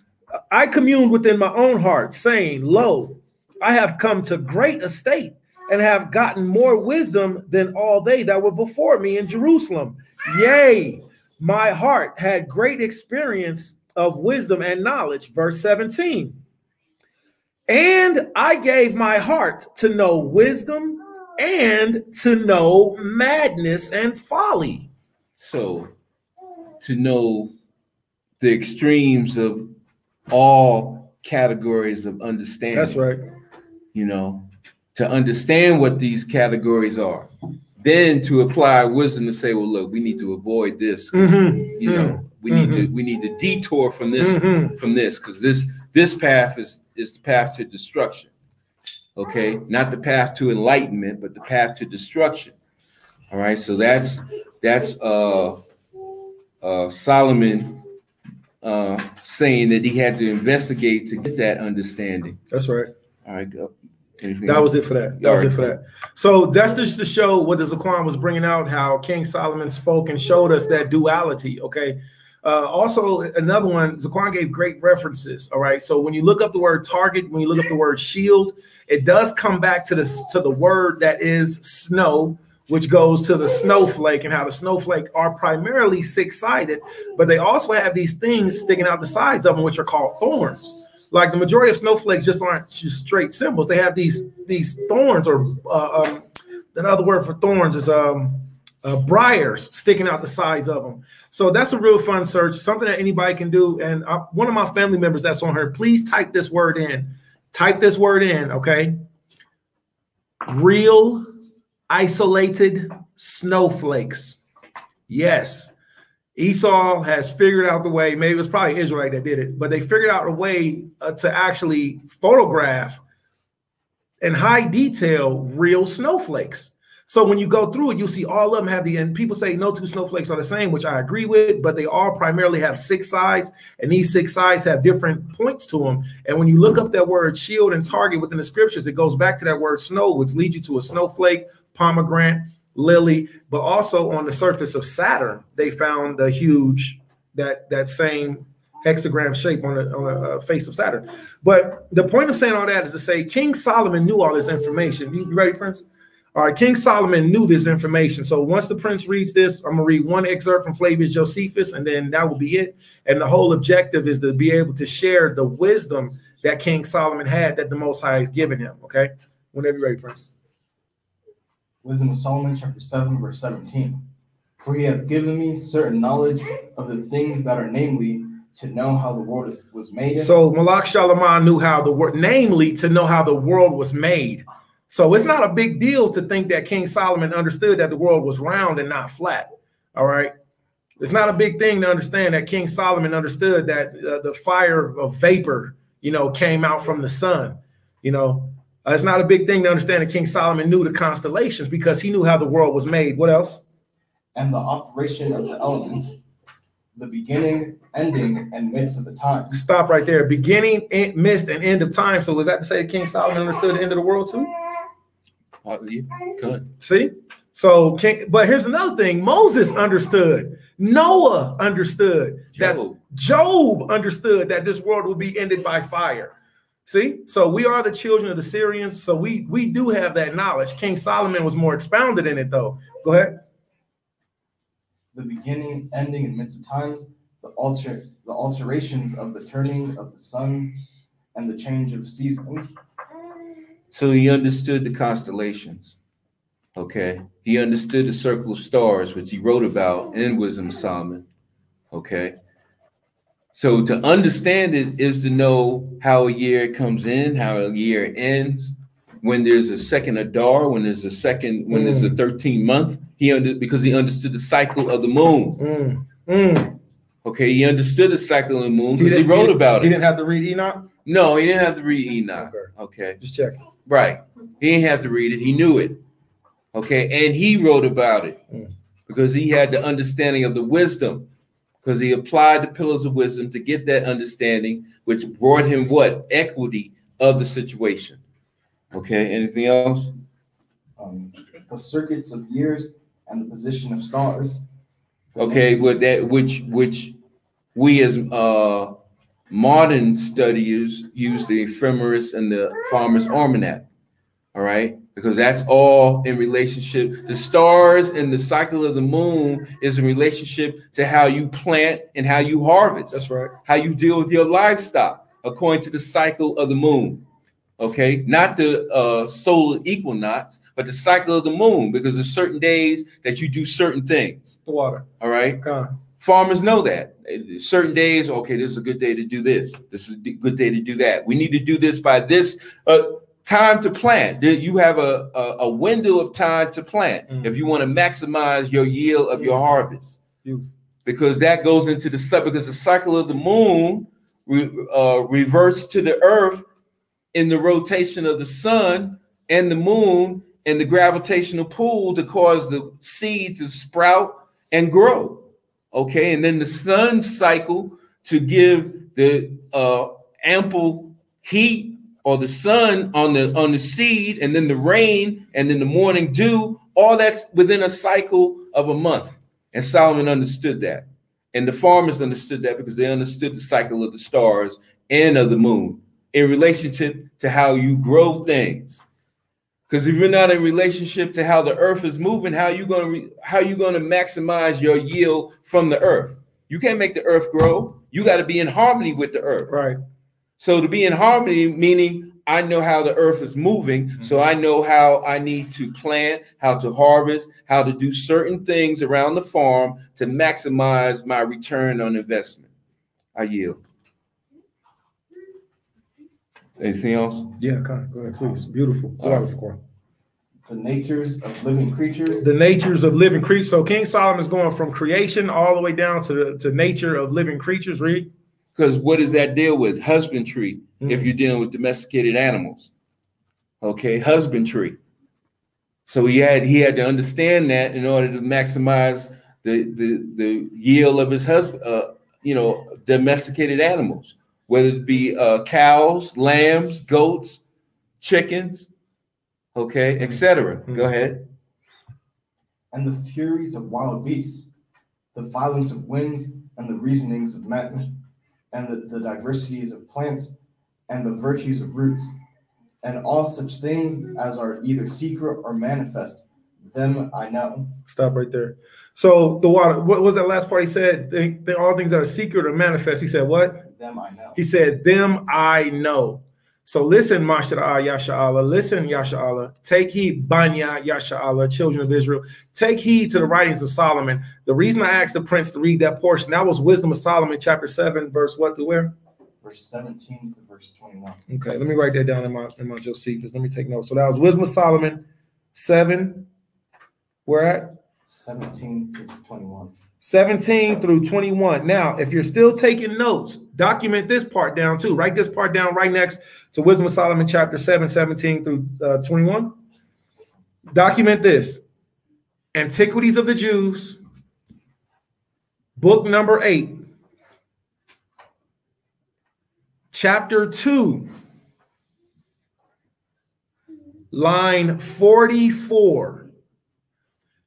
I communed within my own heart, saying, lo, I have come to great estate and have gotten more wisdom than all they that were before me in Jerusalem. Yea, my heart had great experience of wisdom and knowledge. Verse 17. And I gave my heart to know wisdom and to know madness and folly. So to know the extremes of all categories of understanding. That's right. You know, to understand what these categories are, then to apply wisdom to say, well, look, we need to avoid this. You know, we need to detour from this, because this path is the path to destruction. Okay, not the path to enlightenment, but the path to destruction. All right, so that's Solomon saying that he had to investigate to get that understanding. That's right. All right, go. That was it for that. So that's just to show what the Zaquan was bringing out, how King Solomon spoke and showed us that duality. Okay. Also, another one, Zaquan gave great references. All right. So when you look up the word target, when you look up the word shield, it does come back to the word that is snow, which goes to the snowflake and how the snowflake are primarily six-sided, but they also have these things sticking out the sides of them, which are called thorns. Like the majority of snowflakes just aren't just straight symbols. They have these thorns, or another word for thorns is briars sticking out the sides of them. So that's a real fun search, something that anybody can do. And one of my family members that's on here, please type this word in. Type this word in, okay? Real isolated snowflakes. Yes. Esau has figured out the way, maybe it was probably Israelite that did it, but they figured out a way to actually photograph in high detail real snowflakes. So when you go through it, you'll see all of them have the, and people say no two snowflakes are the same, which I agree with, but they all primarily have six sides, and these six sides have different points to them. And when you look up that word shield and target within the scriptures, it goes back to that word snow, which leads you to a snowflake, pomegranate, lily, but also on the surface of Saturn, they found a huge, that same hexagram shape on the face of Saturn. But the point of saying all that is to say King Solomon knew all this information. You ready, Prince? All right, King Solomon knew this information. So once the prince reads this, I'm going to read one excerpt from Flavius Josephus, and then that will be it. And the whole objective is to be able to share the wisdom that King Solomon had that the Most High has given him, okay? Whenever you're ready, Prince. Wisdom of Solomon, chapter 7, verse 17. For he hath given me certain knowledge of the things that are, namely, to know how the world was made. So Malak Shalaman knew how the world, namely, to know how the world was made. So it's not a big deal to think that King Solomon understood that the world was round and not flat. All right. It's not a big thing to understand that King Solomon understood that the fire of vapor, came out from the sun. It's not a big thing to understand that King Solomon knew the constellations because he knew how the world was made. What else? And the operation of the elements, the beginning, ending, and midst of the time. Stop right there. Beginning, midst, and end of time. So was that to say King Solomon understood the end of the world too? Good. See? So, but here's another thing. Moses understood. Noah understood. Job understood that this world will be ended by fire. See? So we are the children of the Syrians. So we do have that knowledge. King Solomon was more expounded in it, though. Go ahead. The beginning, ending, and midst of times, the alterations of the turning of the sun and the change of seasons. So he understood the constellations. Okay. He understood the circle of stars, which he wrote about in Wisdom of Solomon. Okay. So to understand it is to know how a year comes in, how a year ends, when there's a second Adar, when there's a 13th month, because he understood the cycle of the moon. Okay, he understood the cycle of the moon because he wrote about it. He didn't have to read Enoch? No, he didn't have to read Enoch. Okay. Just checking. Right. He didn't have to read it. He knew it. Okay. And he wrote about it because he had the understanding of the wisdom, because he applied the pillars of wisdom to get that understanding, which brought him what? Equity of the situation. Okay. Anything else? The circuits of years and the position of stars. Okay. With that, which we as modern studiers use the ephemeris and the farmer's almanac. All right. Because that's all in relationship. The stars and the cycle of the moon is in relationship to how you plant and how you harvest. That's right. How you deal with your livestock according to the cycle of the moon. Okay. Not the solar equinox, but the cycle of the moon, because there's certain days that you do certain things. The water. All right. Farmers know that. Certain days, okay, this is a good day to do this. This is a good day to do that. We need to do this by this time to plant. You have a window of time to plant if you want to maximize your yield of your harvest. Because that goes into the because the cycle of the moon reverts to the earth in the rotation of the sun and the moon and the gravitational pull to cause the seed to sprout and grow. Okay, and then the sun cycle to give the ample heat or the sun on the seed, and then the rain, and then the morning dew. All that's within a cycle of a month. And Solomon understood that, and the farmers understood that because they understood the cycle of the stars and of the moon in relationship to how you grow things. Because if you're not in relationship to how the earth is moving, how you going to maximize your yield from the earth? You can't make the earth grow. You got to be in harmony with the earth. Right. So to be in harmony, meaning I know how the earth is moving, so I know how I need to plant, how to harvest, how to do certain things around the farm to maximize my return on investment. I yield. Anything else? Yeah, go ahead, please. Beautiful. The natures of living creatures. The natures of living creatures. So King Solomon's going from creation all the way down to nature of living creatures. Read. Because what does that deal with? Husbandry, if you're dealing with domesticated animals. Okay, husbandry. So he had to understand that in order to maximize the yield of his husband, domesticated animals, whether it be cows, lambs, goats, chickens, okay, etc. Go ahead. And the furies of wild beasts, the violence of winds, and the reasonings of men, and the diversities of plants, and the virtues of roots, and all such things as are either secret or manifest, them I know. Stop right there. So the water, what was that last part he said? They all things that are secret or manifest. He said what? Them I know. He said, them I know. So listen, Mashallah, Yasha'Allah. Listen, Yasha'Allah. Take heed, Banya, Yasha'Allah, children of Israel. Take heed to the writings of Solomon. The reason I asked the prince to read that portion, that was Wisdom of Solomon, chapter 7, verse what to where? Verse 17 to verse 21. Okay, let me write that down in my Josephus. Let me take notes. So that was Wisdom of Solomon, 7. Where at? 17 to 21. 17 through 21. Now, if you're still taking notes, document this part down too. Write this part down right next to Wisdom of Solomon, chapter 7, 17 through 21. Document this. Antiquities of the Jews, book number 8, chapter 2, line 44.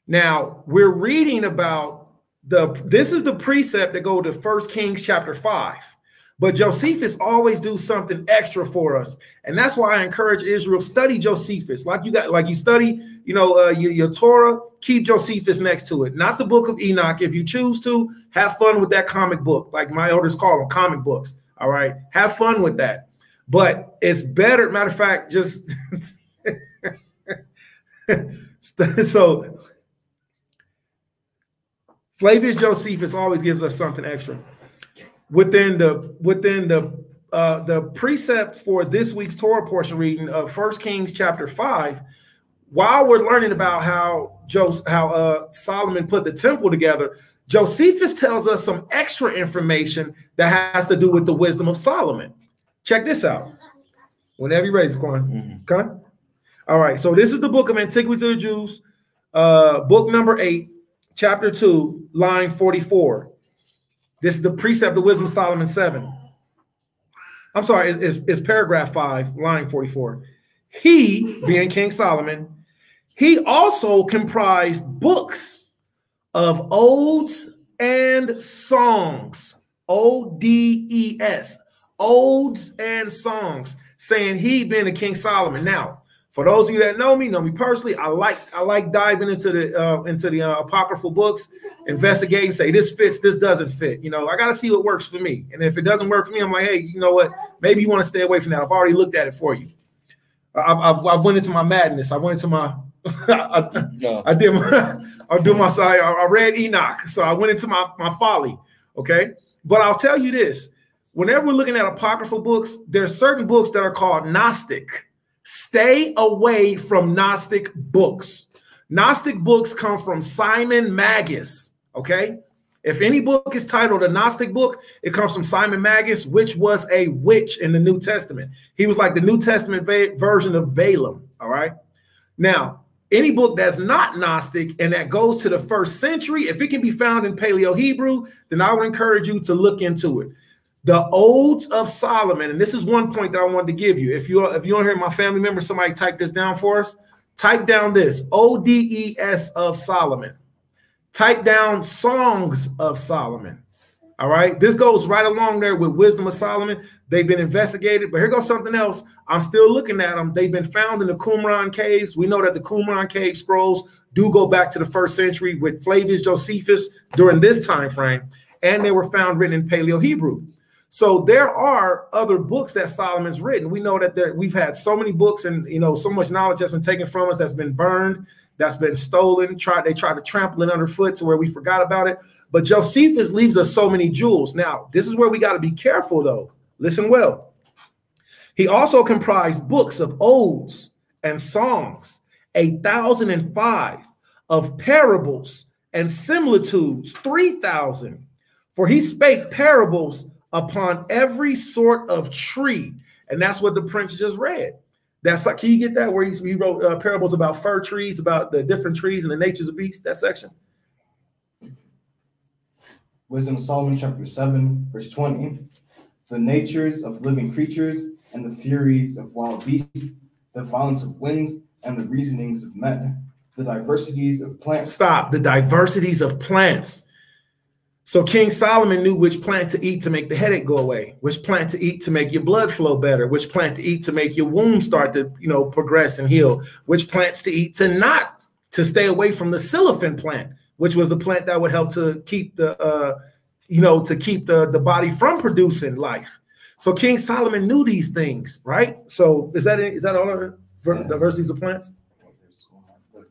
Now, we're reading about this is the precept that go to 1 Kings chapter 5. But Josephus always do something extra for us. And that's why I encourage Israel, study Josephus. Like you study, your Torah, keep Josephus next to it. Not the book of Enoch. If you choose to, have fun with that comic book. Like my elders call them, comic books. All right. Have fun with that. But it's better. Matter of fact, just so Flavius Josephus always gives us something extra. Within the precept for this week's Torah portion reading of 1 Kings chapter 5, while we're learning about how Solomon put the temple together, Josephus tells us some extra information that has to do with the wisdom of Solomon. Check this out. Whenever you're ready, Quan. Okay. All right. So this is the book of Antiquities of the Jews, book number 8. Chapter 2, line 44. This is the precept of Wisdom of Solomon 7. I'm sorry, it's paragraph 5, line 44. He, being King Solomon, he also comprised books of odes and songs. O-D-E-S. Odes and songs. Saying he being the King Solomon. Now, for those of you that know me personally, I like diving into the apocryphal books, investigating, say this fits, this doesn't fit. I got to see what works for me. And if it doesn't work for me, I'm like, hey, you know what? Maybe you want to stay away from that. I've already looked at it for you. I went into my madness. I went into my I read Enoch, so I went into my folly. Okay, but I'll tell you this: whenever we're looking at apocryphal books, there are certain books that are called Gnostic. Stay away from Gnostic books. Gnostic books come from Simon Magus, okay? If any book is titled a Gnostic book, it comes from Simon Magus, which was a witch in the New Testament. He was like the New Testament version of Balaam, all right? Now, any book that's not Gnostic and that goes to the 1st century, if it can be found in Paleo-Hebrew, then I would encourage you to look into it. The Odes of Solomon, and this is one point that I wanted to give you. If you don't hear my family member, somebody type this down for us. Type down this, O-D-E-S of Solomon. Type down Songs of Solomon. All right. This goes right along there with Wisdom of Solomon. They've been investigated, but here goes something else. I'm still looking at them. They've been found in the Qumran caves. We know that the Qumran cave scrolls do go back to the 1st century with Flavius Josephus during this time frame, and they were found written in Paleo-Hebrew. So there are other books that Solomon's written. We know that we've had so many books, and so much knowledge that's been taken from us, that's been burned, that's been stolen. They tried to trample it underfoot to where we forgot about it. But Josephus leaves us so many jewels. Now, this is where we got to be careful, though. Listen well. He also comprised books of odes and songs, 1,005, of parables and similitudes, 3,000. For he spake parables upon every sort of tree. And that's what the prince just read. That's like, can you get that where he wrote parables about fir trees, about the different trees and the natures of beasts, that section? Wisdom of Solomon, chapter 7, verse 20. The natures of living creatures and the furies of wild beasts, the violence of winds and the reasonings of men, the diversities of plants. Stop. The diversities of plants. So King Solomon knew which plant to eat to make the headache go away, which plant to eat to make your blood flow better, which plant to eat to make your womb start to, progress and heal, which plants to eat to stay away from the Siliphin plant, which was the plant that would help to keep the body from producing life. So King Solomon knew these things, right? So is that all of the diversities of plants?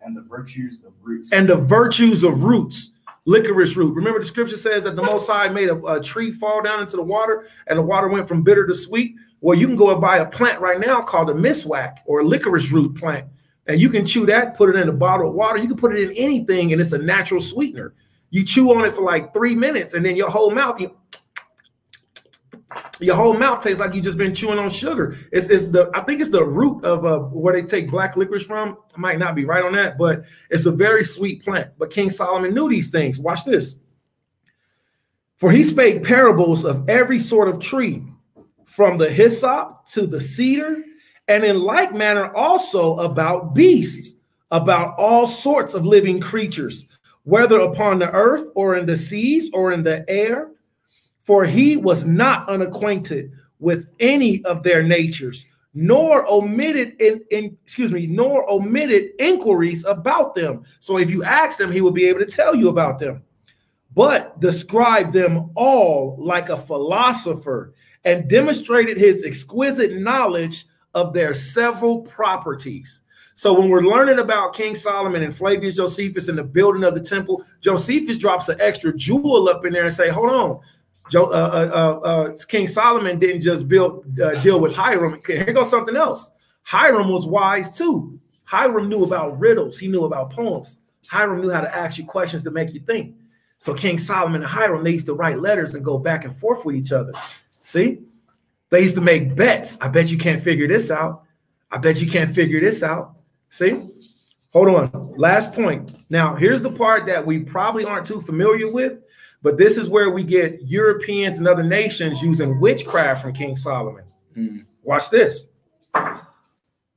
And the virtues of roots. And the virtues of roots. Licorice root. Remember, the scripture says that the Most High made a tree fall down into the water, and the water went from bitter to sweet. Well, you can go and buy a plant right now called a miswak, or a licorice root plant, and you can chew that, put it in a bottle of water. You can put it in anything, and it's a natural sweetener. You chew on it for like 3 minutes, and then your whole mouth tastes like you just been chewing on sugar. I think it's the root of where they take black licorice from. I might not be right on that, but it's a very sweet plant. But King Solomon knew these things. Watch this. For he spake parables of every sort of tree, from the hyssop to the cedar, and in like manner also about beasts, about all sorts of living creatures, whether upon the earth or in the seas or in the air. For he was not unacquainted with any of their natures, nor omitted inquiries about them. So if you asked him, he would be able to tell you about them, but described them all like a philosopher, and demonstrated his exquisite knowledge of their several properties. So when we're learning about King Solomon and Flavius Josephus and the building of the temple, Josephus drops an extra jewel up in there and say, hold on. King Solomon didn't just deal with Hiram. Here goes something else. Hiram was wise too. Hiram knew about riddles. He knew about poems. Hiram knew how to ask you questions to make you think. So King Solomon and Hiram, they used to write letters and go back and forth with each other. See? They used to make bets. I bet you can't figure this out. I bet you can't figure this out. See? Hold on. Last point. Now, here's the part that we probably aren't too familiar with. But this is where we get Europeans and other nations using witchcraft from King Solomon. Watch this.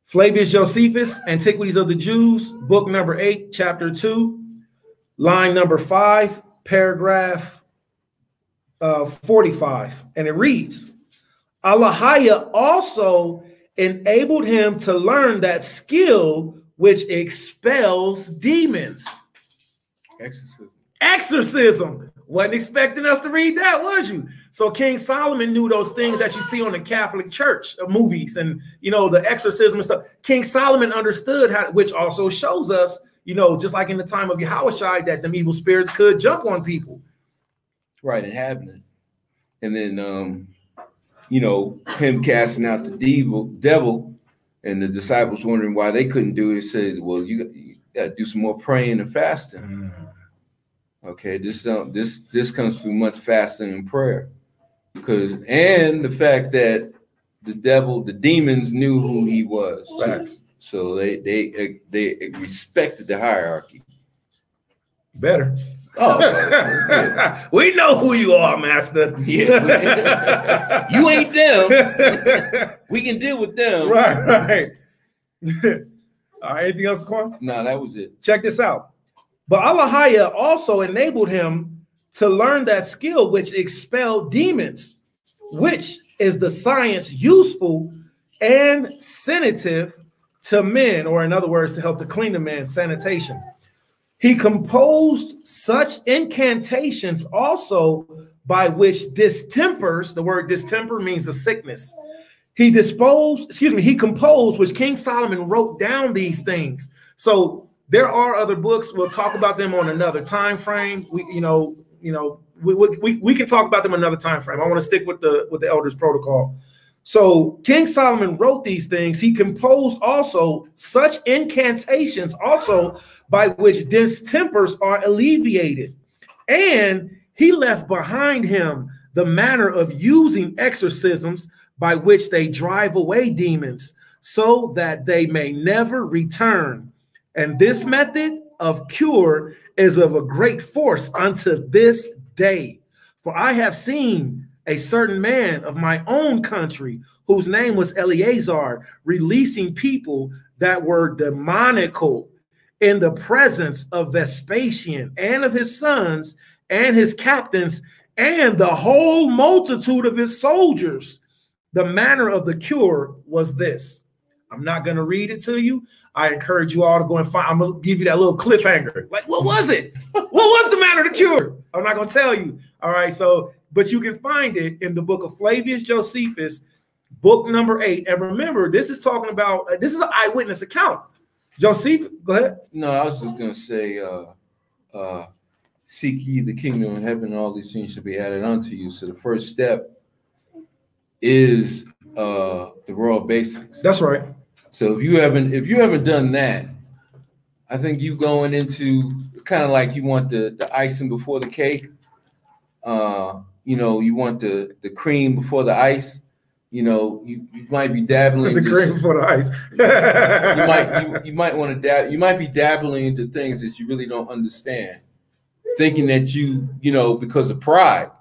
Flavius Josephus, Antiquities of the Jews, book number 8, chapter 2, line number 5, paragraph 45. And it reads, Allahiah also enabled him to learn that skill which expels demons. Exorcism. Wasn't expecting us to read that, was you? So King Solomon knew those things that you see on the Catholic Church movies and, the exorcism and stuff. King Solomon understood how, which also shows us, just like in the time of Yahushua, that them evil spirits could jump on people. Right, it happened. And then, him casting out the devil and the disciples wondering why they couldn't do it. He said, well, you got to do some more praying and fasting. Okay, this comes through much fasting and prayer, and the fact that the demons knew who he was, so they respected the hierarchy better. Oh, yeah. We know who you are, Master. Yeah, you ain't them. We can deal with them. Right. All right. Anything else, Quan? No, that was it. Check this out. But Allahiah also enabled him to learn that skill which expelled demons, which is the science useful and sanative to men, or in other words, to help to clean the man, sanitation. He composed such incantations also by which distempers, the word distemper means a sickness. He composed, which King Solomon wrote down these things. So there are other books. We'll talk about them on another time frame. We can talk about them another time frame. I want to stick with the elders protocol. So King Solomon wrote these things. He composed also such incantations also by which distempers are alleviated. And he left behind him the manner of using exorcisms by which they drive away demons so that they may never return. And this method of cure is of a great force unto this day. For I have seen a certain man of my own country, whose name was Eleazar, releasing people that were demoniacal in the presence of Vespasian and of his sons and his captains and the whole multitude of his soldiers. The manner of the cure was this. I'm not going to read it to you. I encourage you all to go and find. I'm going to give you that little cliffhanger. Like, what was it? What was the manner of the cure? I'm not going to tell you. All right. So, but you can find it in the book of Flavius Josephus, book number 8. And remember, this is talking about, this is an eyewitness account. Josephus, go ahead. No, I was just going to say, seek ye the kingdom of heaven, and all these things shall be added unto you. So the first step is the royal basics. That's right. So if you haven't done that, I think you going into kind of like you want the icing before the cake. You want the cream before the ice. You might be dabbling the cream before the ice. you might want to you might be dabbling into things that you really don't understand, thinking that because of pride.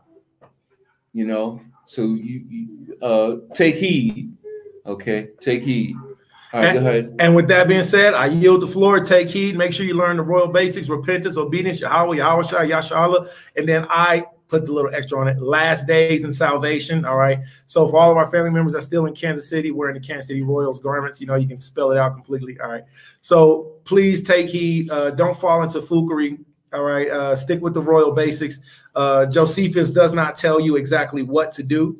So you take heed. Okay, take heed. All right, go ahead. And with that being said, I yield the floor. Take heed. Make sure you learn the royal basics: repentance, obedience, Yahweh, Yahushua, Yashala, and then I put the little extra on it: last days and salvation. All right. So for all of our family members that are still in Kansas City, wearing the Kansas City Royals garments, you can spell it out completely. All right. So please take heed. Don't fall into foolery. All right. Stick with the royal basics. Josephus does not tell you exactly what to do.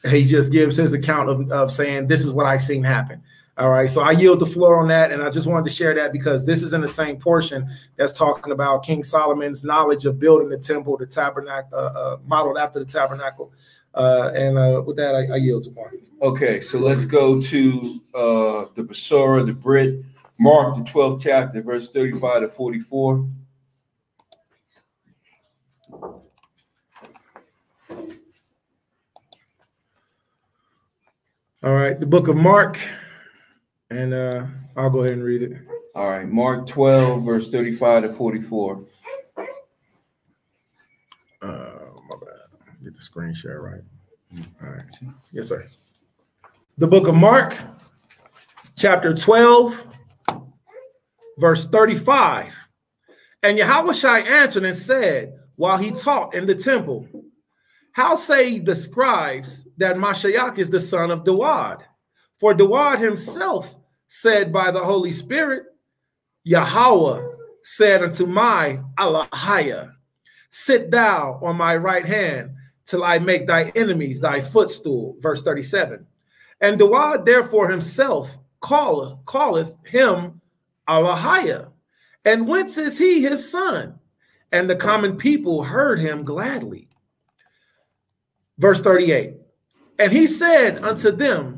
He just gives his account of saying, this is what I've seen happen. All right. So I yield the floor on that. And I just wanted to share that because this is in the same portion that's talking about King Solomon's knowledge of building the temple, the tabernacle, modeled after the tabernacle. With that, I yield to Mark. Okay. So let's go to the Besorah, the Brit, Mark, the 12th chapter, verse 35 to 44. All right. The book of Mark. And I'll go ahead and read it. All right, Mark 12, verse 35 to 44. My bad. Get the screen share right. All right. Yes, sir. The book of Mark, chapter 12, verse 35. And Yahushua answered and said, while he taught in the temple, how say the scribes that Mashiach is the son of Dawad? For Dawad himself said by the Holy Spirit, Yahweh said unto my Allahiyah, sit thou on my right hand till I make thy enemies thy footstool. Verse 37. And Dawad therefore himself calleth him Allahiyah. And whence is he his son? And the common people heard him gladly. Verse 38. And he said unto them,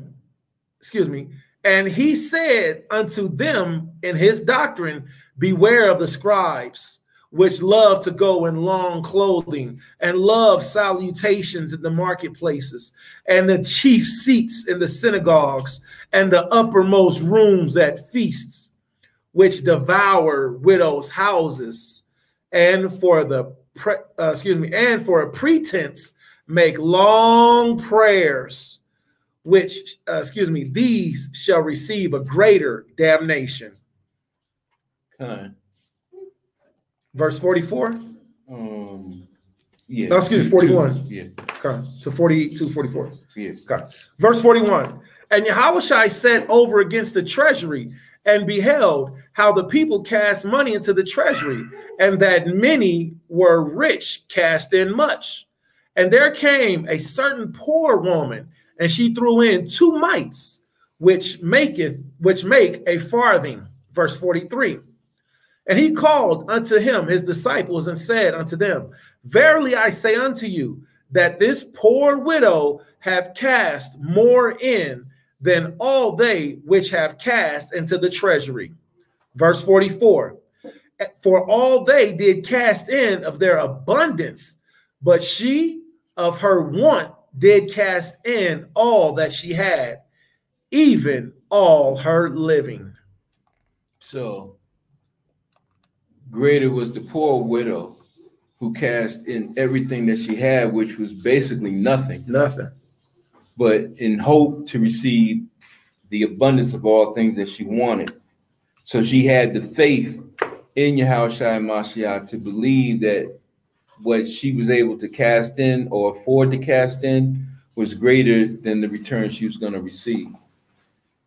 and he said unto them in his doctrine, beware of the scribes, which love to go in long clothing and love salutations in the marketplaces and the chief seats in the synagogues and the uppermost rooms at feasts, which devour widows' houses, and for a pretense make long prayers, which, these shall receive a greater damnation. Verse 44. Yeah. No, 41. Yeah. Okay. So 42, 44. Yeah. Okay. Verse 41. And Yahushua sat over against the treasury and beheld how the people cast money into the treasury, and that many were rich, cast in much. And there came a certain poor woman, and she threw in 2 mites, which make a farthing. Verse 43. And he called unto him his disciples and said unto them, verily I say unto you, that this poor widow have cast more in than all they which have cast into the treasury. Verse 44. For all they did cast in of their abundance, but she of her want did cast in all that she had, even all her living. So greater was the poor widow who cast in everything that she had, which was basically nothing. Nothing. But in hope to receive the abundance of all things that she wanted. So she had the faith in Yahushua and Mashiach to believe that what she was able to cast in or afford to cast in was greater than the return she was going to receive.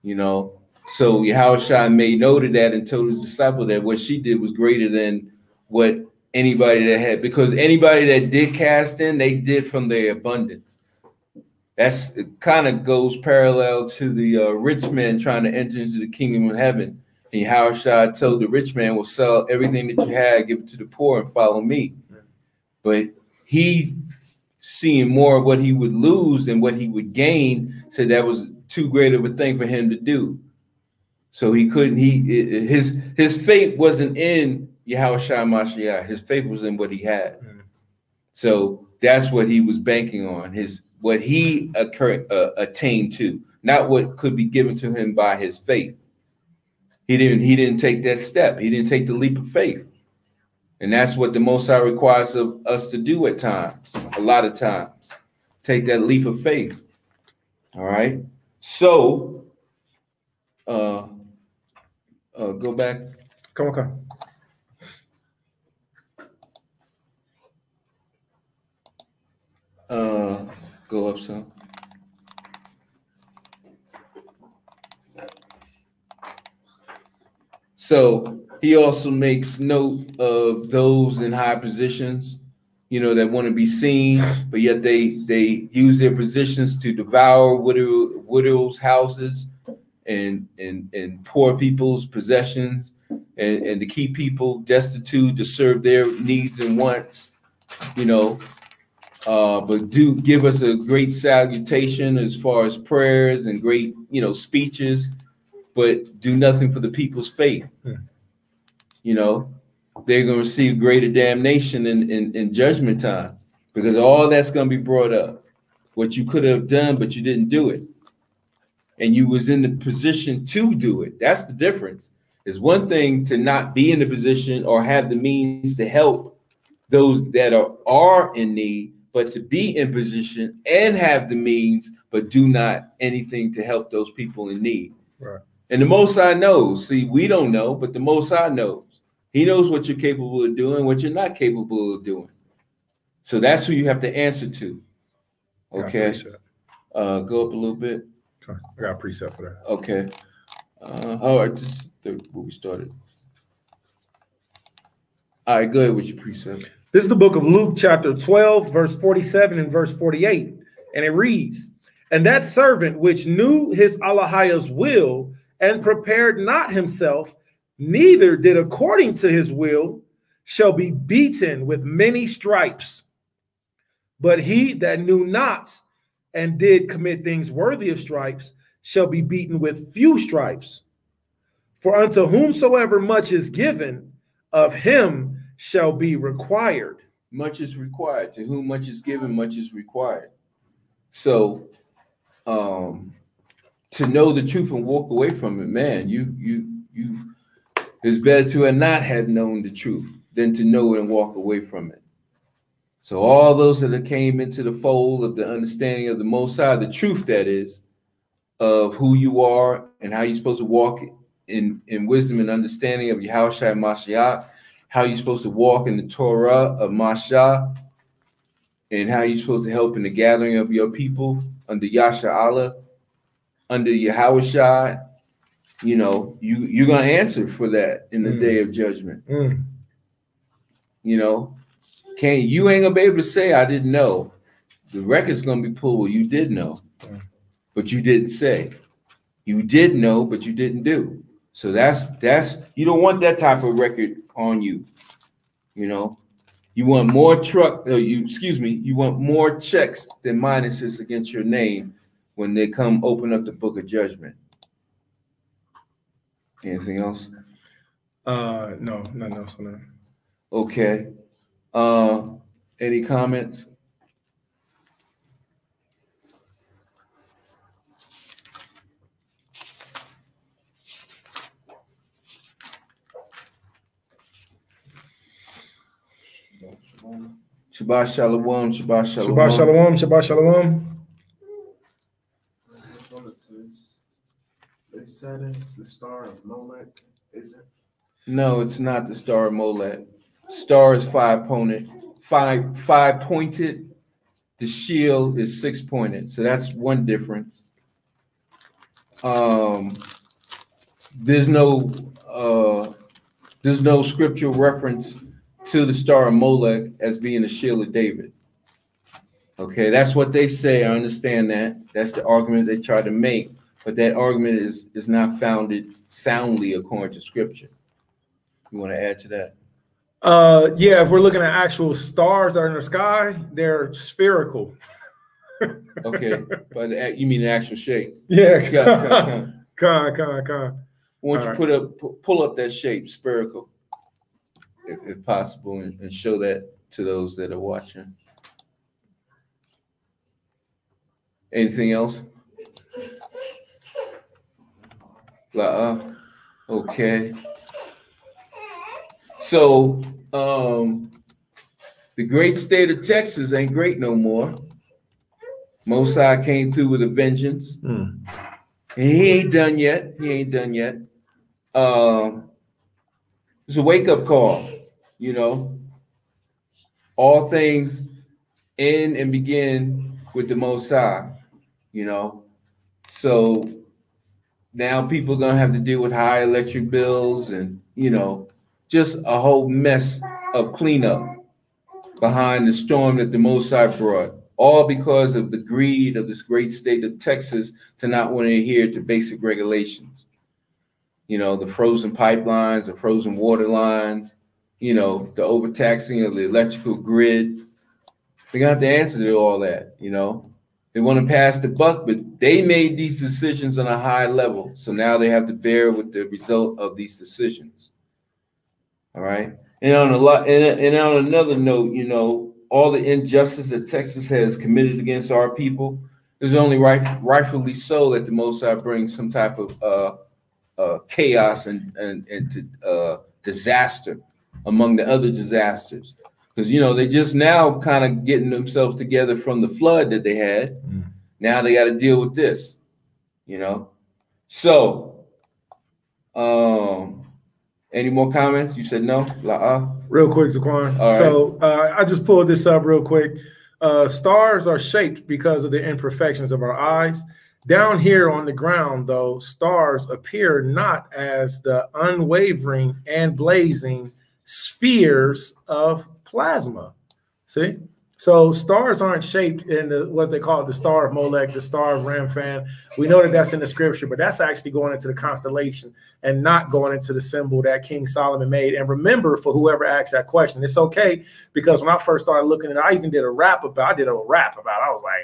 You know, so Yahushua made note of that and told his disciple that what she did was greater than what anybody that had, because anybody that did cast in, they did from their abundance. That's, it kind of goes parallel to the rich man trying to enter into the kingdom of heaven. And Yahushua told the rich man, will sell everything that you had, give it to the poor, and follow me. But he, seeing more of what he would lose than what he would gain, said that was too great of a thing for him to do. So he couldn't, his faith wasn't in Yahushua Mashiach. His faith was in what he had. So that's what he was banking on, what he attained to, not what could be given to him by his faith. He didn't take that step. He didn't take the leap of faith. And that's what the Most High requires of us to do at times, a lot of times. Take that leap of faith. All right. So go back. Come on. Go up some. So he also makes note of those in high positions, you know, that want to be seen, but yet they use their positions to devour widows' houses and poor people's possessions, and to keep people destitute, to serve their needs and wants, you know. But do give us a great salutation as far as prayers and great, you know, speeches, but do nothing for the people's faith. You know, they're going to receive greater damnation in judgment time, because all that's going to be brought up. What you could have done, but you didn't do it. And you was in the position to do it. That's the difference. It's one thing to not be in the position or have the means to help those that are in need, but to be in position and have the means, but do not anything to help those people in need. Right. And the Most High knows. See, we don't know, but the Most High knows. He knows what you're capable of doing, what you're not capable of doing. So that's who you have to answer to. Okay. Go up a little bit. Okay. I got a precept for that. Okay. All right, just where we started. All right, go ahead with your precept. This is the book of Luke, chapter 12, verse 47 and verse 48. And it reads, and that servant which knew his Allahiah's will and prepared not himself, neither did according to his will, shall be beaten with many stripes. But he that knew not and did commit things worthy of stripes shall be beaten with few stripes. For unto whomsoever much is given, of him shall be required. Much is required. To whom much is given, much is required. So to know the truth and walk away from it, man, it's better to not have known the truth than to know it and walk away from it. So all those that came into the fold of the understanding of the Most High, the truth that is, of who you are and how you're supposed to walk in wisdom and understanding of Yahushua and Mashiach, how you're supposed to walk in the Torah of Mashiach, and how you're supposed to help in the gathering of your people under Yasha Allah. under Yahushua, you know, you're going to answer for that in the day of judgment. You know, you ain't gonna be able to say I didn't know. The record's gonna be pulled. Well, you did know, but you didn't say. You did know, but you didn't do. So that's you don't want that type of record on you. You know, you want more you want more checks than minuses against your name when they come open up the book of judgment. Anything else? No, nothing else on that. Okay. Any comments? Shabbat shalom, Shabbat shalom. Shabbat shalom, Shabbat shalom. They said it's the star of Molech, is it? No, it's not the star of Molech. Star is five-pointed. The shield is six-pointed. So that's one difference. There's no scriptural reference to the star of Molech as being the shield of David. Okay, that's what they say. I understand that. That's the argument they try to make, but that argument is not founded soundly according to scripture. You want to add to that? Yeah, if we're looking at actual stars that are in the sky, they're spherical. Okay, but you mean the actual shape? Yeah. Con. Why don't you pull up that shape, spherical, if possible, and show that to those that are watching. Anything else? Okay. So the great state of Texas ain't great no more. Mosai came through with a vengeance. And he ain't done yet. It's a wake-up call, you know. All things end and begin with the Mosai, you know. So now people are gonna have to deal with high electric bills and, you know, just a whole mess of cleanup behind the storm that the Mosai brought, all because of the greed of this great state of Texas to not want to adhere to basic regulations. You know, the frozen pipelines, the frozen water lines, you know, the overtaxing of the electrical grid. They're gonna have to answer to all that, you know. They want to pass the buck, but they made these decisions on a high level. So now they have to bear with the result of these decisions. All right. And on another note, you know, all the injustice that Texas has committed against our people, there's only rightfully so that the Mosai brings some type of chaos and disaster among the other disasters. Because, you know, they just now kind of getting themselves together from the flood that they had. Now they got to deal with this, you know. So, any more comments? You said no? Real quick, Zaquan. Right. So I just pulled this up real quick. Stars are shaped because of the imperfections of our eyes. Down here on the ground, though, stars appear not as the unwavering and blazing spheres of plasma. See? So stars aren't shaped in what they call the star of Molech, the star of Ramphan. We know that that's in the scripture, but that's actually going into the constellation and not going into the symbol that King Solomon made. And remember, for whoever asked that question, it's okay, because when I first started looking at it, I even did a rap about it. I was like,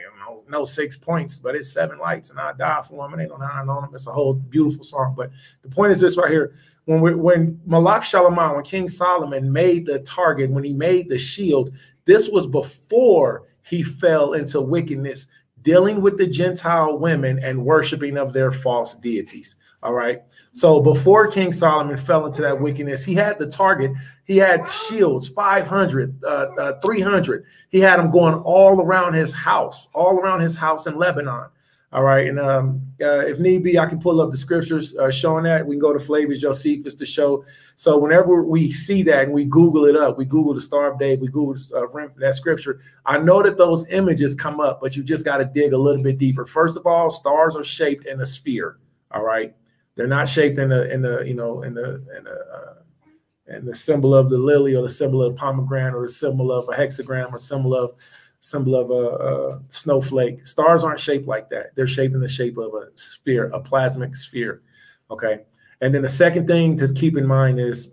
no 6 points, but it's 7 lights, and I die for them, and they don't have on them. It's a whole beautiful song. But the point is this right here. When Malak Shalaman, when King Solomon made the target, when he made the shield, this was before he fell into wickedness, dealing with the Gentile women and worshiping of their false deities. All right. So before King Solomon fell into that wickedness, he had the target. He had shields, 500, 300. He had them going all around his house in Lebanon. All right, and if need be, I can pull up the scriptures showing that. We can go to Flavius Josephus to show. So whenever we see that and we Google it up, we Google the Star of David, we Google that scripture, I know that those images come up, but you just got to dig a little bit deeper. First of all, stars are shaped in a sphere. All right, they're not shaped in the symbol of the lily or the symbol of the pomegranate or the symbol of a hexagram or symbol of a snowflake. Stars aren't shaped like that. They're shaped in the shape of a sphere, a plasmic sphere. Okay. And then the second thing to keep in mind is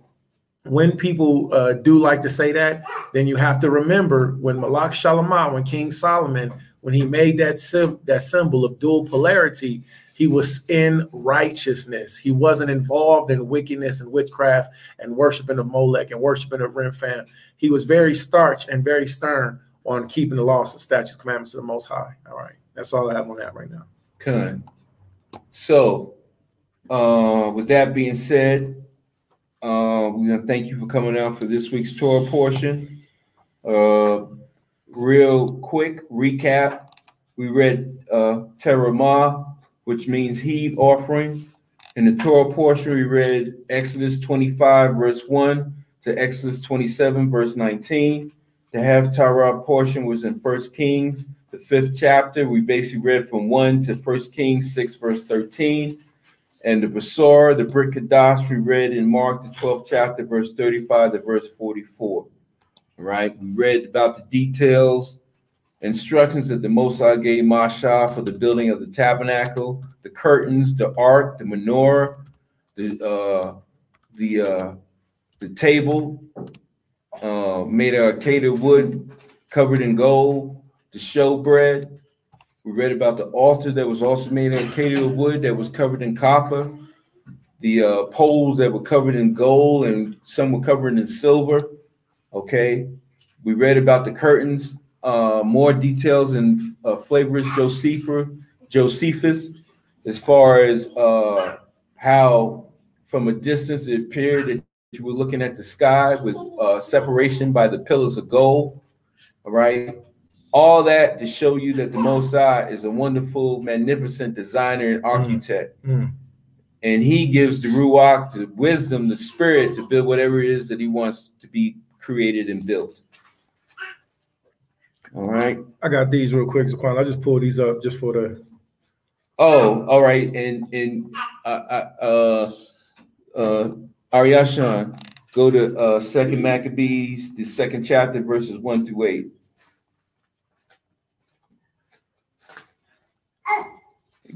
when people do like to say that, then you have to remember when Malach Shalamah, when King Solomon, when he made that symbol of dual polarity, he was in righteousness. He wasn't involved in wickedness and witchcraft and worshiping of Molech and worshiping of Remphan. He was very starch and very stern on keeping the laws and statutes, commandments of the Most High. All right, that's all I have on that right now. Okay. So, with that being said, we're gonna thank you for coming out for this week's Torah portion. Real quick recap: we read Terumah, which means heave offering. In the Torah portion, we read Exodus 25, verse 1 to Exodus 27, verse 19. The Haftarah portion was in 1 Kings, the 5th chapter. We basically read from 1 to 1 Kings 6, verse 13. And the Basar, the Brit Kadash, we read in Mark, the 12th chapter, verse 35 to verse 44. All right, we read about the details, instructions that the Most High gave Moshe for the building of the tabernacle, the curtains, the ark, the menorah, the table, made of acacia wood covered in gold, the showbread. We read about the altar that was also made of acacia wood that was covered in copper, the poles that were covered in gold and some were covered in silver. Okay, we read about the curtains, more details in Flavius Josephus, as far as how from a distance it appeared that you were looking at the sky with separation by the pillars of gold. All right. All that to show you that the Most High is a wonderful, magnificent designer and architect. And he gives the Ruach, the wisdom, the spirit to build whatever it is that he wants to be created and built. All right. I got these real quick, Zaquan. I just pulled these up just for the. Oh, all right. And Aryashan, go to 2nd Maccabees, the 2nd chapter, verses 1 through 8.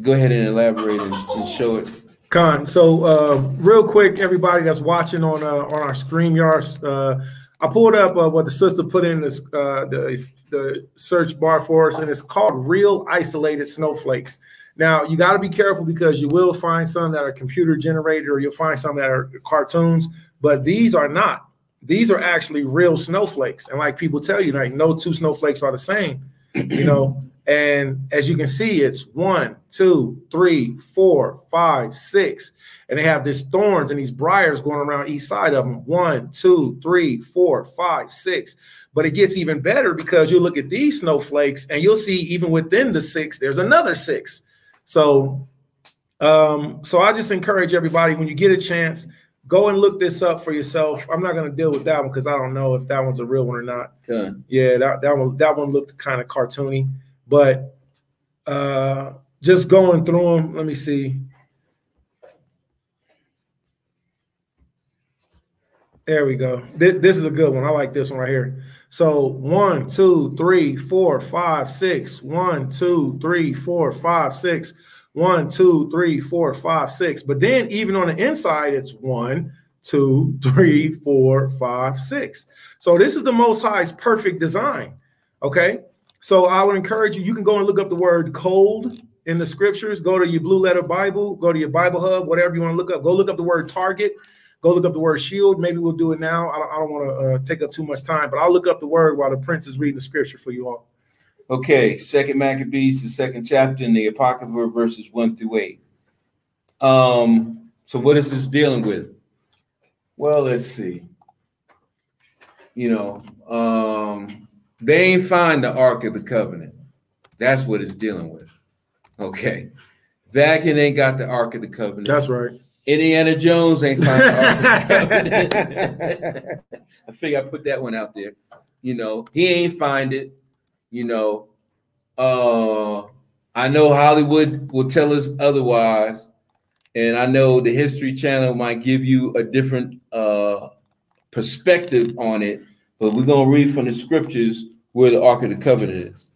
Go ahead and elaborate and show it. Con. So real quick, everybody that's watching on our StreamYard, I pulled up what the sister put in this the search bar for us, and it's called Real Isolated Snowflakes. Now, you got to be careful because you will find some that are computer generated or you'll find some that are cartoons, but these are not. These are actually real snowflakes. And like people tell you, like no two snowflakes are the same, you know. And as you can see, it's 1, 2, 3, 4, 5, 6. And they have these thorns and these briars going around each side of them. 1, 2, 3, 4, 5, 6. But it gets even better because you look at these snowflakes and you'll see even within the 6, there's another 6. So, so I just encourage everybody, when you get a chance, go and look this up for yourself. I'm not going to deal with that one because I don't know if that one's a real one or not. Okay. Yeah, that one looked kind of cartoony. But just going through them, let me see. There we go. This is a good one. I like this one right here. So 1, 2, 3, 4, 5, 6. 1, 2, 3, 4, 5, 6. 1, 2, 3, 4, 5, 6. But then even on the inside, it's 1, 2, 3, 4, 5, 6. So this is the Most High's perfect design. Okay. So I would encourage you, you can go and look up the word cold in the scriptures. Go to your Blue Letter Bible, go to your Bible Hub, whatever you want to look up. Go look up the word target. Go look up the word shield. Maybe we'll do it now. I don't want to take up too much time, but I'll look up the word while the prince is reading the scripture for you all. Okay, 2nd Maccabees, the 2nd chapter, in the Apocrypha, verses 1 through 8. So what is this dealing with? Well, let's see. You know, they ain't find the Ark of the Covenant. That's what it's dealing with. Okay. Vatican ain't got the Ark of the Covenant. That's right. Indiana Jones ain't found the Ark of the Covenant. I figure I put that one out there. You know, he ain't find it. You know, I know Hollywood will tell us otherwise, and I know the History Channel might give you a different perspective on it, but we're gonna read from the scriptures where the Ark of the Covenant is.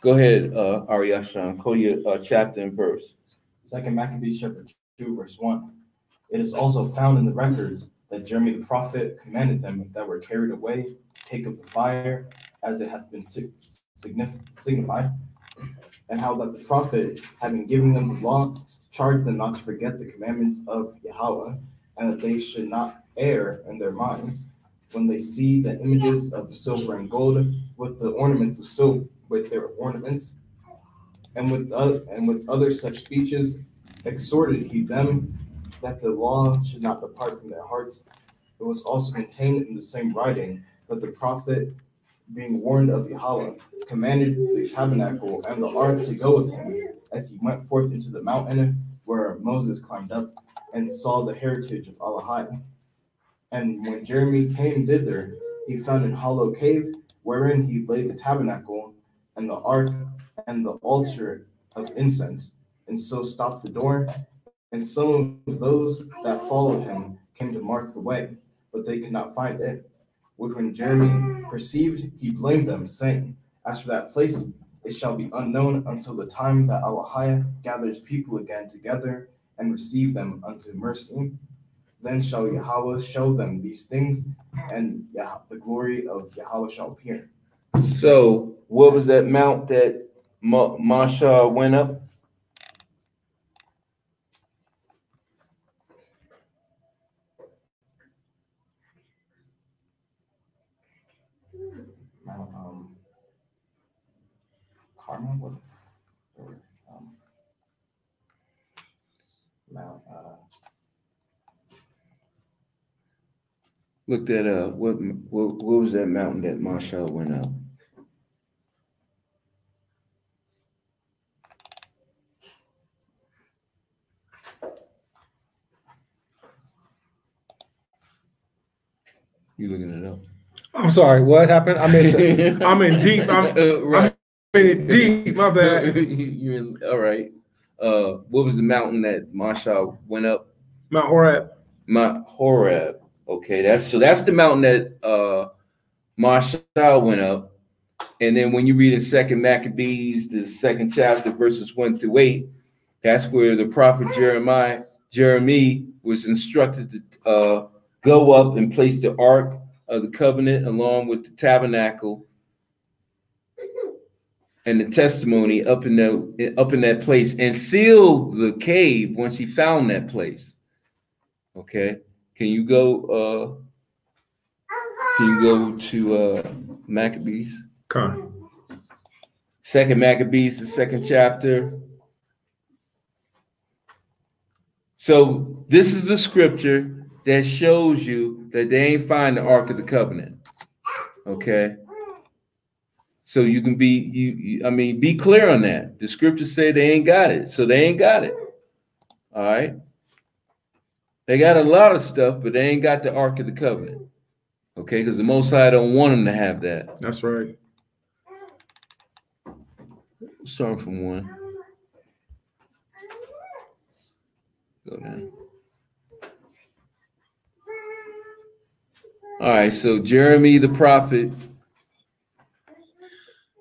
Go ahead, Ariashan, call your chapter and verse. 2 Maccabees chapter 2, verse 1. It is also found in the records that Jeremy the prophet commanded them that were carried away, take of the fire, as it hath been signified, and how that the prophet, having given them the law, charged them not to forget the commandments of Yahweh, and that they should not err in their minds when they see the images of silver and gold with the ornaments of silver, with their ornaments, and with other such speeches, exhorted he them that the law should not depart from their hearts. It was also contained in the same writing that the prophet, being warned of Yahweh, commanded the tabernacle and the ark to go with him as he went forth into the mountain where Moses climbed up and saw the heritage of Allahai. And when Jeremy came thither, he found an hollow cave wherein he laid the tabernacle and the ark and the altar of incense, and so stopped the door. And some of those that followed him came to mark the way, but they could not find it. Which when Jeremy perceived, he blamed them, saying, As for that place, it shall be unknown until the time that Allahai gathers people again together and receive them unto mercy. Then shall Yahweh show them these things, and the glory of Yahweh shall appear. So, what was that mount that Masha went up? Mount Carmel, was it? Or, Mount Look that up. What was that mountain that Masha went up? You looking it up? I'm sorry. What happened? I'm in deep. Right. I'm in deep. My bad. You're in, all right. What was the mountain that Masha went up? Mount Horeb. Mount Horeb. Okay, that's the mountain that Masha went up. And then when you read in 2 Maccabees, the 2nd chapter, verses 1 through 8, that's where the prophet Jeremy was instructed to go up and place the Ark of the Covenant along with the tabernacle and the testimony up in that place, and seal the cave once he found that place. Okay, can you go to Maccabees? Okay. 2 Maccabees, the 2nd chapter. So this is the scripture that shows you that they ain't find the Ark of the Covenant. Okay. So you can be clear on that. The scriptures say they ain't got it. So they ain't got it. All right. They got a lot of stuff, but they ain't got the Ark of the Covenant. Okay, because the Most High don't want them to have that. That's right. Starting from 1. Go down. All right, so Jeremy the prophet.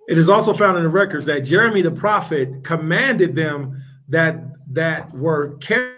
It is also found in the records that Jeremy the prophet commanded them that were carried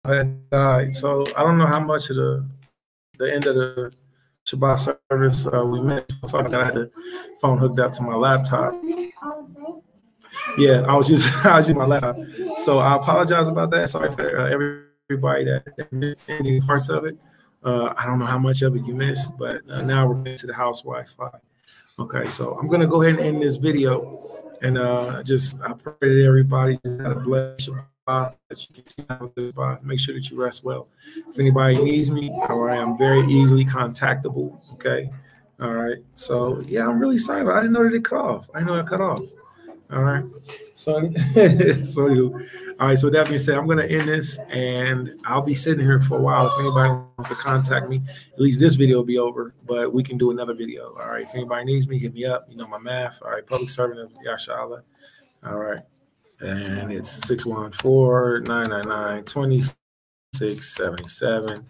had died. So I don't know how much of the end of the Shabbat service we missed. So I had the phone hooked up to my laptop. Yeah, I was using my laptop. So I apologize about that. Sorry for everybody that missed any parts of it. I don't know how much of it you missed, but now we're into the house Wi-Fi. Okay, so I'm gonna go ahead and end this video, and I pray that everybody had a blessed Shabbat, that you continue to have a good Shabbat. Make sure that you rest well. If anybody needs me, all right, I'm very easily contactable. Okay, all right. So yeah, I'm really sorry, but I didn't know that it cut off. I didn't know it cut off. All right. So, all right. So that being said, I'm going to end this, and I'll be sitting here for a while. If anybody wants to contact me, at least this video will be over, but we can do another video. All right. If anybody needs me, hit me up. You know my math. All right. Public servant of Yashala. All right. And it's 614-999-2677.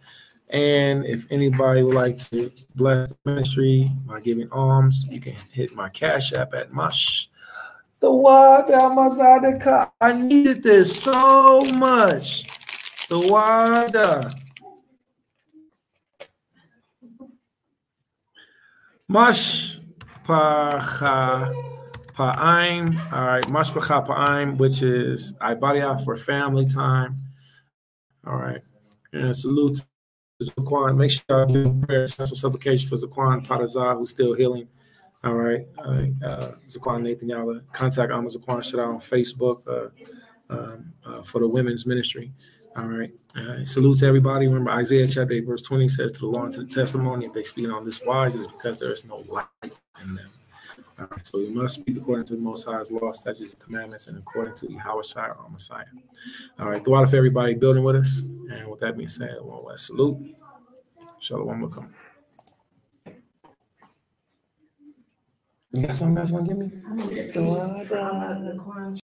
And if anybody would like to bless the ministry by giving alms, you can hit my Cash App at Mash. The water, Mazadaka. I needed this so much. The water. Mash pacha pa'aim. All right, mash pacha pa'aim, which is Ibadia for family time. All right, and salute to Zaquan. Make sure I give prayer, special supplication for Zaquan Padazar, who's still healing. All right, Zaquan Nathan Yala. Contact Amma Zaquan Shada on Facebook for the women's ministry. All right, salute to everybody. Remember, Isaiah chapter 8, verse 20 says, "To the law and to the testimony, if they speak on this wise, it is because there is no light in them." All right, so we must speak according to the Most High's law, statutes, and commandments, and according to Yahweh Shai or Messiah. All right, throughout for everybody building with us. And with that being said, well, let's salute. Shalom alaikum. You got something else you want to give me?